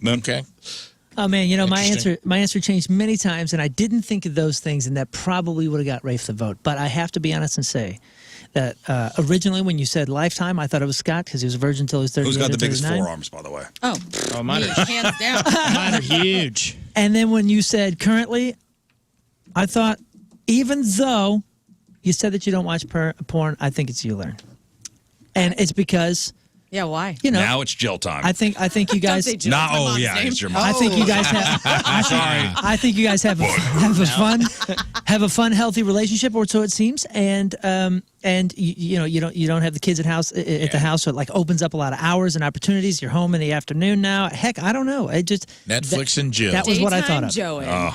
Moon. Okay. Oh man, my Interesting. answer changed many times, and I didn't think of those things, and that probably would have got Rafe the vote. But I have to be honest and say that originally, when you said Lifetime, I thought it was Scott because he was a virgin until he was 38 Who's got or the biggest 39. forearms, by the way? Oh, mine me, are, hands down. mine are huge. And then when you said currently, I thought even though you said that you don't watch porn, I think it's you, Lern. And it's because Yeah, why? Now it's Jill time. I think you guys. Don't say Jill. It's my mom's name. It's your mom. I think you guys have. I think you guys have a fun, healthy relationship, or so it seems. And you don't have the kids at the house, so it like opens up a lot of hours and opportunities. You're home in the afternoon now. Heck, I don't know. It just Netflix and Jill. That was what I thought of. Joey. All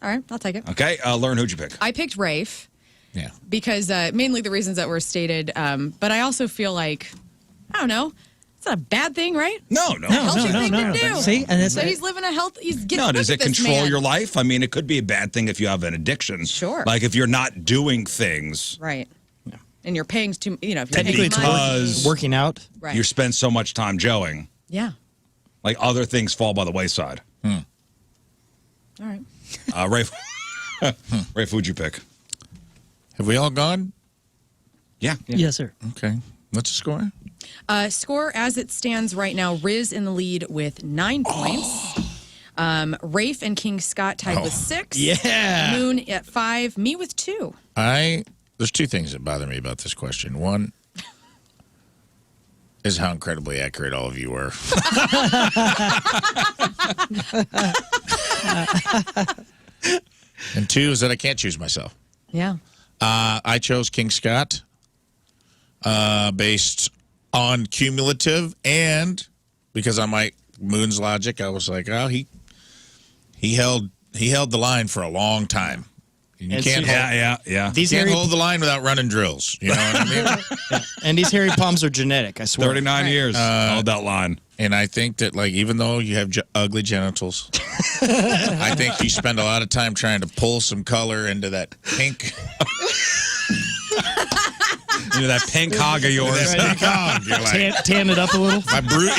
right, I'll take it. Okay, Learn who'd you pick? I picked Rafe Yeah. because mainly the reasons that were stated, but I also feel like, I don't know, it's not a bad thing, right? No. Healthy thing to do. See, and that's So he's living a health. He's getting. No, does look it at this control man. your life? I mean, it could be a bad thing if you have an addiction. Sure. Like if you're not doing things, Right. And you're paying too. If you're Technically, paying it's money, Because- working out. right. you spend so much time joeing, Yeah. like other things fall by the wayside. All right. Rafe, Rafe, who'd you pick? Have we all gone? Yeah. Yes, sir. Okay. What's the score? Score as it stands right now: Rizz in the lead with 9 points. Rafe and King Scott tied with 6. Yeah. Moon at 5. Me with 2. There's two things that bother me about this question. One is how incredibly accurate all of you were. And two is that I can't choose myself. Yeah. I chose King Scott based on cumulative and because on my Moon's logic, I was like, oh, he held the line for a long time. And you And can't see- hold, Yeah. These can't hairy, hold the line without running drills. You know what I mean? and these hairy palms are genetic. I swear. 39 years. Hold that line. And I think that, like, even though you have ugly genitals, I think you spend a lot of time trying to pull some color into that pink. That pink hog of yours. That pink hog. You're like, Tan it up a little.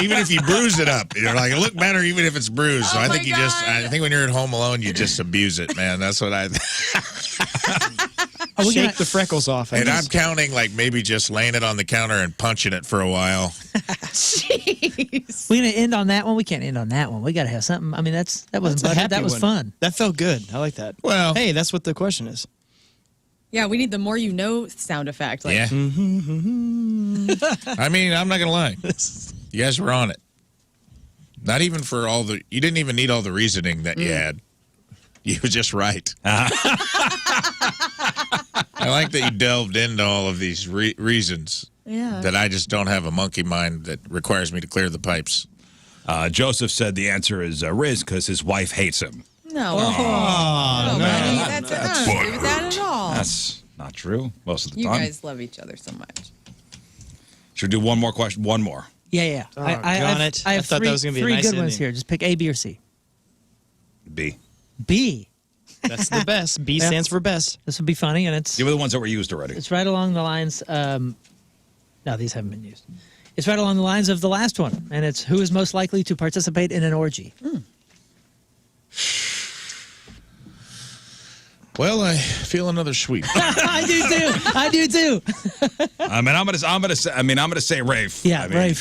even if you bruise it up, you're like, it look better even if it's bruised. So Oh I my think I think when you're at home alone, you just abuse it, man. That's what I. Shake the freckles off. And I'm counting like maybe just laying it on the counter and punching it for a while. Jeez. We're gonna end on that one. We can't end on that one. We gotta have something. I mean, that wasn't That's a budgeted. happy That was one. fun. That felt good. I like that. Well, Hey, that's what the question is. Yeah, we need the more you know sound effect. Like, yeah. I mean, I'm not gonna lie. You guys were on it. Not even for all the. You didn't even need all the reasoning that you had. You were just right. I like that you delved into all of these reasons Yeah. that I just don't have a monkey mind that requires me to clear the pipes. Joseph said the answer is Rizz because his wife hates him. No. Oh, no, buddy. That's I don't agree with that at all. That's not true most of the You time. guys love each other so much. Should we do one more question? One more. Yeah. darn it. I I have thought three, that was gonna be a three nice good ones ending. here. Just pick A, B, or C. B. B. That's the best. B stands for best. This would be funny, and it's Give me the ones that were used already. it's right along the lines. No, these haven't been used. It's right along the lines of the last one, and it's who is most likely to participate in an orgy. Well, I feel another sweep. I do too. I mean, I'm gonna say Rafe. Yeah, I mean,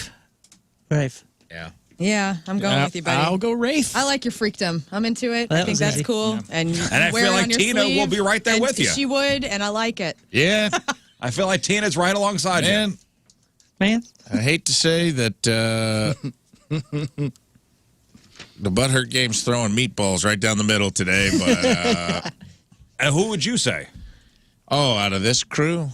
Rafe. Yeah. Yeah, I'm going with you, buddy. I'll go Rafe. I like your freakdom. I'm into it. That I think was that's easy. cool. Yeah. And I wear feel it like on your Tina sleeve, will be right there and with you. She would, and I like it. Yeah, I feel like Tina's right alongside you. Man. I hate to say that the butthurt game's throwing meatballs right down the middle today, but And who would you say? out of this crew,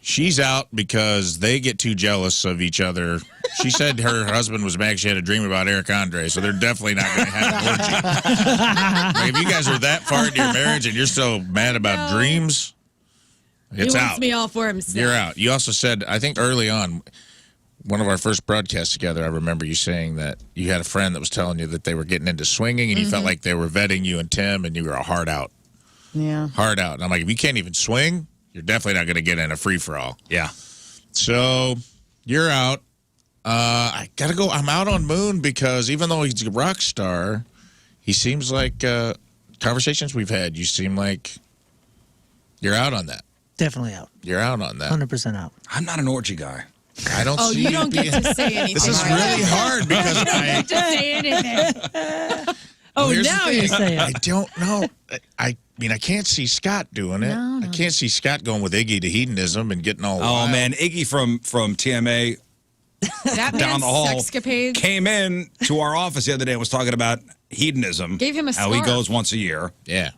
she's out because they get too jealous of each other. She said her husband was mad she had a dream about Eric Andre, so they're definitely not going to have an orgy. Like, if you guys are that far into your marriage and you're still mad about dreams, it's he out. wants me all for himself. You're out. You also said, I think early on, one of our first broadcasts together, I remember you saying that you had a friend that was telling you that they were getting into swinging and you felt like they were vetting you and Tim and you were a hard out. Yeah. Hard out. And I'm like, if you can't even swing, you're definitely not going to get in a free-for-all. Yeah. So you're out. I got to go. I'm out on Moon because even though he's a rock star, he seems like conversations we've had, you seem like you're out on that. Definitely out. You're out on that. 100% out. I'm not an orgy guy. I don't see You don't get to say anything. This is really hard because You don't get to say anything. Here's the now thing. you say it. I don't know. I mean, I can't see Scott doing it. No. I can't see Scott going with Iggy to hedonism and getting all Oh wild. man, Iggy from TMA That down man's the hall sexcapades. came in to our office the other day and was talking about hedonism. Gave him a how he scarf. goes once a year. Yeah.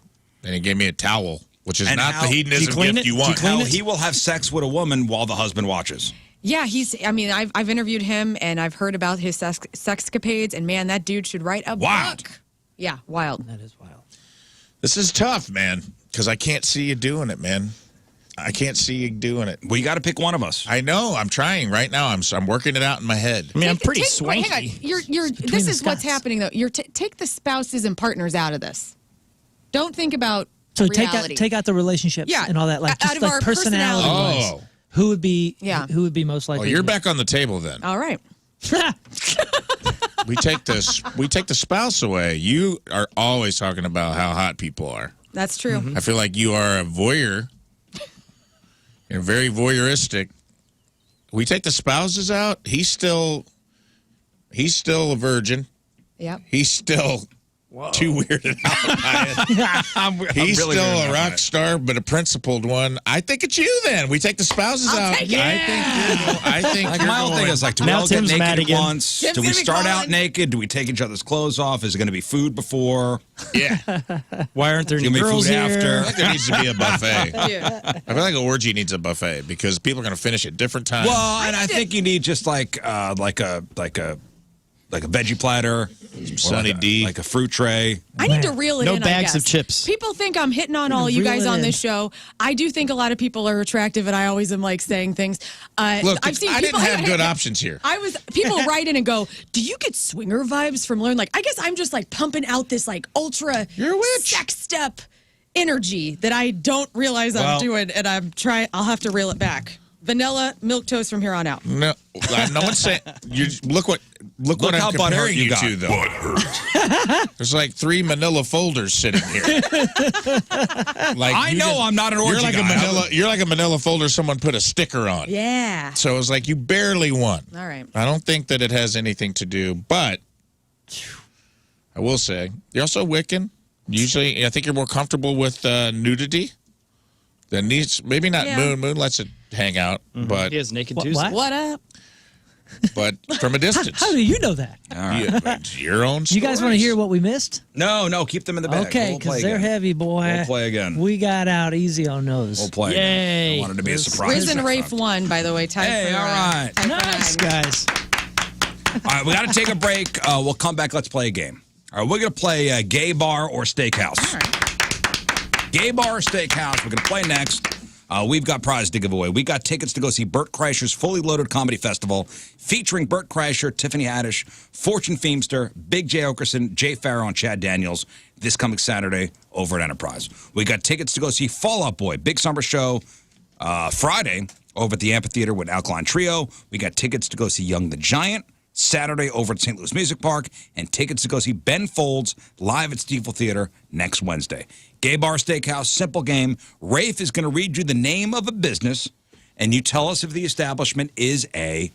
And he gave me a towel, which is And not how- the Do you hedonism clean gift it? you Do you want. clean How it? he will have sex with a woman while the husband watches. Yeah, I've interviewed him and I've heard about his sexcapades, and man, that dude should write a Wild. book. Yeah, wild. That is wild. This is tough, man, because I can't see you doing it, man. I can't see you doing it. Well, you got to pick one of us. I know. I'm trying right now. I'm working it out in my head. I mean, I'm pretty Wait, swanky. hang on. You're between this the is what's Scots. happening though. Take the spouses and partners out of this. Don't think about So reality. take out the relationships Yeah, and all that, like out just of like our personality wise. Oh. Who would be Yeah. who would be most likely? Oh, you're to- back on the table then. All right. We take the spouse away. You are always talking about how hot people are. That's true. I feel like you are a voyeur. You're very voyeuristic. We take the spouses out. He's still a virgin. Yep. He's still too weirded out by it. He's really still weirded out a by rock it. star, but a principled one. I think it's you then. We take the spouses I'll out. take it. I think Like you're my whole going. thing is like, do we Now all get Tim's mad naked again. once? Tim's Do we gonna be start out calling. naked? Do we take each other's clothes off? Is it going to be food before? Yeah. Why aren't there any Give me girls food here? after. I think there needs to be a buffet. Yeah. I feel like an orgy needs a buffet because people are going to finish at different times. Well, and I think you need just like a veggie platter, or Sunny like a, D. like a fruit tray. I need to reel it No in. bags I of guess. chips. People think I'm hitting on all you Reel guys it on in. this show. I do think a lot of people are attractive, and I always am like saying things. Look, I've seen I people didn't have good options here. People write in and go, "Do you get swinger vibes from Lern?" Like, I guess I'm just like pumping out this like ultra You're a witch. sex step energy that I don't realize I'm Well- doing, and I'm trying. I'll have to reel it back. Vanilla milk toast from here on out. No, no one's saying. Look what how I'm butt hurt comparing you you got. to, though. There's like 3 manila folders sitting here. Like I know I'm not an orgy You're like guy. You're like a manila folder someone put a sticker on. Yeah. So it's like you barely won. All right. I don't think that it has anything to do, but I will say you're also Wiccan. Usually, I think you're more comfortable with nudity than these. Maybe not Yeah. Moon. Moon lets it hang out, but He has naked What- Tuesday. what? What up? but from a distance. How do you know that? It's your own. You guys want to stories. hear what we missed? No, keep them in the bag. Okay, We'll play because they're again. heavy, boy. We'll play again. We got out easy on those. We'll play Yay. again. I wanted to be a surprise. Rizz and Rafe won, by the way. Tied Hey, for, all right. tied for Nice, nine. guys. All right, we got to take a break. We'll come back. Let's play a game. All right, we're going to play Gay Bar or Steakhouse. All right. Gay Bar or Steakhouse. We're going to play next. We've got prizes to give away. We got tickets to go see Bert Kreischer's Fully Loaded Comedy Festival featuring Bert Kreischer, Tiffany Haddish, Fortune Feimster, Big J. Okerson, Jay Farrow, and Chad Daniels this coming Saturday over at Enterprise. We got tickets to go see Fall Out Boy, Big Summer Show Friday over at the Amphitheater with Alkaline Trio. We got tickets to go see Young the Giant Saturday over at St. Louis Music Park, and tickets to go see Ben Folds live at Stiefel Theater next Wednesday. Gay Bar Steakhouse, simple game. Rafe is going to read you the name of a business, and you tell us if the establishment is a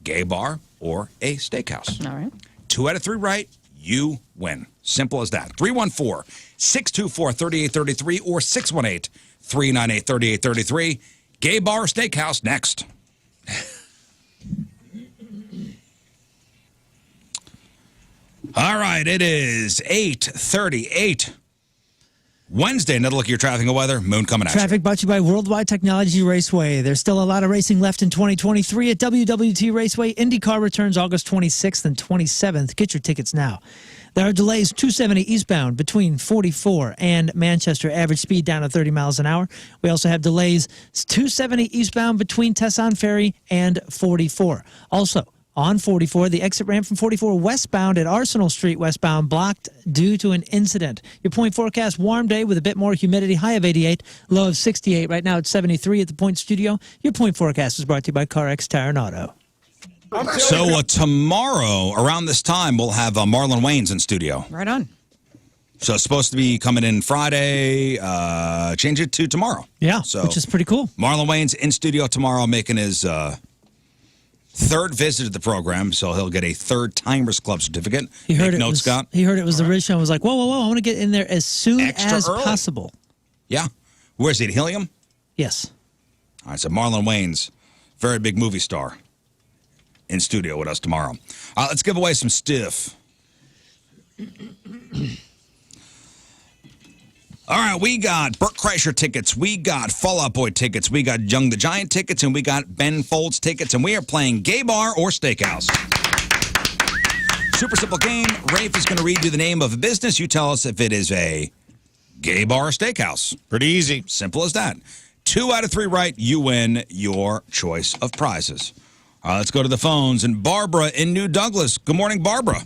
gay bar, or a steakhouse. All right. 2 out of 3 right, you win. Simple as that. 314-624-3833 or 618-398-3833. Gay bar or steakhouse next. All right, it is 8:38. Wednesday, another look at your traffic and weather. Moon coming at you. Traffic brought to you by Worldwide Technology Raceway. There's still a lot of racing left in 2023 at WWT Raceway. IndyCar returns August 26th and 27th. Get your tickets now. There are delays 270 eastbound between 44 and Manchester. Average speed down to 30 miles an hour. We also have delays 270 eastbound between Tesson Ferry and 44. Also, on 44, the exit ramp from 44 westbound at Arsenal Street westbound blocked due to an incident. Your point forecast, warm day with a bit more humidity, high of 88, low of 68. Right now it's 73 at the Point Studio. Your point forecast is brought to you by CarX Tire and Auto. So tomorrow, around this time, we'll have Marlon Wayans in studio. Right on. So it's supposed to be coming in Friday. Change it to tomorrow. Yeah, So which is pretty cool. Marlon Wayans in studio tomorrow, making his third visit to the program, so he'll get a third Timers Club certificate. He heard Make it notes, was, Scott. He heard it was the Riz Show and was like, whoa, I want to get in there as soon Extra as early. possible. Yeah. Where's he? At Helium? Yes. All right, so Marlon Wayans, very big movie star, in studio with us tomorrow. Let's give away some stuff. All right, we got Burt Kreischer tickets, we got Fall Out Boy tickets, we got Young the Giant tickets, and we got Ben Folds tickets, and we are playing Gay Bar or Steakhouse. Super simple game. Rafe is going to read you the name of a business. You tell us if it is a gay bar or steakhouse. Pretty easy. Simple as that. 2 out of 3 right, you win your choice of prizes. Let's go to the phones. And Barbara in New Douglas. Good morning, Barbara.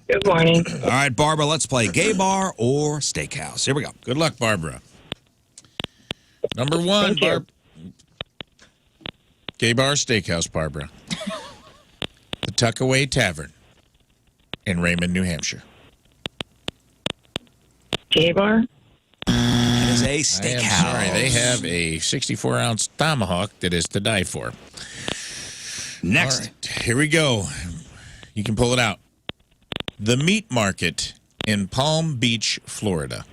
Good morning. All right, Barbara, let's play gay bar or steakhouse. Here we go. Good luck, Barbara. Number 1, Thank you. Gay Bar Steakhouse, Barbara. The Tuckaway Tavern in Raymond, New Hampshire. Gay bar? It is a I am steakhouse. sorry, they have a 64-ounce tomahawk that is to die for. Next. All right, here we go. You can pull it out. The Meat Market in Palm Beach, Florida.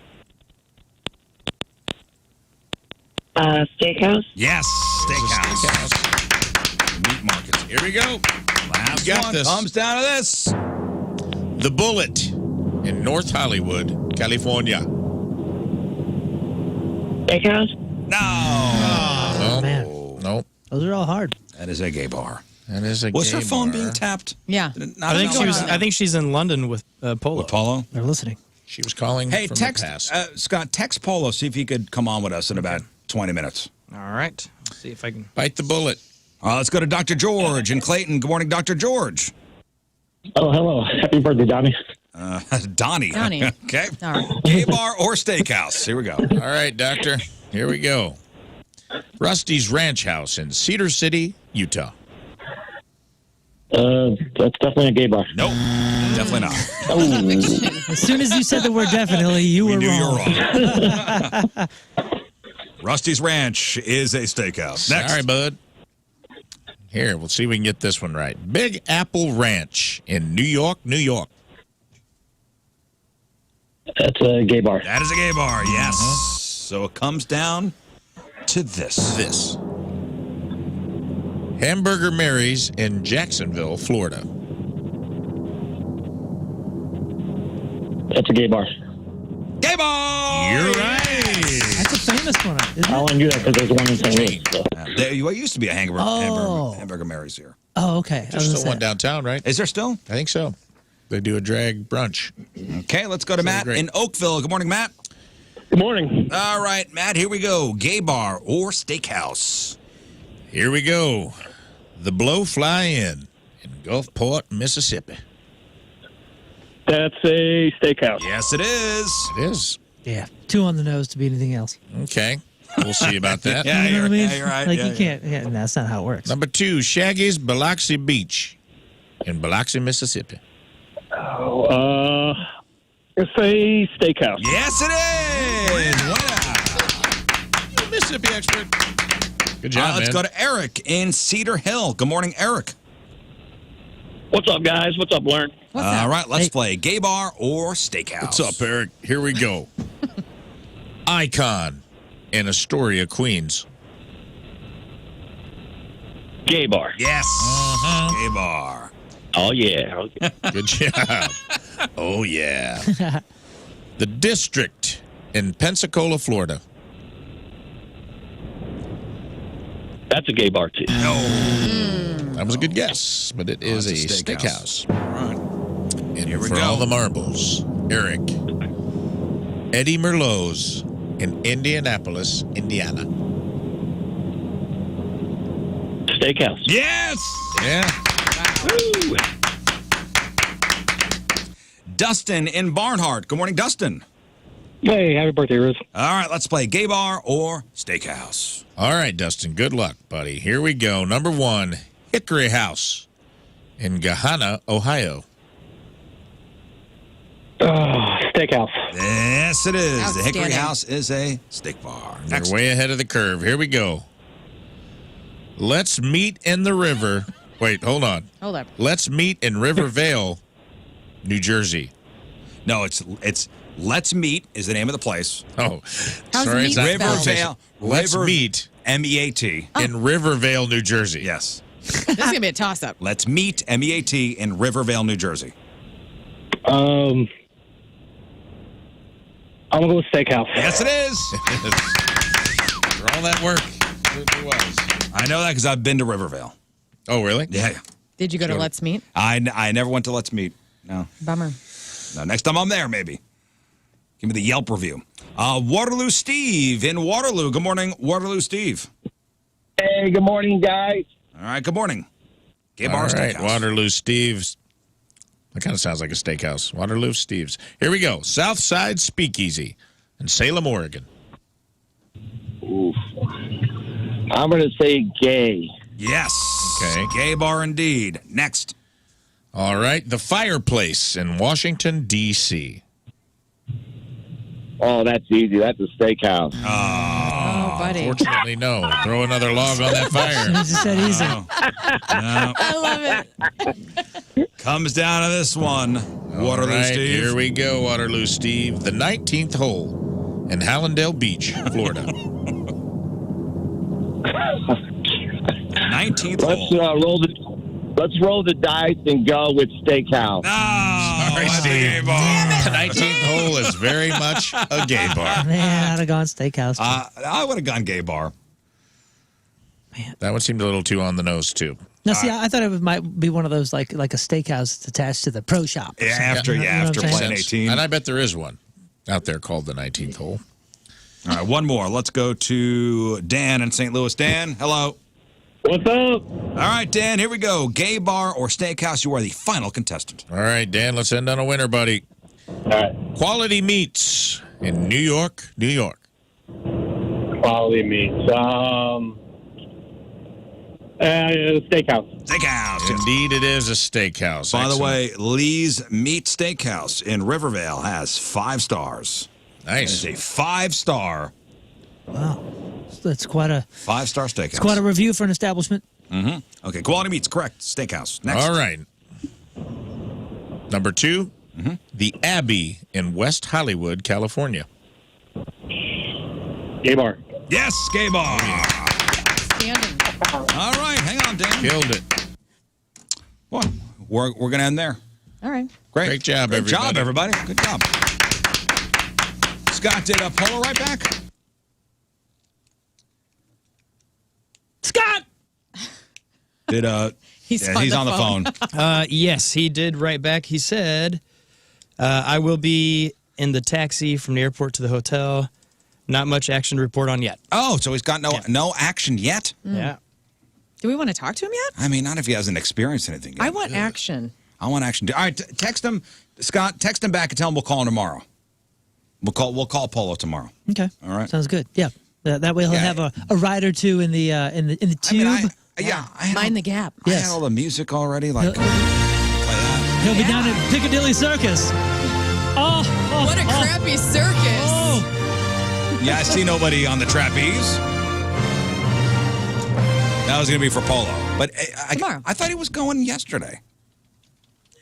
Steakhouse? Yes, steakhouse. Steakhouse. Meat Market. Here we go. Last You got one this. comes down to this. The Bullet in North Hollywood, California. Steakhouse? No. No, man. no, Those are all hard. That is a gay bar. that is a Was gay her phone bar. being tapped? Yeah. Did it I not think know she was. about that? I think she's in London with Polo. With Paulo? They're listening. She was calling Hey, from text the past. Scott. Text Polo. See if he could come on with us in about 20 minutes. All right. Let's see if I can. Bite the bullet. Let's go to Dr. George in Clayton. Good morning, Dr. George. Oh, hello. Happy birthday, Donnie. Donnie. Donnie. Okay. All right. Gay bar or steakhouse? Here we go. All right, doctor. Here we go. Rusty's Ranch House in Cedar City, Utah. That's definitely a gay bar. Nope. Definitely not. As soon as you said the word definitely, you We were knew you wrong. were wrong. Rusty's Ranch is a steakhouse. Next. Sorry, bud. Here, we'll see if we can get this one right. Big Apple Ranch in New York, New York. That's a gay bar. That is a gay bar, yes. So it comes down to this. This. Hamburger Mary's in Jacksonville, Florida. That's a gay bar. Gay bar! You're right. That's a famous one, isn't I it? only knew that because there's one in St. Louis. So. There used to be a Oh. hamburger Mary's here. Oh, okay. There's still one downtown, right? Is there still? I think so. They do a drag brunch. Okay, let's go to Matt great. in Oakville. Good morning, Matt. Good morning. All right, Matt, here we go. Gay bar or steakhouse? Here we go. The Blowfly Inn in Gulfport, Mississippi. That's a steakhouse. Yes, it is. It is. Yeah, 2 on the nose to be anything else. Okay. We'll see about that. Yeah, You know what I mean? you're right. Like, yeah, you can't, yeah, that's not how it works. Number 2, Shaggy's Biloxi Beach in Biloxi, Mississippi. Oh, it's a steakhouse. Yes, it is. Wow. Mississippi expert. Good job, Let's man. go to Eric in Cedar Hill. Good morning, Eric. What's up, guys? What's up, Lern? What's All up? right, let's play gay bar or steakhouse. What's up, Eric? Here we go. Icon in Astoria, Queens. Gay bar. Yes. Gay bar. Oh, yeah. Okay. Good job. Oh, yeah. The District in Pensacola, Florida. That's a gay bar, too. That was a good guess, but it is it's a a steakhouse. steakhouse. All right. And Here we for go. all the marbles, Eric. Eddie Merlot's in Indianapolis, Indiana. Steakhouse. Yes. Yeah. Woo. Dustin in Barnhart. Good morning, Dustin. Hey, happy birthday, Rizz. All right, let's play gay bar or steakhouse. All right, Dustin. Good luck, buddy. Here we go. Number 1, Hickory House in Gahanna, Ohio. Steakhouse. Yes, it is. The Hickory Outstanding. House is a steak bar. They're Next. way ahead of the curve. Here we go. Let's meet in the river. Wait, hold on. Hold up. Let's meet in Rivervale, New Jersey. No, it's Let's Meet is the name of the place. Oh, How's sorry, meet it's not spelled? Rivervale. Let's meet M-E-A-T. in Rivervale, New Jersey. Yes. This is going to be a toss-up. Let's Meet, M-E-A-T, in Rivervale, New Jersey. I'm going to go with steakhouse. Yes, it is. For all that work, it really was. I know that because I've been to Rivervale. Oh, really? Yeah. Did you go to Let's Meet? I never went to Let's Meet. No. Bummer. No. Next time I'm there, maybe. Give me the Yelp review. Waterloo Steve in Waterloo. Good morning, Waterloo Steve. Hey, good morning, guys. All right, good morning. Gay bar All right, steakhouse. Waterloo Steve's. That kind of sounds like a steakhouse. Waterloo Steve's. Here we go. Southside Speakeasy in Salem, Oregon. Oof. I'm going to say gay. Yes. Okay. Gay bar indeed. Next. All right, The Fireplace in Washington, D.C. Oh, that's easy. That's a steakhouse. Oh, buddy. Fortunately, no. Throw another log on that fire. You just said easy. No. I love it. Comes down to this one. Waterloo All right, Steve. here we go, Waterloo Steve. The 19th hole in Hallandale Beach, Florida. 19th hole. Let's roll the dice and go with steakhouse. No, Sorry, that's a Steve. gay bar. The 19th hole is very much a gay bar. Man, I'd have gone steakhouse. I would have gone gay bar. That one seemed a little too on the nose, too. Now, see, I thought it might be one of those like a steakhouse that's attached to the pro shop. or Yeah, something. after You know what after I'm saying? playing Sense. 18. And I bet there is one out there called the 19th hole. All right, one more. Let's go to Dan in St. Louis. Dan, hello. What's up? All right, Dan, here we go. Gay bar or steakhouse, you are the final contestant. All right, Dan, let's end on a winner, buddy. All right. Quality Meats in New York, New York. Quality meats. Steakhouse. Steakhouse. yes. Indeed, it is a steakhouse. By the Excellent. way, Lee's Meat Steakhouse in Rivervale has 5 stars. Nice. It's a 5-star, Wow, that's quite a 5-star steakhouse. it's quite a review for an establishment. Okay, Quality Meats, correct. Steakhouse. Next. All right. Number 2, the Abbey in West Hollywood, California. Gay bar. Yes, gay bar. Standing. All right, hang on, Dan. Killed it. Well, we're going to end there. All right. Great. Great job, Good job, everybody. everybody. Good job. Scott, did Polo right back? Scott. Did He's on the phone. Yes, he did right back. He said, I will be in the taxi from the airport to the hotel. Not much action to report on yet. Oh, so he's got no action yet? Yeah. Do we want to talk to him yet? I mean, not if he hasn't experienced anything yet. I want action. I want action. All right, text him, Scott. Text him back and tell him we'll call him tomorrow. We'll call Polo tomorrow. Okay. All right. Sounds good. Yeah. That way he'll Yeah. have a ride or two in the tube. I had Mind the gap. I Yes. had all the music already. Like, play He'll- that. He'll be down at Piccadilly Circus. Oh, What a crappy circus. Oh. Yeah, I see nobody on the trapeze. That was going to be for Polo, but Tomorrow. I thought he was going yesterday.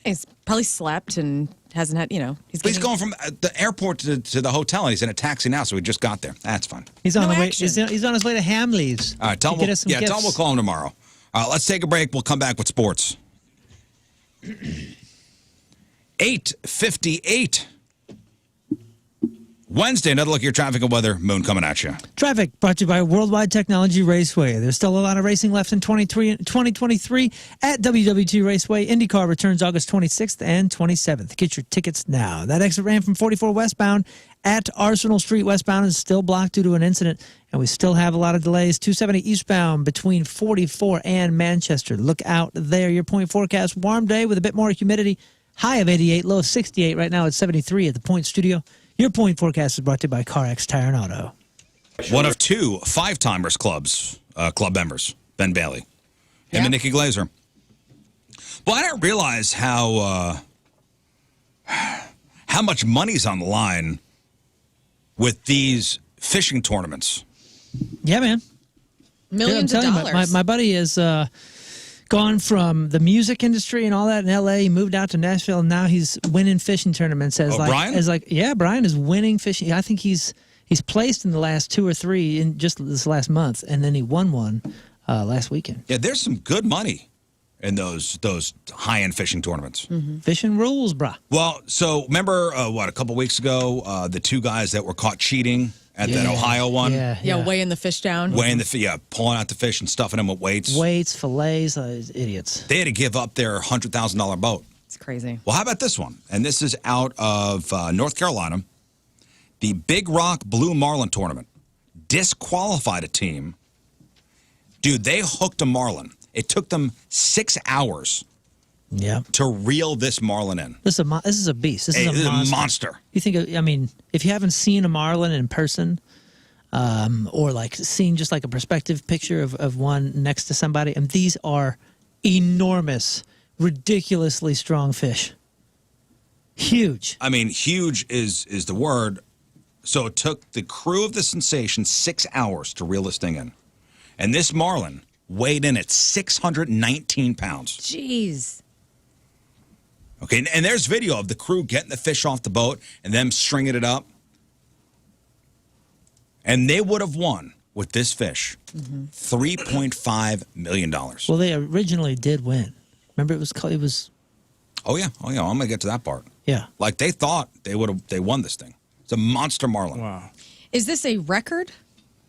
He's probably slept and hasn't had, He's going from the airport to the hotel, and he's in a taxi now, so he just got there. That's fun. He's on No the way. action. He's on his way to Hamleys. All right, tell him we'll call him tomorrow. Let's take a break. We'll come back with sports. 8:58. Wednesday, another look at your traffic and weather. Moon coming at you. Traffic brought to you by Worldwide Technology Raceway. There's still a lot of racing left in 2023 at WWT Raceway. IndyCar returns August 26th and 27th. Get your tickets now. That exit ramp from 44 westbound at Arsenal Street westbound is still blocked due to an incident, and we still have a lot of delays. 270 eastbound between 44 and Manchester. Look out there. Your point forecast, warm day with a bit more humidity. High of 88, low of 68. Right now it's 73 at the Point Studio. Your point forecast is brought to you by CarX Tire and Auto. One of two Five-Timers club members, Ben Bailey, him and Nikki Glazer. Well, I didn't realize how much money's on the line with these fishing tournaments. Yeah, man. Millions of dollars. My buddy is gone from the music industry and all that in L.A. He moved out to Nashville, and now he's winning fishing tournaments. Brian? Brian is winning fishing. I think he's placed in the last 2 or 3 in just this last month, and then he won one last weekend. Yeah, there's some good money in those high-end fishing tournaments. Mm-hmm. Fishing rules, brah. Well, so remember, a couple weeks ago, the 2 guys that were caught cheating at that Ohio one? Yeah, weighing the fish down. Pulling out the fish and stuffing them with weights. Weights, fillets, idiots. They had to give up their $100,000 boat. It's crazy. Well, how about this one? And this is out of North Carolina. The Big Rock Blue Marlin Tournament disqualified a team. Dude, they hooked a marlin. It took them 6 hours to reel this marlin in. This is a beast. This is a monster. You think? If you haven't seen a marlin in person, or like seen just like a perspective picture of one next to somebody, and these are enormous, ridiculously strong fish. Huge. I mean, huge is the word. So it took the crew of the Sensation 6 hours to reel this thing in, and this marlin weighed in at 619 pounds. Jeez. Okay, and there's video of the crew getting the fish off the boat and them stringing it up. And they would have won with this fish $3.5 million. Well, they originally did win. Remember, it was. Oh yeah. I'm gonna get to that part. Yeah. Like they thought they won this thing. It's a monster marlin. Wow. Is this a record?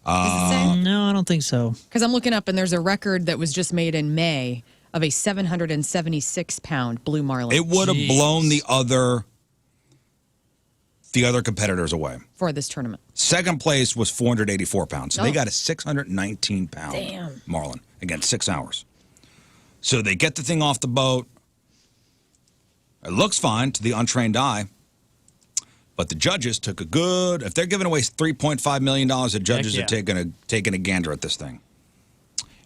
No, I don't think so. Because I'm looking up, and there's a record that was just made in May of a 776-pound blue marlin. It would have blown the other competitors away. For this tournament. Second place was 484 pounds. So they got a 619-pound marlin. Again, 6 hours. So they get the thing off the boat. It looks fine to the untrained eye. But the judges took if they're giving away $3.5 million, the judges are taking a gander at this thing.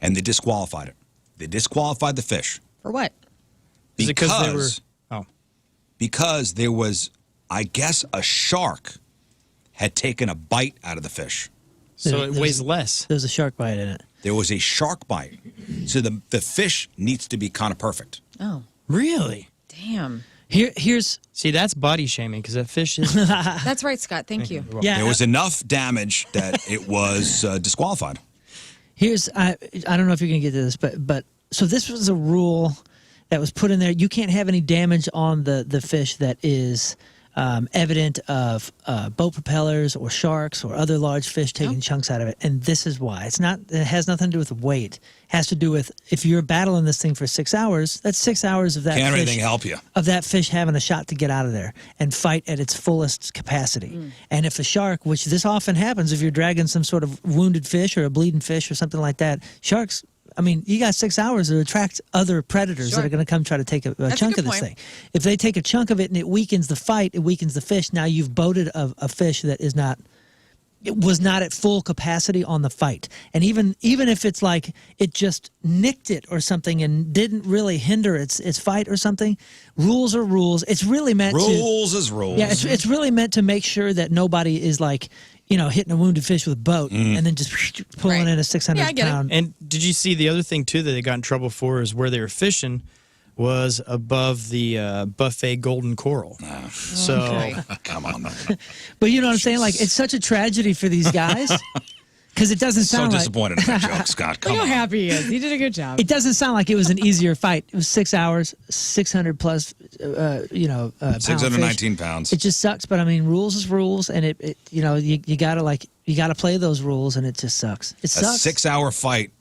And they disqualified it. They disqualified the fish. For what? Because there was, I guess, a shark had taken a bite out of the fish. So it weighs less. There's a shark bite in it. There was a shark bite. So the fish needs to be kind of perfect. Oh. Really? Damn. See, that's body shaming because that fish is. That's right, Scott. Thank you. Yeah. There was enough damage that it was disqualified. I don't know if you're going to get to this, but so this was a rule that was put in there. You can't have any damage on the fish that is evident of boat propellers or sharks or other large fish taking chunks out of it. And this is why. It has nothing to do with weight. It has to do with if you're battling this thing for 6 hours, that's 6 hours of that Can't fish. anything help you? Of that fish having a shot to get out of there and fight at its fullest capacity. And if a shark, which this often happens if you're dragging some sort of wounded fish or a bleeding fish or something like that, sharks, I mean, you got 6 hours to attract other predators that are going to come try to take a chunk of this thing. If they take a chunk of it and it weakens the fight, it weakens the fish. Now you've boated a fish that was not at full capacity on the fight. And even if it's like it just nicked it or something and didn't really hinder its fight or something, rules are rules. It's really meant rules is rules. Yeah, it's really meant to make sure that nobody is like, hitting a wounded fish with a boat and then just pulling in a 600-pound. And did you see the other thing, too, that they got in trouble for is where they were fishing was above the buffet golden coral. So, Okay. Come on. But you know what I'm saying? Like, it's such a tragedy for these guys because it doesn't So sound like disappointed in that joke, Scott. Come Look how on. happy he is. He did a good job. it doesn't sound like it was an easier fight. It was 6 hours, 600 plus, pound fish. 619 pounds. It just sucks. But I mean, rules is rules, and you gotta play those rules, and it just sucks. It A sucks. 6-hour fight.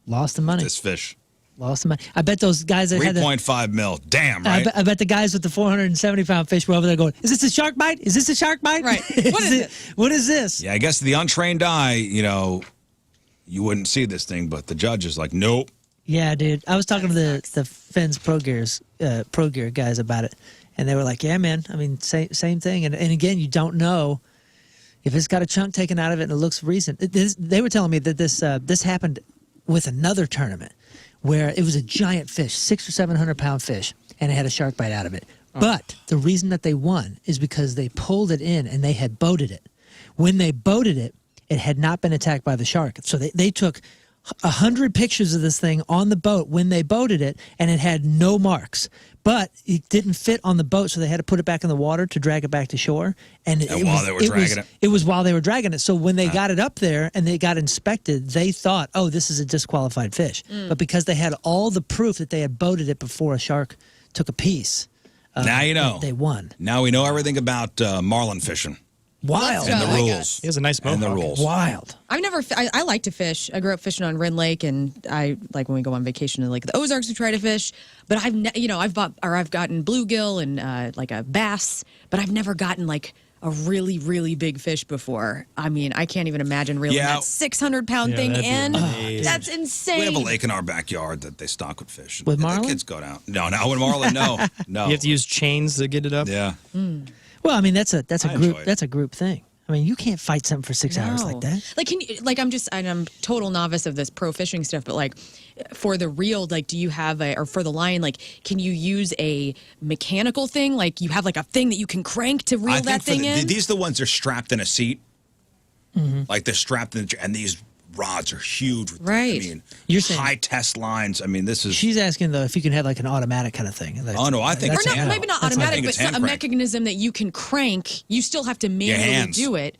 Lost the money. This fish. Lost the money. I bet those guys that had the 3.5 mil. Damn, right? I bet the guys with the 470-pound fish were over there going, "Is this a shark bite? Is this a shark bite? Right. What is it? What is this?" Yeah, I guess the untrained eye, you wouldn't see this thing, but the judge is like, nope. Yeah, dude. I was talking to the Fins Pro Gear guys about it, and they were like, "Yeah, man. I mean, same thing." And again, you don't know if it's got a chunk taken out of it and it looks recent. They were telling me that this happened with another tournament where it was a giant fish, 600 or 700-pound fish, and it had a shark bite out of it. Oh. But the reason that they won is because they pulled it in and they had boated it. When they boated it, it had not been attacked by the shark. So they took 100 pictures of this thing on the boat when they boated it, and it had no marks. But it didn't fit on the boat, so they had to put it back in the water to drag it back to shore. And while they were dragging it? It was while they were dragging it. So when they got it up there and they got inspected, they thought, oh, this is a disqualified fish. But because they had all the proof that they had boated it before a shark took a piece, Now you know. they won. Now we know everything about marlin fishing Wild. and the I rules. guess. he has a nice And the mohawk. rules. Wild. I like to fish. I grew up fishing on Wren Lake, and I like when we go on vacation to like the Ozarks, we try to fish. But I've gotten bluegill and like a bass, but I've never gotten like a really, really big fish before. I mean, I can't even imagine reeling that 600-pound thing that'd be in. amazing. That's We insane. have a lake in our backyard that they stock with fish. With The marlin? kids go down. No, not with marlin. No. You have to use chains to get it up. Yeah. Well, I mean, that's a I group enjoy it. that's a group thing. I mean, you can't fight something for 6 hours like that. Like, can you, like, I'm total novice of this pro fishing stuff, but like for the reel, like, do you have or for the line, like, can you use a mechanical thing? Like, you have like a thing that you can crank to reel that thing in? These are the ones that are strapped in a seat. Like they're strapped in, and these rods are huge. Right. I mean, You're saying- high test lines. I mean, this is. She's asking, though, if you can have like an automatic kind of thing. Oh, no, I think Or it's not, hand- maybe not I think automatic, but it's hand a crank. mechanism that you can crank. You still have to manually hands. do it.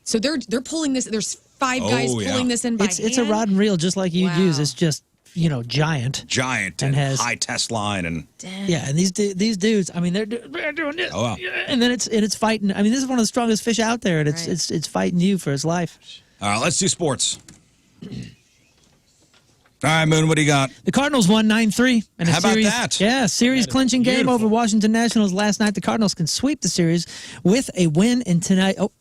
So they're pulling this. There's 5 guys Oh, yeah. pulling this in by It's a hand. rod and reel just like you'd Wow. use. It's just, giant. Giant And and has- high test line and Yeah, and these dudes, I mean, they're doing this. Oh, wow. And then it's fighting. I mean, this is one of the strongest fish out there, and Right. it's fighting you for his life. all right, let's do sports. All right, Moon, what do you got? The Cardinals won 9-3. And How about that? Yeah, series-clinching game beautiful. over Washington Nationals last night. The Cardinals can sweep the series with a win in tonight. Oh,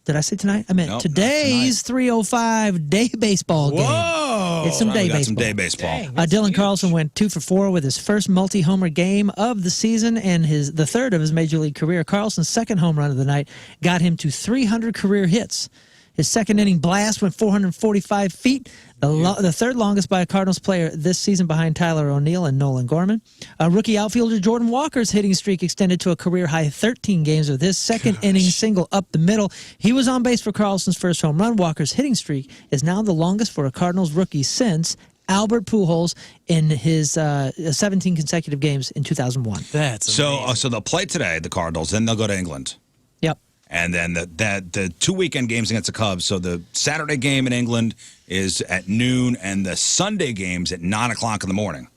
did I say tonight? I meant Nope, not today's 3:05 day baseball game. Whoa! It's some All right, day we got baseball. some day baseball. Dang. Dylan Carlson went 2 for 4 with his first multi-homer game of the season and the third of his major league career. Carlson's second home run of the night got him to 300 career hits. His second inning blast went 445 feet, the third longest by a Cardinals player this season behind Tyler O'Neill and Nolan Gorman. Rookie outfielder Jordan Walker's hitting streak extended to a career-high 13 games with his second inning single up the middle. He was on base for Carlson's first home run. Walker's hitting streak is now the longest for a Cardinals rookie since Albert Pujols in his 17 consecutive games in 2001. That's So they'll play today, the Cardinals, then they'll go to England. Yep. And then the 2 weekend games against the Cubs. So the Saturday game in England is at noon, and the Sunday game's at 9 o'clock in the morning.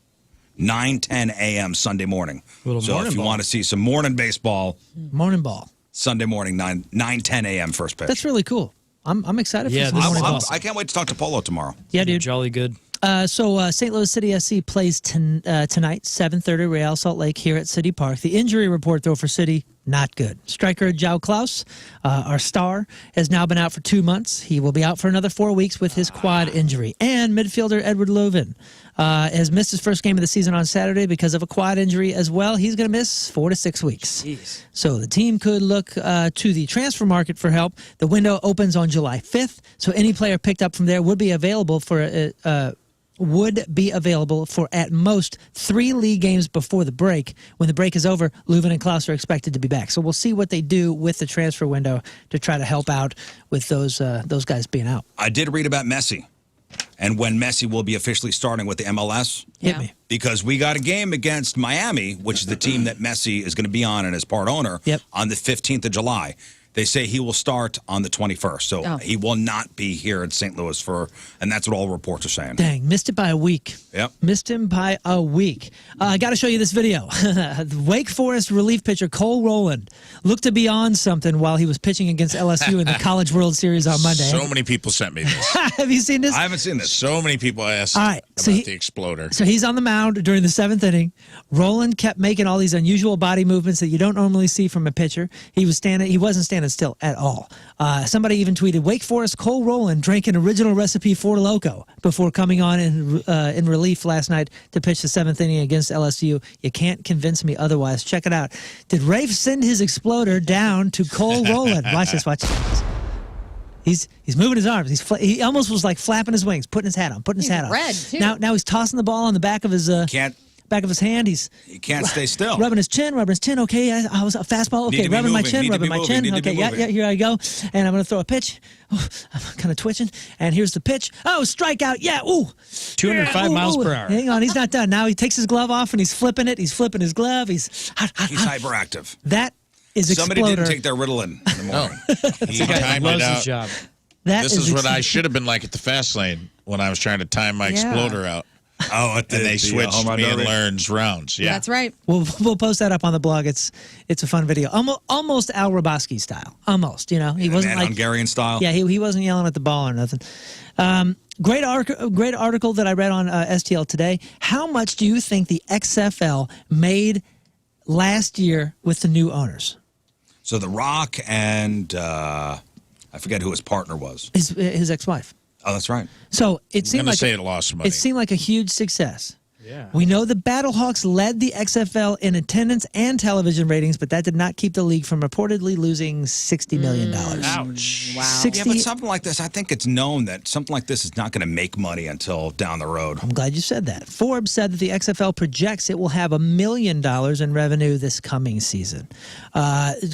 9:10 a.m. Sunday morning. Little So morning if you ball. want to see some morning baseball, Morning ball. Sunday morning, 9:10 a.m. first pitch. That's really cool. I'm excited for Yeah, some this is morning ball. awesome. I can't wait to talk to Polo tomorrow. Yeah, dude. jolly good. So St. Louis City SC plays tonight, 7:30, Real Salt Lake here at City Park. The injury report, though, for City, not good. Striker João Klaus, our star, has now been out for 2 months. He will be out for another 4 weeks with his quad injury. And midfielder Edward Leuven has missed his first game of the season on Saturday because of a quad injury as well. He's going to miss 4 to 6 weeks. Jeez. So the team could look to the transfer market for help. The window opens on July 5th, so any player picked up from there would be available for at most 3 league games before the break. When the break is over, Leuven and Klaus are expected to be back. So we'll see what they do with the transfer window to try to help out with those guys being out. I did read about Messi. and when Messi will be officially starting with the MLS. Hit me. Because we got a game against Miami, which is the team that Messi is going to be on and is part owner, on the 15th of July. They say he will start on the 21st. So he will not be here in St. Louis and that's what all reports are saying. Dang, missed it by a week. Yep. Missed him by a week. I got to show you this video. Wake Forest relief pitcher Cole Rowland looked to be on something while he was pitching against LSU in the College World Series on Monday. So many people sent me this. Have you seen this? I haven't seen this. So many people asked about the exploder. So he's on the mound during the 7th inning. Rowland kept making all these unusual body movements that you don't normally see from a pitcher. He wasn't standing still at all. Somebody even tweeted, Wake Forest Cole Rowland drank an original recipe for Loco before coming on in relief last night to pitch the 7th inning against LSU. You can't convince me otherwise. Check it out. Did Rafe send his exploder down to Cole Rowland? Watch this. Watch this. He's moving his arms. He almost was like flapping his wings, putting his hat on, He's red, too. Now he's tossing the ball on the back of his back of his hand. He can't stay still. Rubbing his chin. Okay, I was a fastball. Okay, rubbing my chin. Okay, yeah, here I go. And I'm going to throw a pitch. Oh, I'm kind of twitching. And here's the pitch. Oh, strikeout. Yeah. Ooh. 205 miles per hour. Hang on, he's not done. Now he takes his glove off and he's flipping it. He's flipping his glove. He's hyperactive. That is Somebody exploder. didn't take their Ritalin in the morning. He timed it loves out. his job. This is what I should have been like at the fast lane when I was trying to time my exploder out. Oh, and they switched me and Lern's rounds. Yeah, That's right. We'll post that up on the blog. It's a fun video, almost Al Roboski style. Almost, he wasn't like Hungarian style. Yeah, he wasn't yelling at the ball or nothing. Great article that I read on STL today. How much do you think the XFL made last year with the new owners? So The Rock and I forget who his partner was. His ex-wife. Oh, that's right. So it seemed like it lost some money. It seemed like a huge success. Yeah. We know the Battlehawks led the XFL in attendance and television ratings, but that did not keep the league from reportedly losing $60 million. Ouch. Wow. Yeah, but something like this, I think it's known that something like this is not going to make money until down the road. I'm glad you said that. Forbes said that the XFL projects it will have $1 million in revenue this coming season.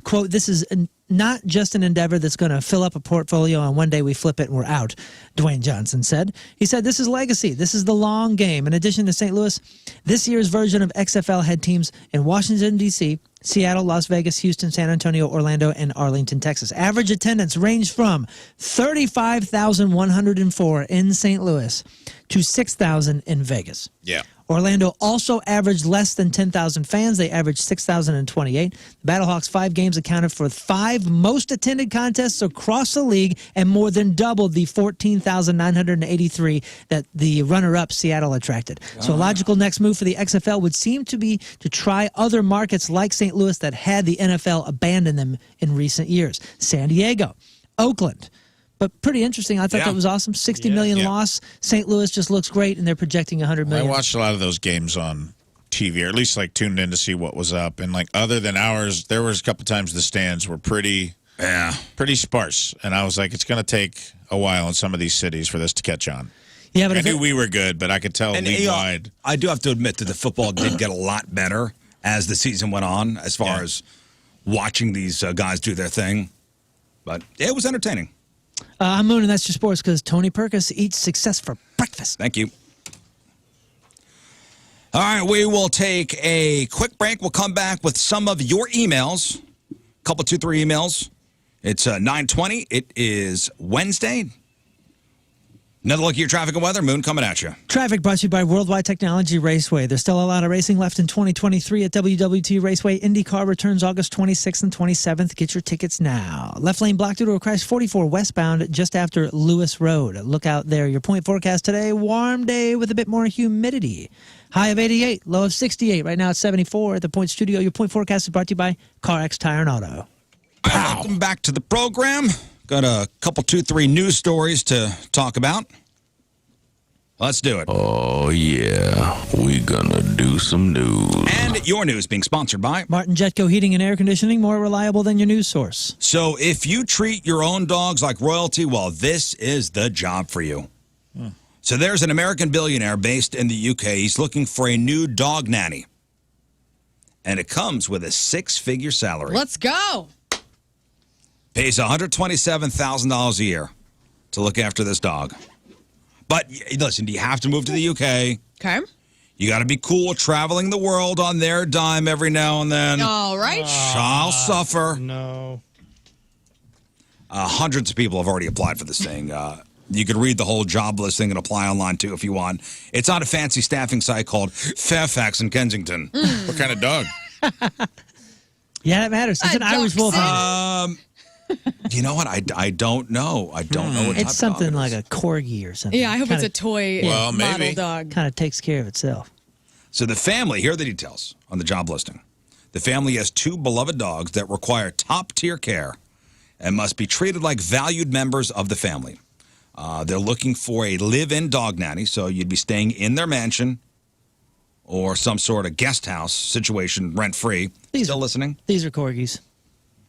Quote, this is not just an endeavor that's going to fill up a portfolio and one day we flip it and we're out, Dwayne Johnson said. He said, this is legacy. This is the long game. In addition to St. Louis, this year's version of XFL had teams in Washington, D.C., Seattle, Las Vegas, Houston, San Antonio, Orlando, and Arlington, Texas. Average attendance ranged from 35,104 in St. Louis to 6,000 in Vegas. Yeah. Orlando also averaged less than 10,000 fans. They averaged 6,028. The Battlehawks' 5 games accounted for 5 most attended contests across the league and more than doubled the 14,983 that the runner-up Seattle attracted. So a logical next move for the XFL would seem to be to try other markets like St. Louis that had the NFL abandon them in recent years. San Diego, Oakland. But pretty interesting. I thought that was awesome. $60 million loss. St. Louis just looks great, and they're projecting $100 million. I watched a lot of those games on TV, or at least like tuned in to see what was up. And like other than ours, there was a couple times the stands were pretty sparse. And I was like, it's going to take a while in some of these cities for this to catch on. Yeah, but I knew we were good, but I could tell league-wide. I do have to admit that the football did get a lot better as the season went on, as far as watching these guys do their thing. But it was entertaining. I'm Moon, and that's your sports because Tony Perkis eats success for breakfast. Thank you. All right, we will take a quick break. We'll come back with some of your emails. A couple, 2, 3 emails. It's 9:20. It is Wednesday. Another look at your traffic and weather. Moon coming at you. Traffic brought to you by Worldwide Technology Raceway. There's still a lot of racing left in 2023 at WWT Raceway. IndyCar returns August 26th and 27th. Get your tickets now. Left lane blocked due to a crash 44 westbound just after Lewis Road. Look out there. Your point forecast today, warm day with a bit more humidity. High of 88, low of 68. Right now it's 74 at the Point Studio. Your point forecast is brought to you by CarX Tire and Auto. Welcome back to the program. Got a couple, 2, 3 news stories to talk about. Let's do it. Oh, yeah. We gonna do some news. And your news being sponsored by Martin Jetco Heating and Air Conditioning, more reliable than your news source. So if you treat your own dogs like royalty, well, this is the job for you. So there's an American billionaire based in the UK. He's looking for a new dog nanny. And it comes with a 6-figure salary. Let's go. Pays $127,000 a year to look after this dog. But listen, you have to move to the UK. Okay. You got to be cool traveling the world on their dime every now and then. All right. I'll suffer. No. Hundreds of people have already applied for this thing. You can read the whole job listing and apply online, too, if you want. It's on a fancy staffing site called Fairfax in Kensington. What kind of dog? Yeah, that matters. It's an Irish wolfhound. You know what? I don't know. I don't know what type It's something of dog like it is. a corgi or something. Yeah, I hope it's a toy Well, model maybe. dog. Kind of takes care of itself. So the family, here are the details on the job listing. The family has 2 beloved dogs that require top-tier care and must be treated like valued members of the family. They're looking for a live-in dog nanny, so you'd be staying in their mansion or some sort of guest house situation, rent-free. Still listening? These are corgis.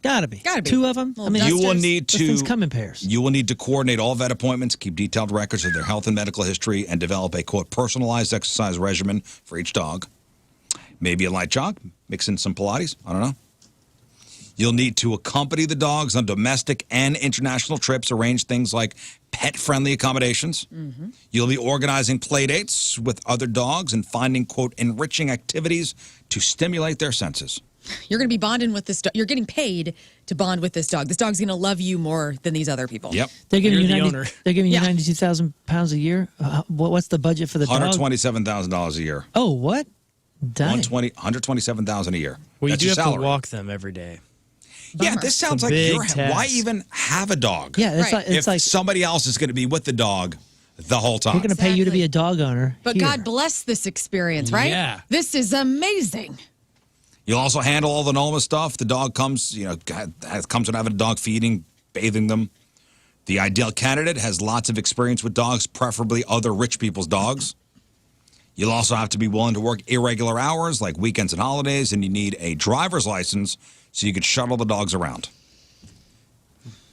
Gotta be. 2 of them. I mean, You will dusters. need those things to come in pairs. You will need to coordinate all vet appointments, keep detailed records of their health and medical history, and develop a, quote, personalized exercise regimen for each dog. Maybe a light jog, mix in some Pilates. I don't know. You'll need to accompany the dogs on domestic and international trips, arrange things like pet-friendly accommodations. You'll be organizing play dates with other dogs and finding, quote, enriching activities to stimulate their senses. You're going to be bonding with this dog. You're getting paid to bond with this dog. This dog's going to love you more than these other people. Yep. They're giving You're you the 90, owner. They're giving you Yeah. £92,000 a year. What's the budget for the dog? $127,000 a year. Oh, what? Dang. $127,000 a year. Well, you That's do your have salary. to walk them every day. Yeah, Bummer. this sounds It's a like big you're. task. Why even have a dog? Yeah, it's Right. like, it's if like somebody else is going to be with the dog the whole time. we're going to pay you to be a dog owner. But here. God bless this experience, right? Yeah. This is amazing. You'll also handle all the normal stuff. The dog comes, comes with having a dog feeding, bathing them. The ideal candidate has lots of experience with dogs, preferably other rich people's dogs. You'll also have to be willing to work irregular hours like weekends and holidays, and you need a driver's license so you could shuttle the dogs around.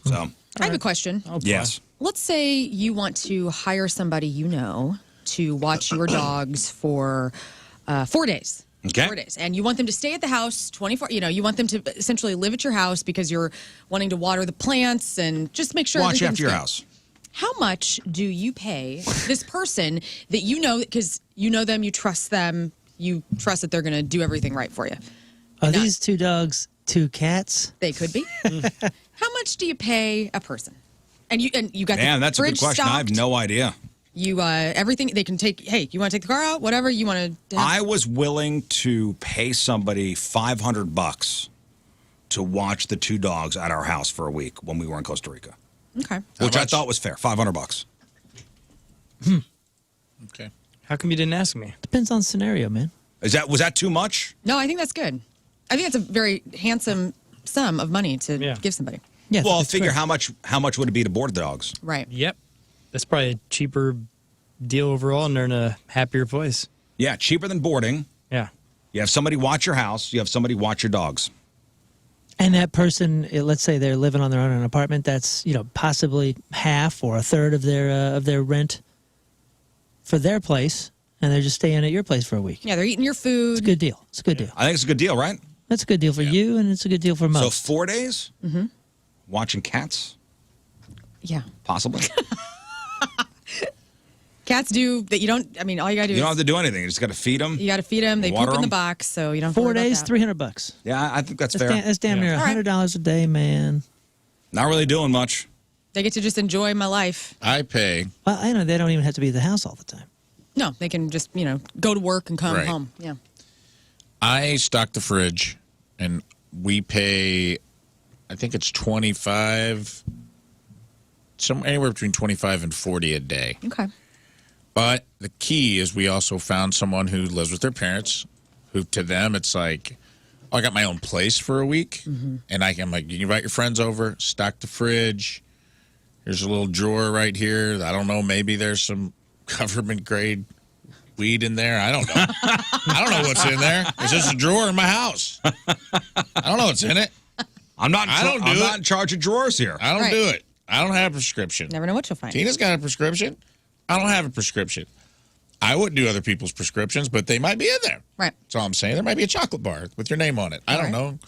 So, I have a question. yes. Let's say you want to hire somebody you know to watch your dogs for 4 days. Okay. 4 days. And you want them to stay at the house 24, you want them to essentially live at your house because you're wanting to water the plants and just make sure Watch everything's after your good. house. How much do you pay this person that you know, because you know them, you trust them, you trust that they're going to do everything right for you? Are these 2 dogs 2 cats? They could be. How much do you pay a person? And you got Man, the that's a good fridge question. I have stocked. no idea. You everything they can take. Hey, you want to take the car out? Whatever you want to. I was willing to pay somebody $500 to watch the 2 dogs at our house for a week when we were in Costa Rica, Okay. which I thought was fair. $500. Okay. How come you didn't ask me? Depends on scenario, man. Was that too much? No, I think that's good. I think that's a very handsome sum of money to give somebody. Yeah. Well, it's figure fair. how much would it be to board the dogs? Right. Yep. That's probably a cheaper deal overall, and they're in a happier place. Yeah, cheaper than boarding. Yeah. You have somebody watch your house. You have somebody watch your dogs. And that person, let's say they're living on their own in an apartment. That's possibly half or a third of their rent for their place, and they're just staying at your place for a week. Yeah, they're eating your food. It's a good deal. It's a good deal. I think it's a good deal, right? That's a good deal for you, and it's a good deal for So most. 4 days? Mm-hmm. Watching cats? Yeah. Possibly. Cats do that. You don't. I mean, all you gotta do You don't have is to do anything. You just got to feed them. you gotta feed them. They Water poop in the 'em. box, so you don't. Have to 4 worry about days, that. $300. Yeah, I think that's That's, fair. that's damn near All right. $100 a day, man. Not really doing much. They get to just enjoy my life. I pay. Well, I know they don't even have to be at the house all the time. No, they can just go to work and come Right. home. Yeah. I stock the fridge, and we pay. I think it's 25. Anywhere between 25 and 40 a day. Okay. But the key is we also found someone who lives with their parents, who to them it's like, oh, I got my own place for a week, and I'm like, you can invite your friends over, stock the fridge. Here's a little drawer right here. I don't know, maybe there's some government grade weed in there. I don't know. I don't know what's in there. It's just a drawer in my house. I don't know what's in it. I'm not I'm not in charge of drawers here. I don't Right. do it. I don't have a prescription. Never know what you'll find. Tina's got a prescription. I don't have a prescription. I wouldn't do other people's prescriptions, but they might be in there. Right. That's all I'm saying. There might be a chocolate bar with your name on it. I don't know.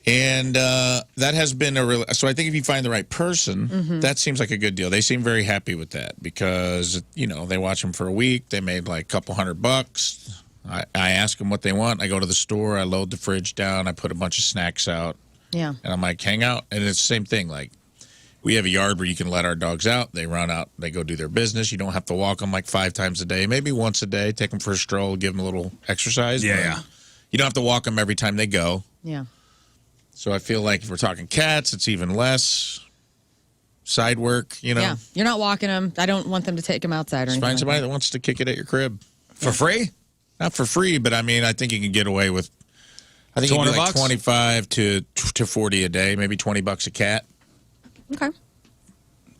And that has been a real. So I think if you find the right person, that seems like a good deal. They seem very happy with that because, they watch them for a week. They made like a couple $100. I ask them what they want. I go to the store. I load the fridge down. I put a bunch of snacks out. Yeah. And I'm like, hang out. And it's the same thing. Like, we have a yard where you can let our dogs out. They run out. They go do their business. You don't have to walk them like 5 times a day, maybe once a day. Take them for a stroll, give them a little exercise. Yeah. You don't have to walk them every time they go. Yeah. So I feel like if we're talking cats, it's even less side work, Yeah. You're not walking them. I don't want them to take them outside or Just anything. find like somebody that. that wants to kick it at your crib. For free? Not for free, but I mean, I think you can get away with, I think you can do like 25 to 40 a day, maybe $20 a cat, Okay.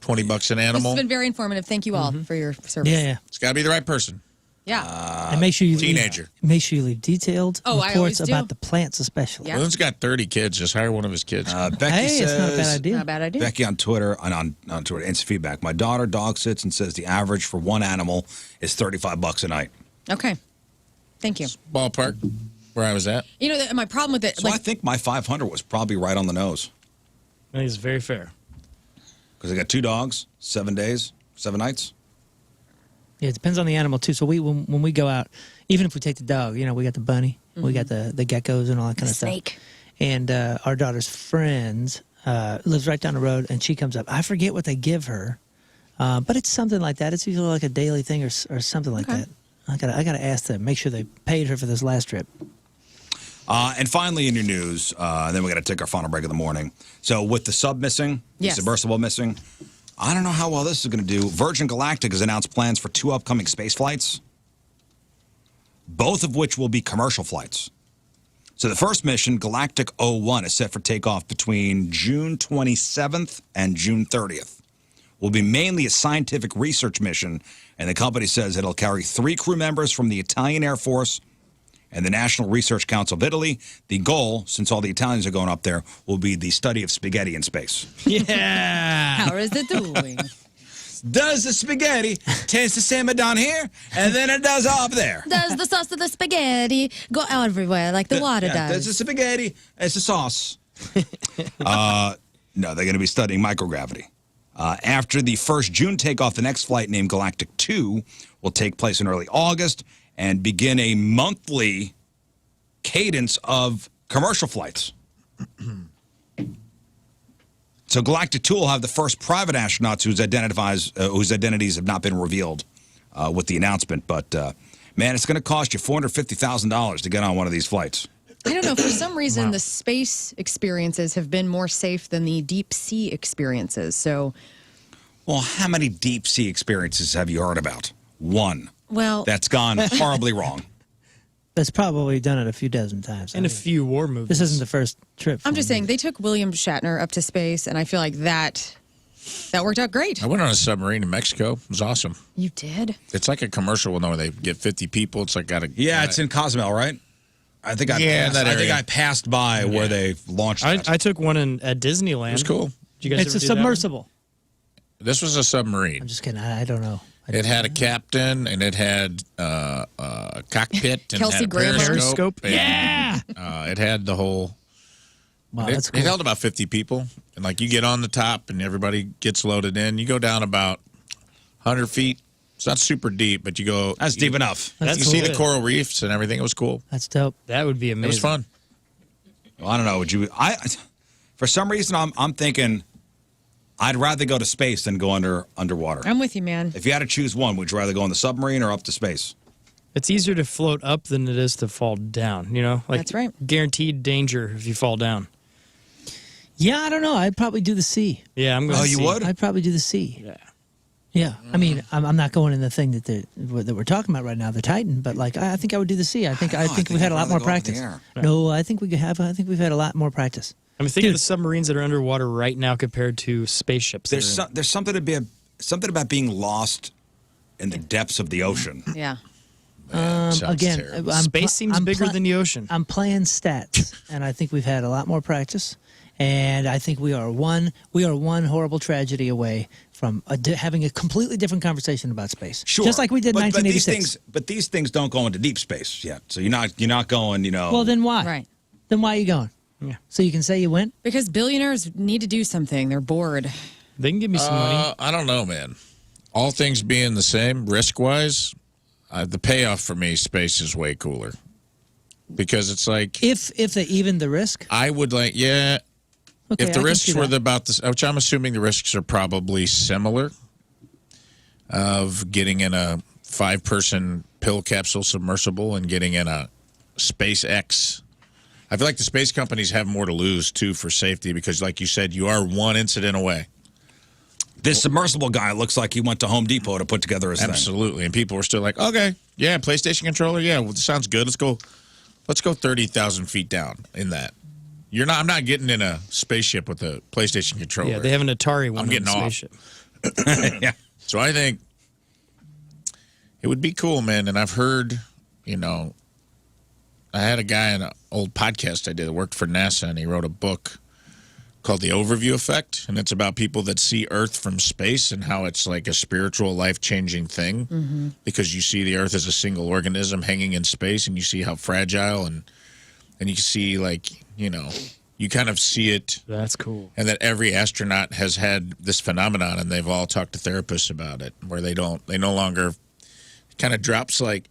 $20 an This animal. has been very informative. Thank you all for your service. Yeah, yeah. It's got to be the right person. Yeah. And make sure you teenager. Make sure you leave detailed Oh, I always reports do. about the plants, especially. Yeah. Loon's got 30 kids. Just hire one of his kids. Becky Hey, says, it's not a bad idea. Not a bad idea. Becky on Twitter, on Twitter, instant feedback. My daughter dog sits and says the average for one animal is $35 a night. Okay. Thank you. Ballpark, where I was at. My problem with it, So I think my 500 was probably right on the nose. I think it's very fair. Because I got 2 dogs, 7 days, 7 nights. Yeah, it depends on the animal too. So when we go out, even if we take the dog, we got the bunny, we got the geckos and all that kind of snake. stuff. And our daughter's friends lives right down the road, and she comes up. I forget what they give her, but it's something like that. It's usually like a daily thing or something like that. I gotta ask them. Make sure they paid her for this last trip. And finally, in your news, then we got to take our final break of the morning. So with the sub missing, Yes. the Submersible missing, I don't know how well this is going to do. Virgin Galactic has announced plans for 2 upcoming space flights, both of which will be commercial flights. So the first mission, Galactic 01, is set for takeoff between June 27th and June 30th. Will be mainly a scientific research mission, and the company says it'll carry 3 crew members from the Italian Air Force and the National Research Council of Italy. The goal, since all the Italians are going up there, will be the study of spaghetti in space. Yeah. How is it doing? Does the spaghetti taste the same down here, and then it does up there? Does the sauce of the spaghetti go everywhere like the water Yeah, does? Does the spaghetti, it's the sauce. No, they're going to be studying microgravity. After the first June takeoff, the next flight, named Galactic 2, will take place in early August and begin a monthly cadence of commercial flights. So Galactic 2 will have the first private astronauts whose identities have not been revealed with the announcement. But, man, it's going to cost you $450,000 to get on one of these flights. I don't know. For some reason, the space experiences have been more safe than the deep sea experiences. So, Well, how many deep sea experiences have you heard about? One. well, That's gone horribly wrong. That's probably done it a few dozen times. And a few war movies. This isn't the first trip. I'm just saying they took William Shatner up to space, and I feel like that worked out great. I went on a submarine in Mexico. It was awesome. You did? It's like a commercial one where they get 50 people. It's like Yeah, it's in Cozumel, right? I think I Yeah, passed, that I think area. I passed by where they launched that. I took one at Disneyland. It was cool. Did you guys It's ever a do that one? submersible. This was a submarine. I'm just kidding. I don't know. It had a captain, and it had a cockpit, and Kelsey it had a Grammer. periscope. Periscope? And, it had the whole. Wow, it, that's cool. it held about 50 people, and like you get on the top, and everybody gets loaded in. You go down about 100 feet. It's not super deep, but you go. That's deep enough. You That's see cool. the coral reefs and everything. It was cool. That's dope. That would be amazing. It was fun. Well, I don't know. Would you? For some reason, I'm thinking I'd rather go to space than go underwater. I'm with you, man. If you had to choose one, would you rather go in the submarine or up to space? It's easier to float up than it is to fall down, Like, That's right. Guaranteed danger if you fall down. Yeah, I don't know. I'd probably do the sea. Yeah, I'm going Oh, to you would? I'd probably do the sea. Yeah. Yeah. I mean, I'm not going in the thing that we're talking about right now, the Titan, but like I think I would do the sea. I think we've had a lot I'd more rather go up in the practice. air. No, I think we've had a lot more practice. I mean, think of the submarines that are underwater right now compared to spaceships. There's something about being lost in the depths of the ocean. Yeah. Sounds Again, terrible. Space seems bigger than the ocean. I'm playing stats, and I think we've had a lot more practice. And I think we are one horrible tragedy away from having a completely different conversation about space. Sure, Just like we did in 1986. But these things don't go into deep space yet. So you're not going. Well, then why? Right. Then why are you going? So you can say you went? Because billionaires need to do something. They're bored. They can give me some money. I don't know, man. All things being the same, risk-wise, the payoff for me, space is way cooler. Because it's like... If they even the risk? I would like, yeah. Okay, if the I can risks see were that. about this, which I'm assuming the risks are probably similar, of getting in a 5-person pill capsule submersible and getting in a SpaceX. I feel like the space companies have more to lose, too, for safety because, like you said, you are one incident away. This submersible guy looks like he went to Home Depot to put together his thing. Absolutely. And people were still like, okay, yeah, PlayStation controller, yeah, well, sounds good. Let's go 30,000 feet down in that. I'm not getting in a spaceship with a PlayStation controller. Yeah, they have an Atari one. I'm getting on the off. spaceship. Yeah. So I think it would be cool, man. And I've heard, I had a guy in an old podcast I did that worked for NASA, and he wrote a book called The Overview Effect. And it's about people that see Earth from space and how it's like a spiritual, life-changing thing because you see the Earth as a single organism hanging in space, and you see how fragile and you see, like, you kind of see it. That's cool. And that every astronaut has had this phenomenon, and they've all talked to therapists about it, where they no longer kind of drops like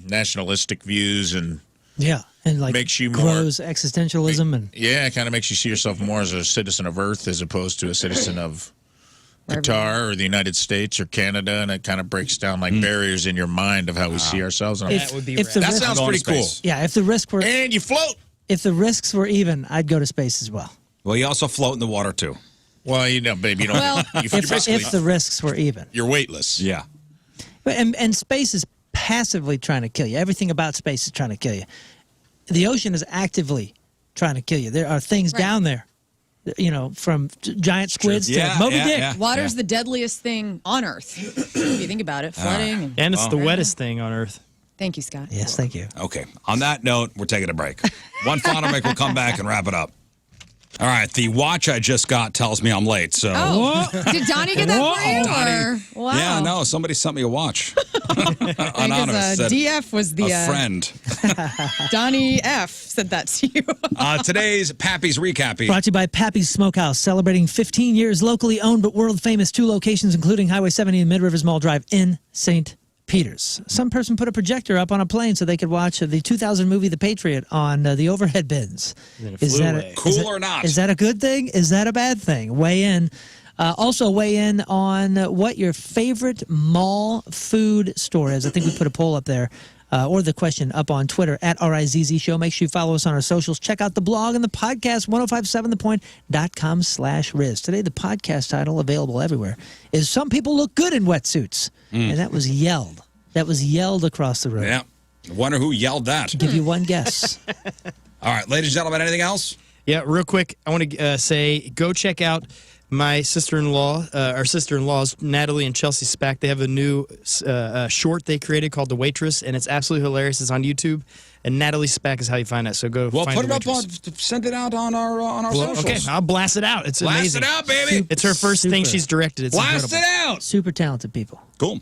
nationalistic views and like makes you grows existentialism and it kind of makes you see yourself more as a citizen of Earth as opposed to a citizen of Qatar or the United States or Canada, and it kind of breaks down like barriers in your mind of how we see ourselves. And That would be if the that risk- sounds pretty cool. Yeah, if the risk were And you float. if the risks were even, I'd go to space as well. Well, you also float in the water, too. Well, baby, you don't. Well, you're basically If the risks were even. you're weightless. Yeah. But and space is passively trying to kill you. Everything about space is trying to kill you. The ocean is actively trying to kill you. There are things down there, from giant squids to Moby Dick. Water's the deadliest thing on Earth. If you think about it, flooding. And it's the wettest thing on Earth. Thank you, Scott. Yes, thank you. Okay. On that note, we're taking a break. One final break. We'll come back and wrap it up. All right. The watch I just got tells me I'm late. So. Oh, did Donnie get that for you? Or? Wow. Yeah, no. Somebody sent me a watch. Anonymous. Said, DF was the a friend. Donnie F said that to you. Today's Pappy's Recappy. Brought to you by Pappy's Smokehouse, celebrating 15 years, locally owned but world famous. 2 locations, including Highway 70 and Mid-Rivers Mall Drive in St. Peters. Some person put a projector up on a plane so they could watch the 2000 movie The Patriot on the overhead bins. Cool or not? Is that a good thing? Is that a bad thing? Weigh in. Also weigh in on what your favorite mall food store is. I think we put a poll up there. Or the question up on Twitter at RIZZ Show. Make sure you follow us on our socials. Check out the blog and the podcast, 1057thepoint.com/Rizz. Today, the podcast title, available everywhere, is Some People Look Good in Wetsuits. And that was yelled. That was yelled across the room. Yeah. I wonder who yelled that. Give you one guess. All right, ladies and gentlemen, anything else? Yeah, real quick, I want to say go check out my sister-in-law, our sister-in-laws, Natalie and Chelsea Spack. They have a new short they created called The Waitress, and it's absolutely hilarious. It's on YouTube, and Natalie Spack is how you find that. So go find put The it up Waitress. send it out on our socials. Okay, I'll blast it out. It's Blast amazing. it out, baby. It's her first thing she's directed. It's Blast incredible. it out. Super talented people. Cool.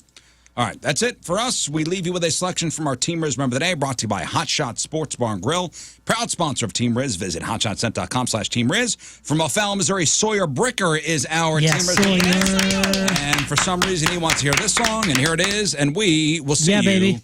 All right, that's it for us. We leave you with a selection from our Team Rizz Member of the Day, brought to you by Hot Shot Sports Bar and Grill, proud sponsor of Team Rizz. Visit hotshotscent.com/Team Rizz. From O'Fallon, Missouri, Sawyer Bricker is our Team Rizz. Sawyer. And for some reason, he wants to hear this song, and here it is. And we will see you baby.